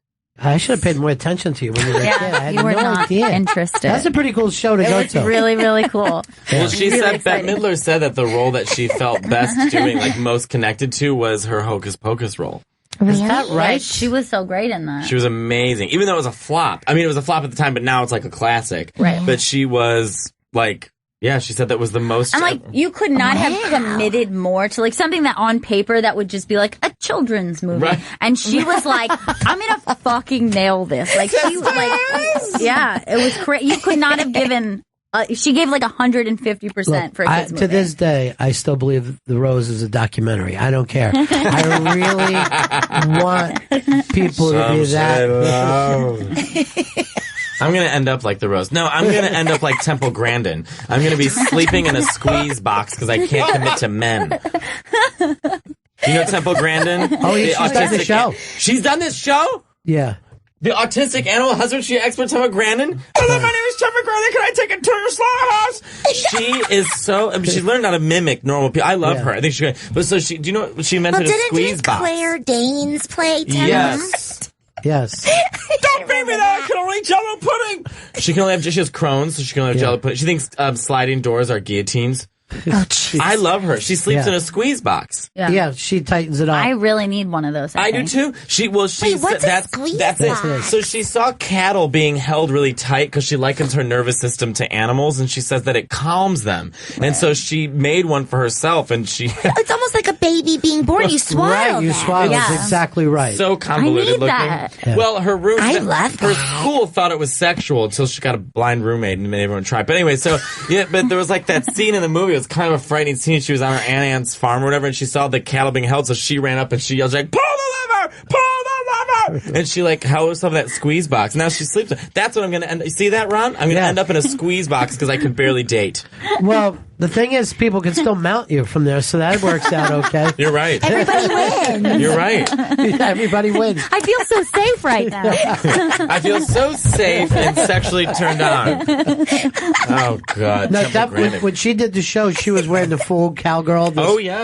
I should have paid more attention to you when you were a kid. I had you were no not idea. interested. That's a pretty cool show to go to. Really, really cool. Well, she really said Bette Midler said that the role that she felt best doing, like most connected to, was her Hocus Pocus role. Is that right? Yeah, she was so great in that. She was amazing, even though it was a flop. I mean, it was a flop at the time, but now it's like a classic. Right. But she was like. Yeah, she said that was the most. And like, you could not have committed more to like something that on paper that would just be like a children's movie. Right. And she was like, I'm gonna fucking nail this. Like, she was like, yeah, it was crazy. You could not have given. She gave like 150% for a kid's movie. To this day, I still believe The Rose is a documentary. I don't care. I really want people to be that. I'm going to end up like the Rose. No, I'm going to end up like Temple Grandin. I'm going to be sleeping in a squeeze box because I can't commit to men. You know Temple Grandin? Oh, yeah, she's done the show. She's done this show? Yeah. The autistic animal husbandry expert Temple Grandin? Hello, my name is Temple Grandin. Can I take it to your slaughterhouse? She is so. I mean, she learned how to mimic normal people. I love her. I think she's great. But so do you know what she invented a squeeze box? Didn't Claire Danes play Temple? Yes. Yes. Don't beat me there. I can only eat Jello pudding. She has Crohn's, so she can only have Jello pudding. She thinks sliding doors are guillotines. Oh, jeez. I love her. She sleeps in a squeeze box. Yeah, she tightens it up. I really need one of those. I do too. Wait, what's a squeeze that's box? it. So she saw cattle being held really tight because she likens her nervous system to animals, and she says that it calms them. And so she made one for herself, and she. It's almost like a baby being born. You swaddle. Right, you swaddle. Yeah. That's exactly right. So convoluted looking. That. Yeah. Well, her room. I love her that. school thought it was sexual until she got a blind roommate and made everyone try. But anyway, so yeah, but there was like that scene in the movie. It was kind of a frightening scene. She was on her aunt's farm or whatever, and she saw the cattle being held, so she ran up and she yelled like, "Pull the lever! Pull the lever!" And she like held herself in that squeeze box. Now she sleeps. That's what I'm gonna end. You see that, Ron? I'm gonna end up in a squeeze box because I could barely date. Well, the thing is, people can still mount you from there, so that works out okay. You're right. Everybody wins. You're right. Everybody wins. I feel so safe right now. I feel so safe and sexually turned on. Oh God! No, when she did the show, she was wearing the full cowgirl,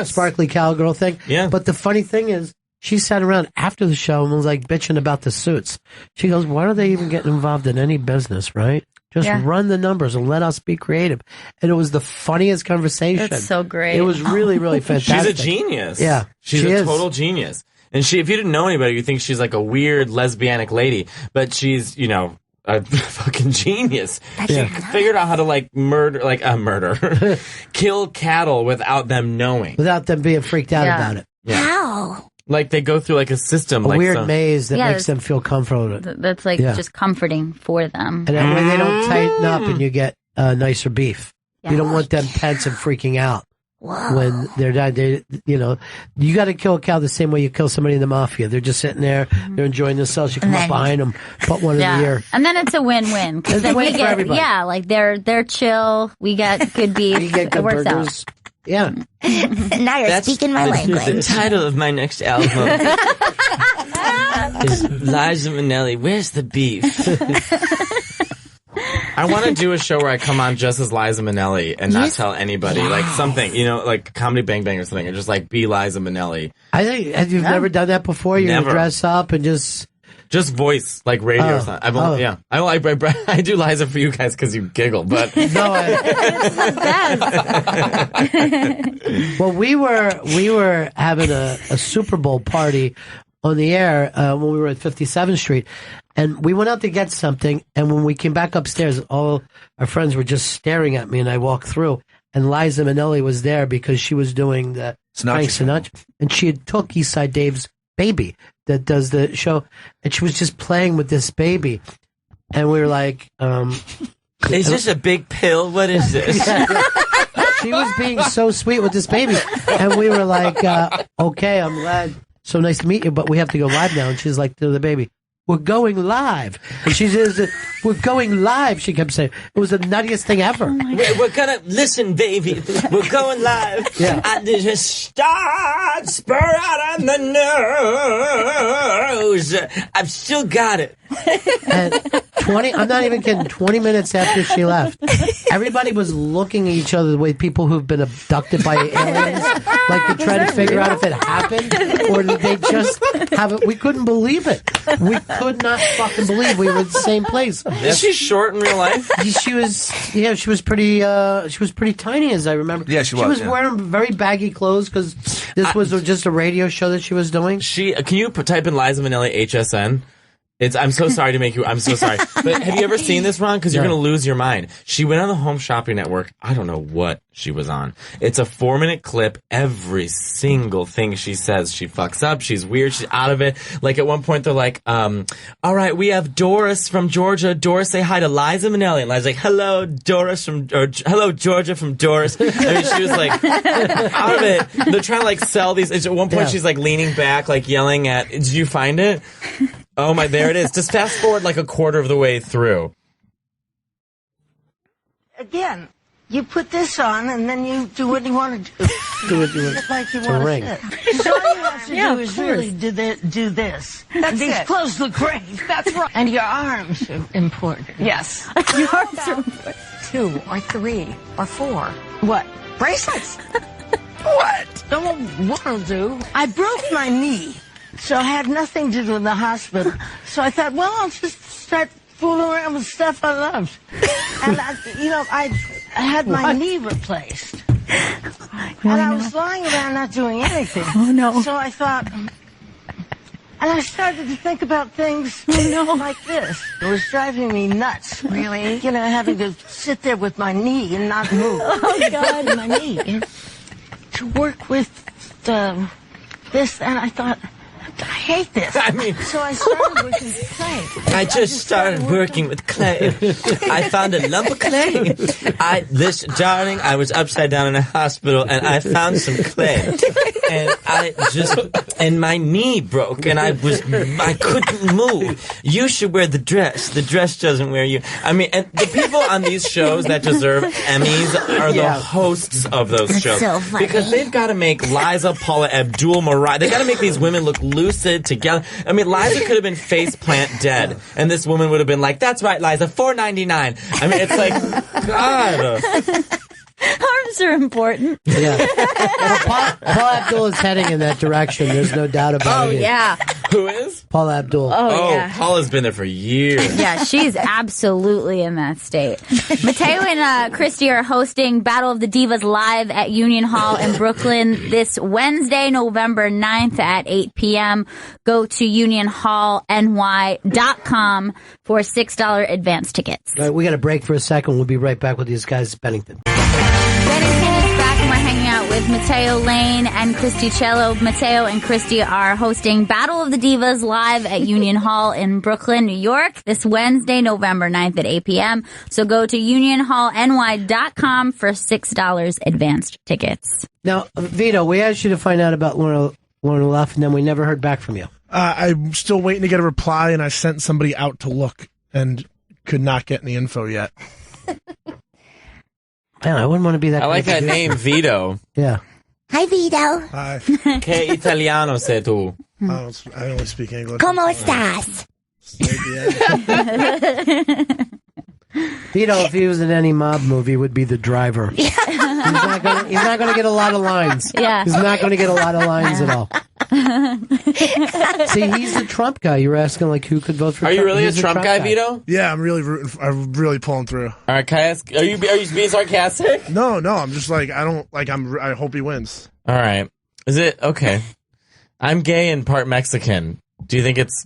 sparkly cowgirl thing. Yeah. But the funny thing is, she sat around after the show and was like bitching about the suits. She goes, "Why are they even getting involved in any business, right? Just run the numbers and let us be creative." And it was the funniest conversation. That's so great. It was really, really fantastic. She's a genius. Yeah, she's a total genius. And if you didn't know anybody, you think she's like a weird lesbianic lady, but she's, a fucking genius. She figured out how to murder, kill cattle without them knowing. Without them being freaked out about it. Yeah. How? Like they go through like a system. A weird maze that makes them feel comfortable. That's like just comforting for them. And that way they don't tighten up and you get nicer beef. Yeah. You don't want them tense and freaking out. Whoa. When they're dying. You got to kill a cow the same way you kill somebody in the mafia. They're just sitting there, they're enjoying themselves. You come up behind them, put one in the ear. And then it's a win-win. Because then we get, like they're chill. We get good beef. You get good it works burgers. out. Yeah. Now you're speaking my language. The title of my next album is Liza Minnelli, Where's the Beef? I want to do a show where I come on just as Liza Minnelli and not tell anybody. Yes. Like something, like Comedy Bang Bang or something, or just like be Liza Minnelli. I think, have you never done that before? You dress up and just voice, like radio or something. I do Liza for you guys because you giggle, but. No, it's the best. Well, we were having a Super Bowl party on the air when we were at 57th Street. And we went out to get something, and when we came back upstairs, all our friends were just staring at me, and I walked through, and Liza Minnelli was there because she was doing the Frank Sinatra, and she had took Eastside Dave's baby that does the show, and she was just playing with this baby, and we were like, is this a big pill? What is this? She was being so sweet with this baby, and we were like, okay, I'm glad, so nice to meet you, but we have to go live now, and she's like to the baby, we're going live. And she says, we're going live, she kept saying. It was the nuttiest thing ever. We're gonna, listen, baby, we're going live. Yeah. And just start, spur out on the nose. I've still got it. And I'm not even kidding, 20 minutes after she left, everybody was looking at each other the way people who've been abducted by aliens, like to try to figure out if it happened, or did they just have it. We couldn't believe it. We could not fucking believe we were at the same place. Is she short in real life? She was pretty tiny, as I remember. Yeah, she was. She was wearing very baggy clothes because this was just a radio show that she was doing. Can you type in Liza Minnelli HSN? I'm so sorry to make you, I'm so sorry. But have you ever seen this, Ron? Because you're going to lose your mind. She went on the Home Shopping Network. I don't know what she was on. It's a 4-minute clip. Every single thing she says, she fucks up. She's weird. She's out of it. Like at one point they're like, all right, we have Doris from Georgia. Doris, say hi to Liza Minnelli. And Liza's like, hello, hello, Georgia from Doris. I mean, she was like out of it. They're trying to like sell these. At one point she's like leaning back, like yelling at, did you find it? Oh my, there it is. Just fast forward like a quarter of the way through. Again, you put this on and then you do what you want to do. Do what you want like you to want ring. to sit. So all you have to do is really do this. That's These it. clothes look great. That's right. And your arms are important. Yes. Your arms are important. 2 or 3 or 4. What? Bracelets. What? Don't what will do. I broke my knee. So I had nothing to do with the hospital. So I thought, well, I'll just start fooling around with stuff I loved. And, I had my knee replaced. And I was lying around not doing anything. Oh, no. So I thought, and I started to think about things like this. It was driving me nuts. Really? Having to sit there with my knee and not move. Oh, God. My knee. To work with this, and I thought, I hate this. I mean, so I started working with clay. I just started working with clay. I found a lump of clay. Darling, I was upside down in a hospital and I found some clay. And my knee broke and I couldn't move. You should wear the dress. The dress doesn't wear you. I mean, and the people on these shows that deserve Emmys are the hosts of those shows. So funny. Because they've got to make Liza, Paula Abdul, Mariah. They've got to make these women look lucid together. I mean, Liza could have been faceplant dead, and this woman would have been like, "That's right, Liza, $4.99." I mean, it's like, God. Arms are important. Yeah. Well, Paul Abdul is heading in that direction. There's no doubt about it. Oh, yeah. Who is? Paul Abdul. Oh, yeah. Paula's been there for years. Yeah, she's absolutely in that state. Mateo and Christy are hosting Battle of the Divas live at Union Hall in Brooklyn this Wednesday, November 9th at 8 p.m. Go to unionhallny.com for $6 advance tickets. All right, we got a break for a second. We'll be right back with these guys, Bennington. Bennington is back and we're hanging out with Mateo Lane and Christy Cello. Mateo and Christy are hosting Battle of the Divas live at Union Hall in Brooklyn, New York this Wednesday, November 9th at 8 p.m. So go to unionhallny.com for $6 advanced tickets. Now, Vito, we asked you to find out about Lorna Luff, and then we never heard back from you. I'm still waiting to get a reply, and I sent somebody out to look and could not get any info yet. Man, I wouldn't want to be that. I like that name, Vito. Yeah. Hi, Vito. Hi. Que italiano sei tu? I only speak English. ¿Cómo estás? Vito, if he was in any mob movie, would be the driver. He's not going to get a lot of lines. Yeah. He's not going to get a lot of lines at all. See, he's the Trump guy. You were asking like who could vote for Are Trump. you really He's a the Trump guy, Vito? Yeah, I'm really pulling through. All right, can I ask? Are you being sarcastic? No, I'm just like I hope he wins. All right. Is it okay? I'm gay and part Mexican. Do you think it's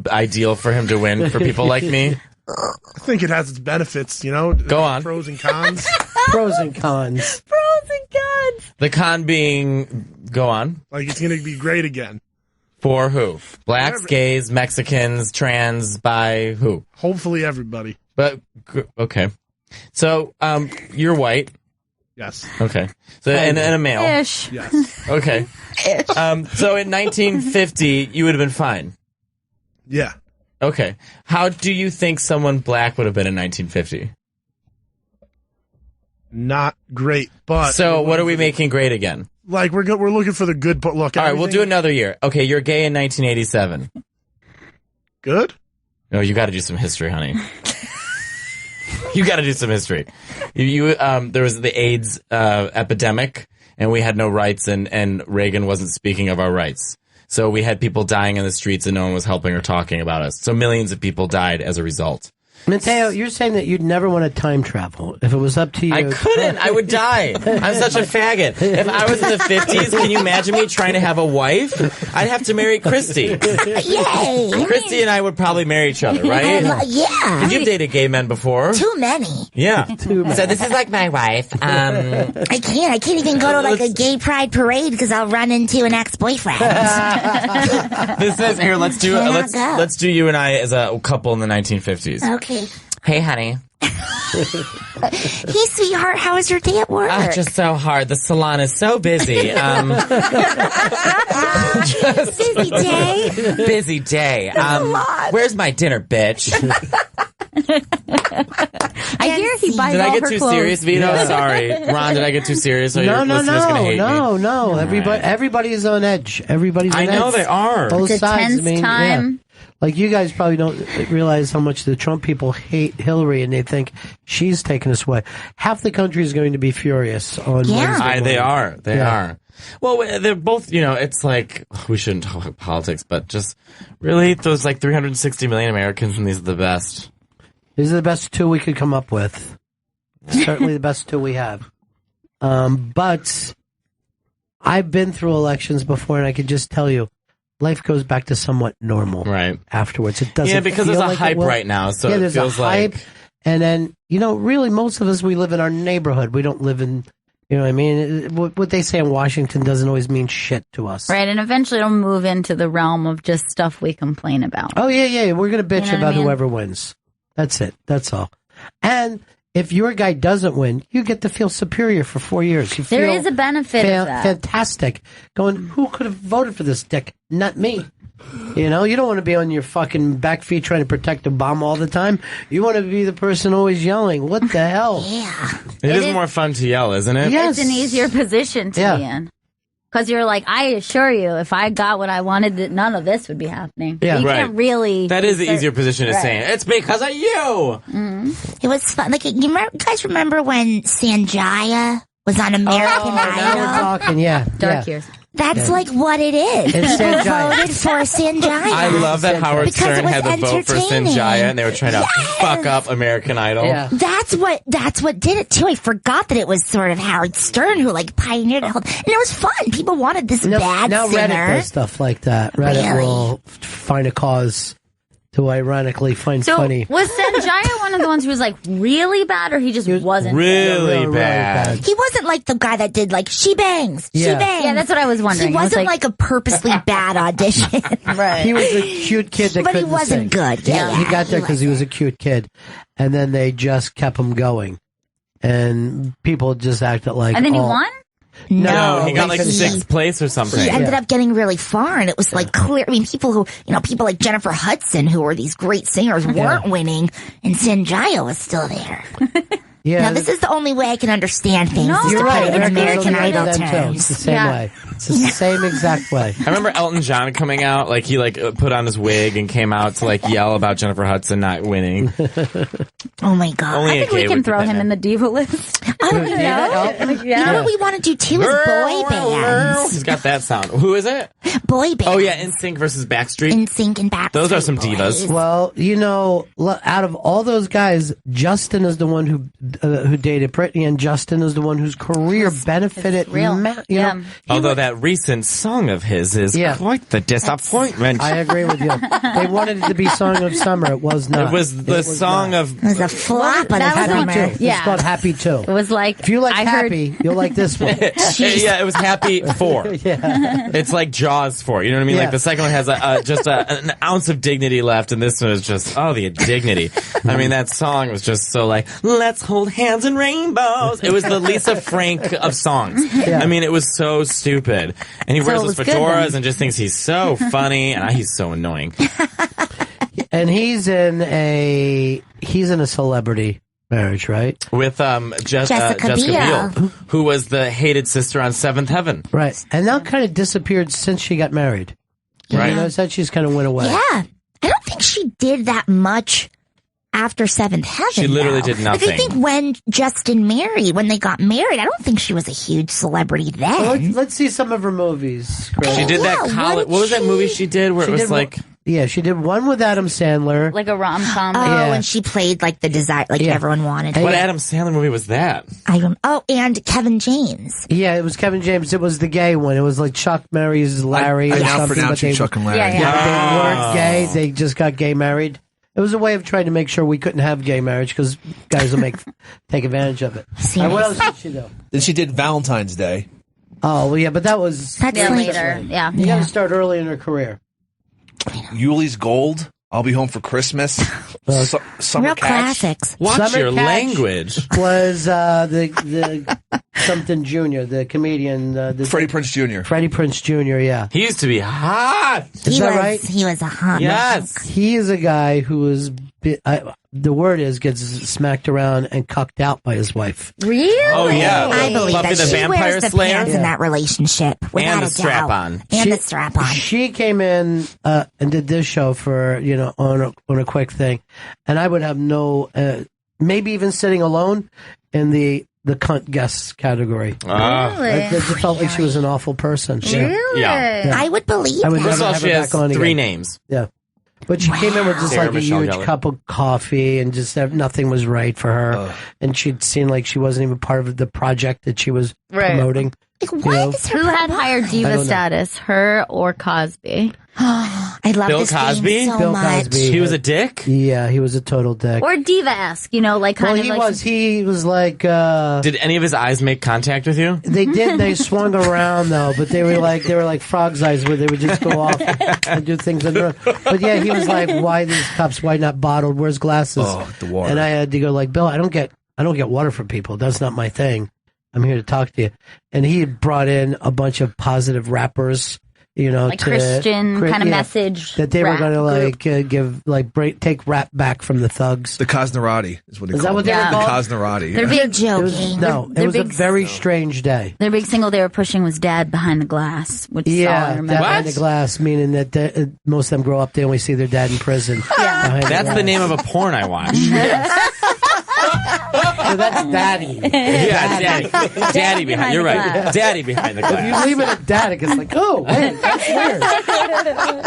ideal for him to win for people like me? I think it has its benefits, Go on. Pros and cons. Pros and cons. Pros and cons. The con being, go on. Like it's going to be great again. For who? Blacks, gays, Mexicans, trans, bi, who? Hopefully everybody. But, okay. So, you're white. Yes. Okay. So, and a male. Ish. Yes. Okay. So in 1950, you would have been fine. Yeah. Okay. How do you think someone black would have been in 1950? Not great, but... So what are we making great again? Like, we're looking for the good, but look... All right, we'll do another year. Okay, you're gay in 1987. Good? No, you got to do some history, honey. You got to do some history. There was the AIDS epidemic, and we had no rights, and Reagan wasn't speaking of our rights. So we had people dying in the streets, and no one was helping or talking about us. So millions of people died as a result. Mateo, you're saying that you'd never want to time travel. If it was up to you... I couldn't. I would die. I'm such a faggot. If I was in the 50s, can you imagine me trying to have a wife? I'd have to marry Christy. Yay! Christy and I would probably marry each other, right? Yeah. You've dated gay men before. Too many. Yeah. So this is like my wife. I can't even go to like a gay pride parade because I'll run into an ex-boyfriend. This is here. Let's do you and I as a couple in the 1950s. Okay. Hey, honey. Hey, sweetheart, how was your day at work? Oh, just so hard. The salon is so busy. Busy day. Busy day. Where's my dinner, bitch? I hear he buys Did all I get her too clothes. serious, Vito? Yeah. Sorry. Ron, did I get too serious? Are your No, listeners gonna hate me? no. Everybody's on edge. Everybody's on edge. I know they are. Both It's a sides. tense time. Yeah. Like, you guys probably don't realize how much the Trump people hate Hillary, and they think she's taking us away. Half the country is going to be furious on Wednesday morning. They are. They are. Well, they're both, it's like, we shouldn't talk about politics, but just really, those like 360 million Americans, and these are the best. These are the best two we could come up with. Certainly the best two we have. But I've been through elections before, and I can just tell you, life goes back to somewhat normal afterwards. It doesn't. Yeah, because there's feel a like hype right now, so it there's feels a hype, like. and then really, most of us, we live in our neighborhood. We don't live in. You know what I mean? What they say in Washington doesn't always mean shit to us. Right, and eventually it'll move into the realm of just stuff we complain about. Oh, yeah. We're going to bitch about I mean? whoever wins. That's it. That's all. And if your guy doesn't win, you get to feel superior for 4 years. You There feel is a benefit of that. fantastic. Going, who could have voted for this dick? Not me. You don't want to be on your fucking back feet trying to protect Obama all the time. You want to be the person always yelling. What the hell? Yeah. It is more fun to yell, isn't it? Yes. It's an easier position to be in. Because you're like, I assure you, if I got what I wanted, none of this would be happening. Yeah. You Right. can't really... That is the easier position to say. It's because of you! It was fun. Like, you guys remember when Sanjaya was on American Idol? Now we're talking, yeah. Dark yeah. years. That's like what it is. It's People Sanjaya. voted for Sanjaya. I love that Howard Because Stern it was had the vote for entertaining. Sanjaya, and they were trying to fuck up American Idol. Yeah. That's what did it too. I forgot that it was sort of Howard Stern who like pioneered it. And it was fun. People wanted this bad Now singer. Reddit does stuff like that. Reddit will find a cause to ironically find So funny. was Sanjaya one of the ones who was like really bad, or he just wasn't Really bad. He wasn't like the guy that did like she bangs, she Yeah. bangs. Yeah, that's what I was wondering. He I was wasn't like a purposely bad audition. Right. He was a cute kid that But he couldn't wasn't sing. good. Yeah, he got there because he was a cute kid, and then they just kept him going, and people just acted like. And then he oh, won? No, he got like because 6th place or something. He ended up getting really far, and it was like clear. I mean, people like Jennifer Hudson, who were these great singers, weren't winning, and Sanjaya was still there. Yeah. Now, this is the only way I can understand things. No, is to You're put right. it in American Idol It's terms. the same way. It's the same exact way. I remember Elton John coming out, like he put on his wig and came out to yell about Jennifer Hudson not winning. Oh my God. Only I think we can throw him in the diva list. I don't know. You know what we want to do too is boy bands. He's got that sound. Who is it? Boy bands. Oh yeah, NSYNC versus Backstreet. NSYNC and Backstreet. Those are some divas. Well, out of all those guys, Justin is the one who dated Britney, and Justin is the one whose career benefited. Although that recent song of his is quite the disappointment. I agree with you. They wanted it to be Song of Summer. It was not. It was the song of. It was a flop of Happy summer. Too. It's called Happy Too. It was like if you like Happy, you'll like this one. Yeah, it was Happy 4. It's like Jaws 4. You know what I mean? Like the second one has just an ounce of dignity left, and this one is just the indignity. I mean, that song was just so let's hold hands in rainbows. It was the Lisa Frank of songs. I mean, it was so stupid. And he wears those fedoras and just thinks he's so funny, and he's so annoying. And he's in a celebrity marriage, right? With Jessica Biel, who was the hated sister on Seventh Heaven. Right. And now kind of disappeared since she got married. Right. You notice that she's kind of went away. Yeah. I don't think she did that much after Seventh Heaven. She literally did nothing. I think when when they got married, I don't think she was a huge celebrity then. Well, let's see some of her movies, Chris. She did that college. What was that movie she did where it was like... Yeah, she did one with Adam Sandler. Like a rom-com. Oh, and she played the desire, everyone wanted. What Adam Sandler movie was that? I don't. Oh, and Kevin James. Yeah, it was Kevin James. It was the gay one. It was like Chuck marries Larry. I or now something, pronounce you Chuck and Larry. They weren't gay. They just got gay married. It was a way of trying to make sure we couldn't have gay marriage because guys will take advantage of it. What else did she do? Then she did Valentine's Day. Oh, well, yeah, but that's later. Yeah. You got to start early in her career. Yuli's Gold. I'll Be Home for Christmas. Summer Real Catch. classics. Watch Summer your Catch language. Was the something Jr., the comedian. Freddie Prinze Jr. Freddie Prinze Jr., yeah. He used to be hot. Is that right? He was a hot. Yes. He is a guy who was, the word is, gets smacked around and cucked out by his wife. Really? Oh, yeah. I believe Buffy that the she Vampire wears the Slayer? pants in that relationship. Without And the a strap doubt. on. And the strap on. She came in and did this show for, on a quick thing. And I would have no, maybe even sitting alone in the cunt guests category. Really? I just felt like she was an awful person. Really? Yeah. I would believe I would that. First of all, never she have has her back on 3 again. names. Yeah. But she came in with just Sarah like a Michelle huge Gellar. cup of coffee and just nothing was right for her. And she'd seen like she wasn't even part of the project that she was promoting. What is her Who had higher I diva don't know. status, her or Cosby? I love Bill this Cosby? game so Bill much. Cosby. He was a dick? Yeah, he was a total dick. Or diva-esque, like kind of like... He was like... Did any of his eyes make contact with you? They did. They swung around though, but they were like frog's eyes, where they would just go off and do things. But yeah, he was like, "Why these cups? Why not bottled? Where's glasses?" Oh, the water. And I had to go like, "Bill, I don't get water for people. That's not my thing. I'm here to talk to you." And he had brought in a bunch of positive rappers, like Christian kind of message that they were rap going to group. take rap back from the thugs. The Cosnerati is what they Is call that what it. they were called? The Cosnerati. They're big joking. It was a very strange day. Their big single they were pushing was Dad Behind the Glass, which is all I Yeah, remember. dad behind the glass, meaning that most of them grow up, they only see their dad in prison. Behind That's the name of a porn I watch. So that's Daddy. Yeah, Daddy. Daddy behind. You're right. glass. Daddy behind the If glass. you leave it at Dad, it gets like, oh, wait, that's weird.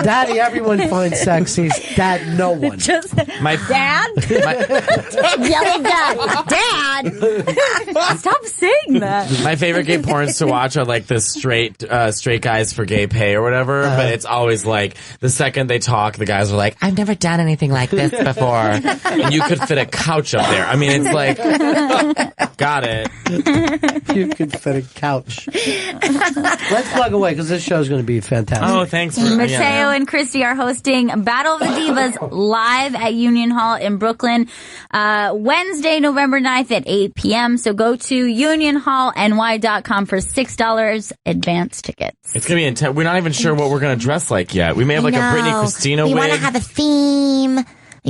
Daddy, everyone finds sexy. Dad, no one. Just My Dad? Yelling Dad. Dad! Stop saying that. My favorite gay porns to watch are like the straight guys for gay pay or whatever. But it's always like the second they talk, the guys are like, "I've never done anything like this before," and you could fit a couch up there. I mean, it's like, got it. You could fit a couch. Let's plug away because this show's going to be fantastic. Oh, thanks for Mateo and Christy are hosting Battle of the Divas live at Union Hall in Brooklyn, Wednesday, November 9th at 8 p.m. So go to unionhallny.com for $6 advance tickets. It's gonna be intense. We're not even sure what we're gonna dress like yet. We may have like a Britney Christina we wig. want to have a theme.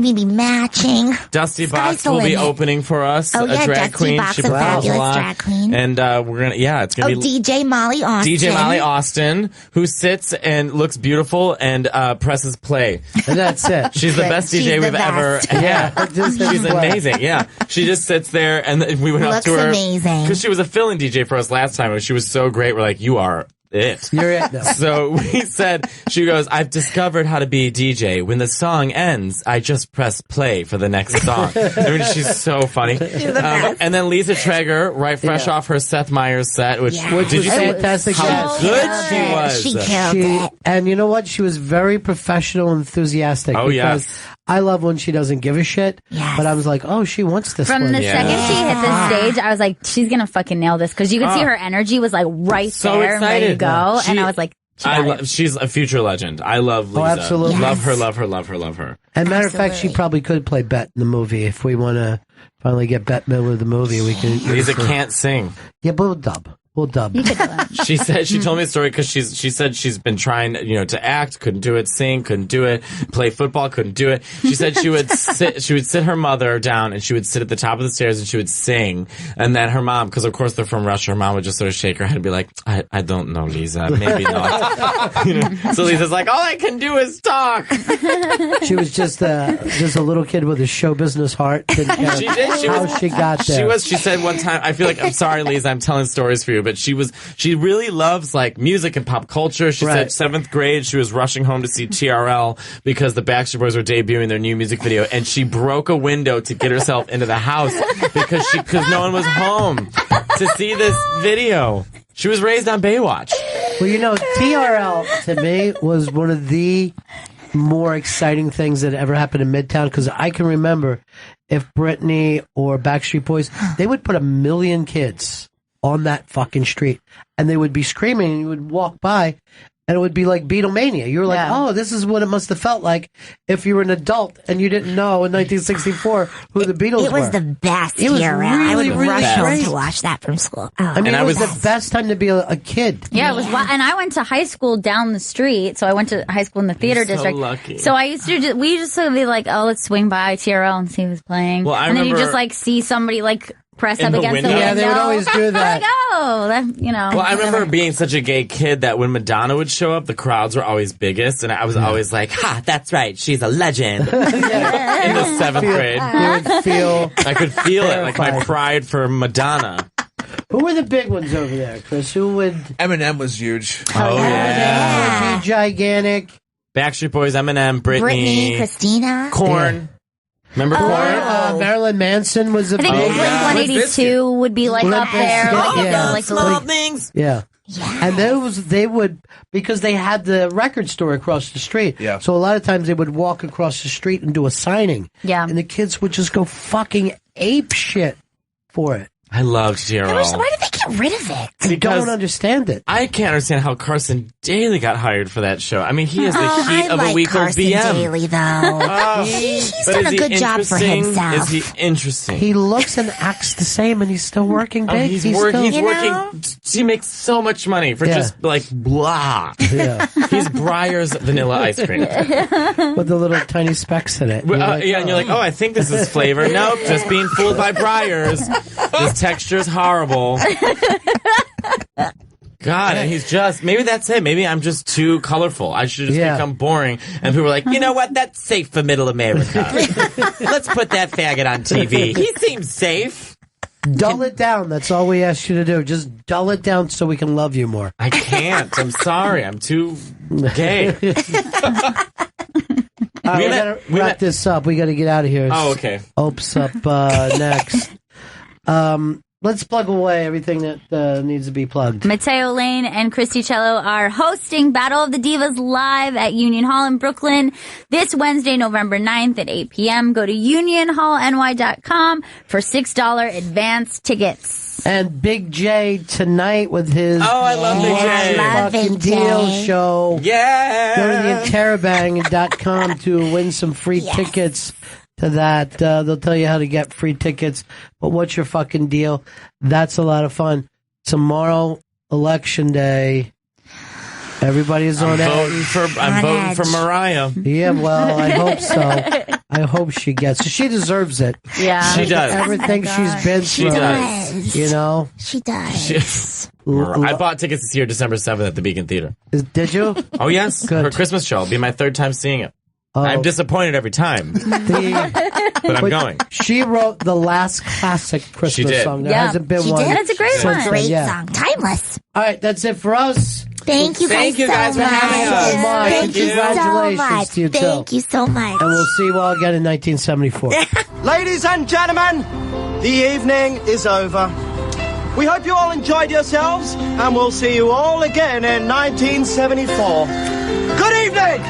Maybe be matching. Dusty Sky's Box the will be limit. opening for us. Oh, a yeah, drag Dusty queen. Box, She a performs fabulous lot. drag queen. And we're gonna, it's gonna be DJ Molly Austin. DJ Molly Austin, who sits and looks beautiful and presses play. And that's it. She's the best She's DJ the we've ever. best. Yeah, she's amazing. Yeah, she just sits there, and we went up Looks to her amazing. because she was a fill-in DJ for us last time, and she was so great. We're like, you are it. You're it now. So we said, she goes, I've discovered how to be a DJ. When the song ends, I just press play for the next song. I mean, she's so funny. And then Lisa Traeger, right fresh off her Seth Meyers set, which Which did was you see fantastic. how good she was? She killed it. And you know what? She was very professional and enthusiastic. Oh, because yes. I love when she doesn't give a shit. Yes. But I was like, oh, she wants this From one. the second she hit the stage, I was like, she's gonna fucking nail this because you could see her energy was like right So there, and ready to excited. go, She- and I was like, she got it. She's a future legend. I love Lisa. absolutely. Love Yes. her, love her, love her, love her. And matter of fact, she probably could play Bet in the movie if we want to finally get Bette Midler the movie. We can. Lisa can't sing. Yeah, but we'll dub. We'll dub. She said, she told me a story because she said she's been trying, to act, couldn't do it, sing, couldn't do it, play football, couldn't do it. She said she would sit her mother down and she would sit at the top of the stairs and she would sing. And then her mom, because of course they're from Russia, her mom would just sort of shake her head and be like, I don't know, Lisa, maybe not. So Lisa's like, all I can do is talk. She was just a little kid with a show business heart. Didn't care She did. how she got there. She said one time, I feel like, I'm sorry, Lisa, I'm telling stories for you, but she really loves like music and pop culture. She said 7th grade, she was rushing home to see TRL because the Backstreet Boys were debuting their new music video, and she broke a window to get herself into the house because no one was home to see this video. She was raised on Baywatch. Well, TRL to me was one of the more exciting things that ever happened in Midtown because I can remember if Britney or Backstreet Boys, they would put 1 million kids on that fucking street and they would be screaming and you would walk by and it would be like Beatlemania. You were like, oh, this is what it must have felt like if you were an adult and you didn't know in 1964 who the Beatles were. It was the best It was TRL. really, I would really rush home great. to watch that from school. Oh. I mean, it was the best time to be a kid. Yeah, it was. And I went to high school down the street, so I went to high school in the theater You're so district. lucky. So I used to we used to be like, oh, let's swing by TRL and see who's playing. Well, I and then you remember- just like see somebody like press In up the against the window? window. Yeah, they would always do that. Like, oh, that, Well, I remember being such a gay kid that when Madonna would show up, the crowds were always biggest, and I was always like, "Ha, that's right, she's a legend." In the 7th grade, I could feel it, like my pride for Madonna. Who were the big ones over there, Chris? Who would... Eminem was huge. Oh, yeah. Eminem would be gigantic. Backstreet Boys, Eminem, Britney, Christina, Korn. Remember Korn? Marilyn Manson was a I think big... Blink-182 would be like up there. Like small things. Yeah. And they would, because they had the record store across the street. Yeah. So a lot of times they would walk across the street and do a signing. Yeah. And the kids would just go fucking ape shit for it. I loved TRL. Why did they get rid of it? I don't understand it. I can't understand how Carson Daly got hired for that show. I mean, he is the heat I of a like week Carson of BM. Daly, though. He's But done is a he good job for interesting? himself. Is he interesting? He looks and acts the same, and he's still working big. He's still, working. He makes so much money for just like blah. Yeah. He's Breyer's vanilla ice cream. with the little tiny specks in it. You're like, Yeah, and you're like, oh, I think this is flavor. Nope, just being fooled by Breyer's. This texture is horrible. God, and he's just, maybe that's it. Maybe I'm just too colorful. I should just become boring. And people are like, you know what? That's safe for middle America. Let's put that faggot on TV. He seems safe. Dull it down. That's all we ask you to do. Just dull it down so we can love you more. I can't. I'm sorry. I'm too gay. We gotta wrap this up. We got to get out of here. Oh, okay. Opes up next. Let's plug away everything that needs to be plugged. Mateo Lane and Christy Cello are hosting Battle of the Divas live at Union Hall in Brooklyn this Wednesday, November 9th at 8 p.m. Go to unionhallny.com for $6 advance tickets. And Big J tonight with his I love Big J. fucking deal show. Yeah. Go to theinterrobang.com to win some free tickets to that. They'll tell you how to get free tickets. But what's your fucking deal? That's a lot of fun. Tomorrow, Election Day. Everybody is on edge. I'm voting for Mariah. Yeah, well, I hope so. I hope she gets it. She deserves it. Yeah. She does. Everything she's been through. She does. You know? She does. I bought tickets to see her December 7th at the Beacon Theater. Did you? Oh, yes. Good. Her Christmas show. It'll be my third time seeing it. I'm disappointed every time. But I'm going. She wrote the last classic Christmas song. There hasn't been one. That's a great one. Great song. Timeless. All right, that's it for us. Thank you guys so much. for having us. Thank you Congratulations so much. to you, too. Thank you so much. And we'll see you all again in 1974. Ladies and gentlemen, the evening is over. We hope you all enjoyed yourselves, and we'll see you all again in 1974. Good evening!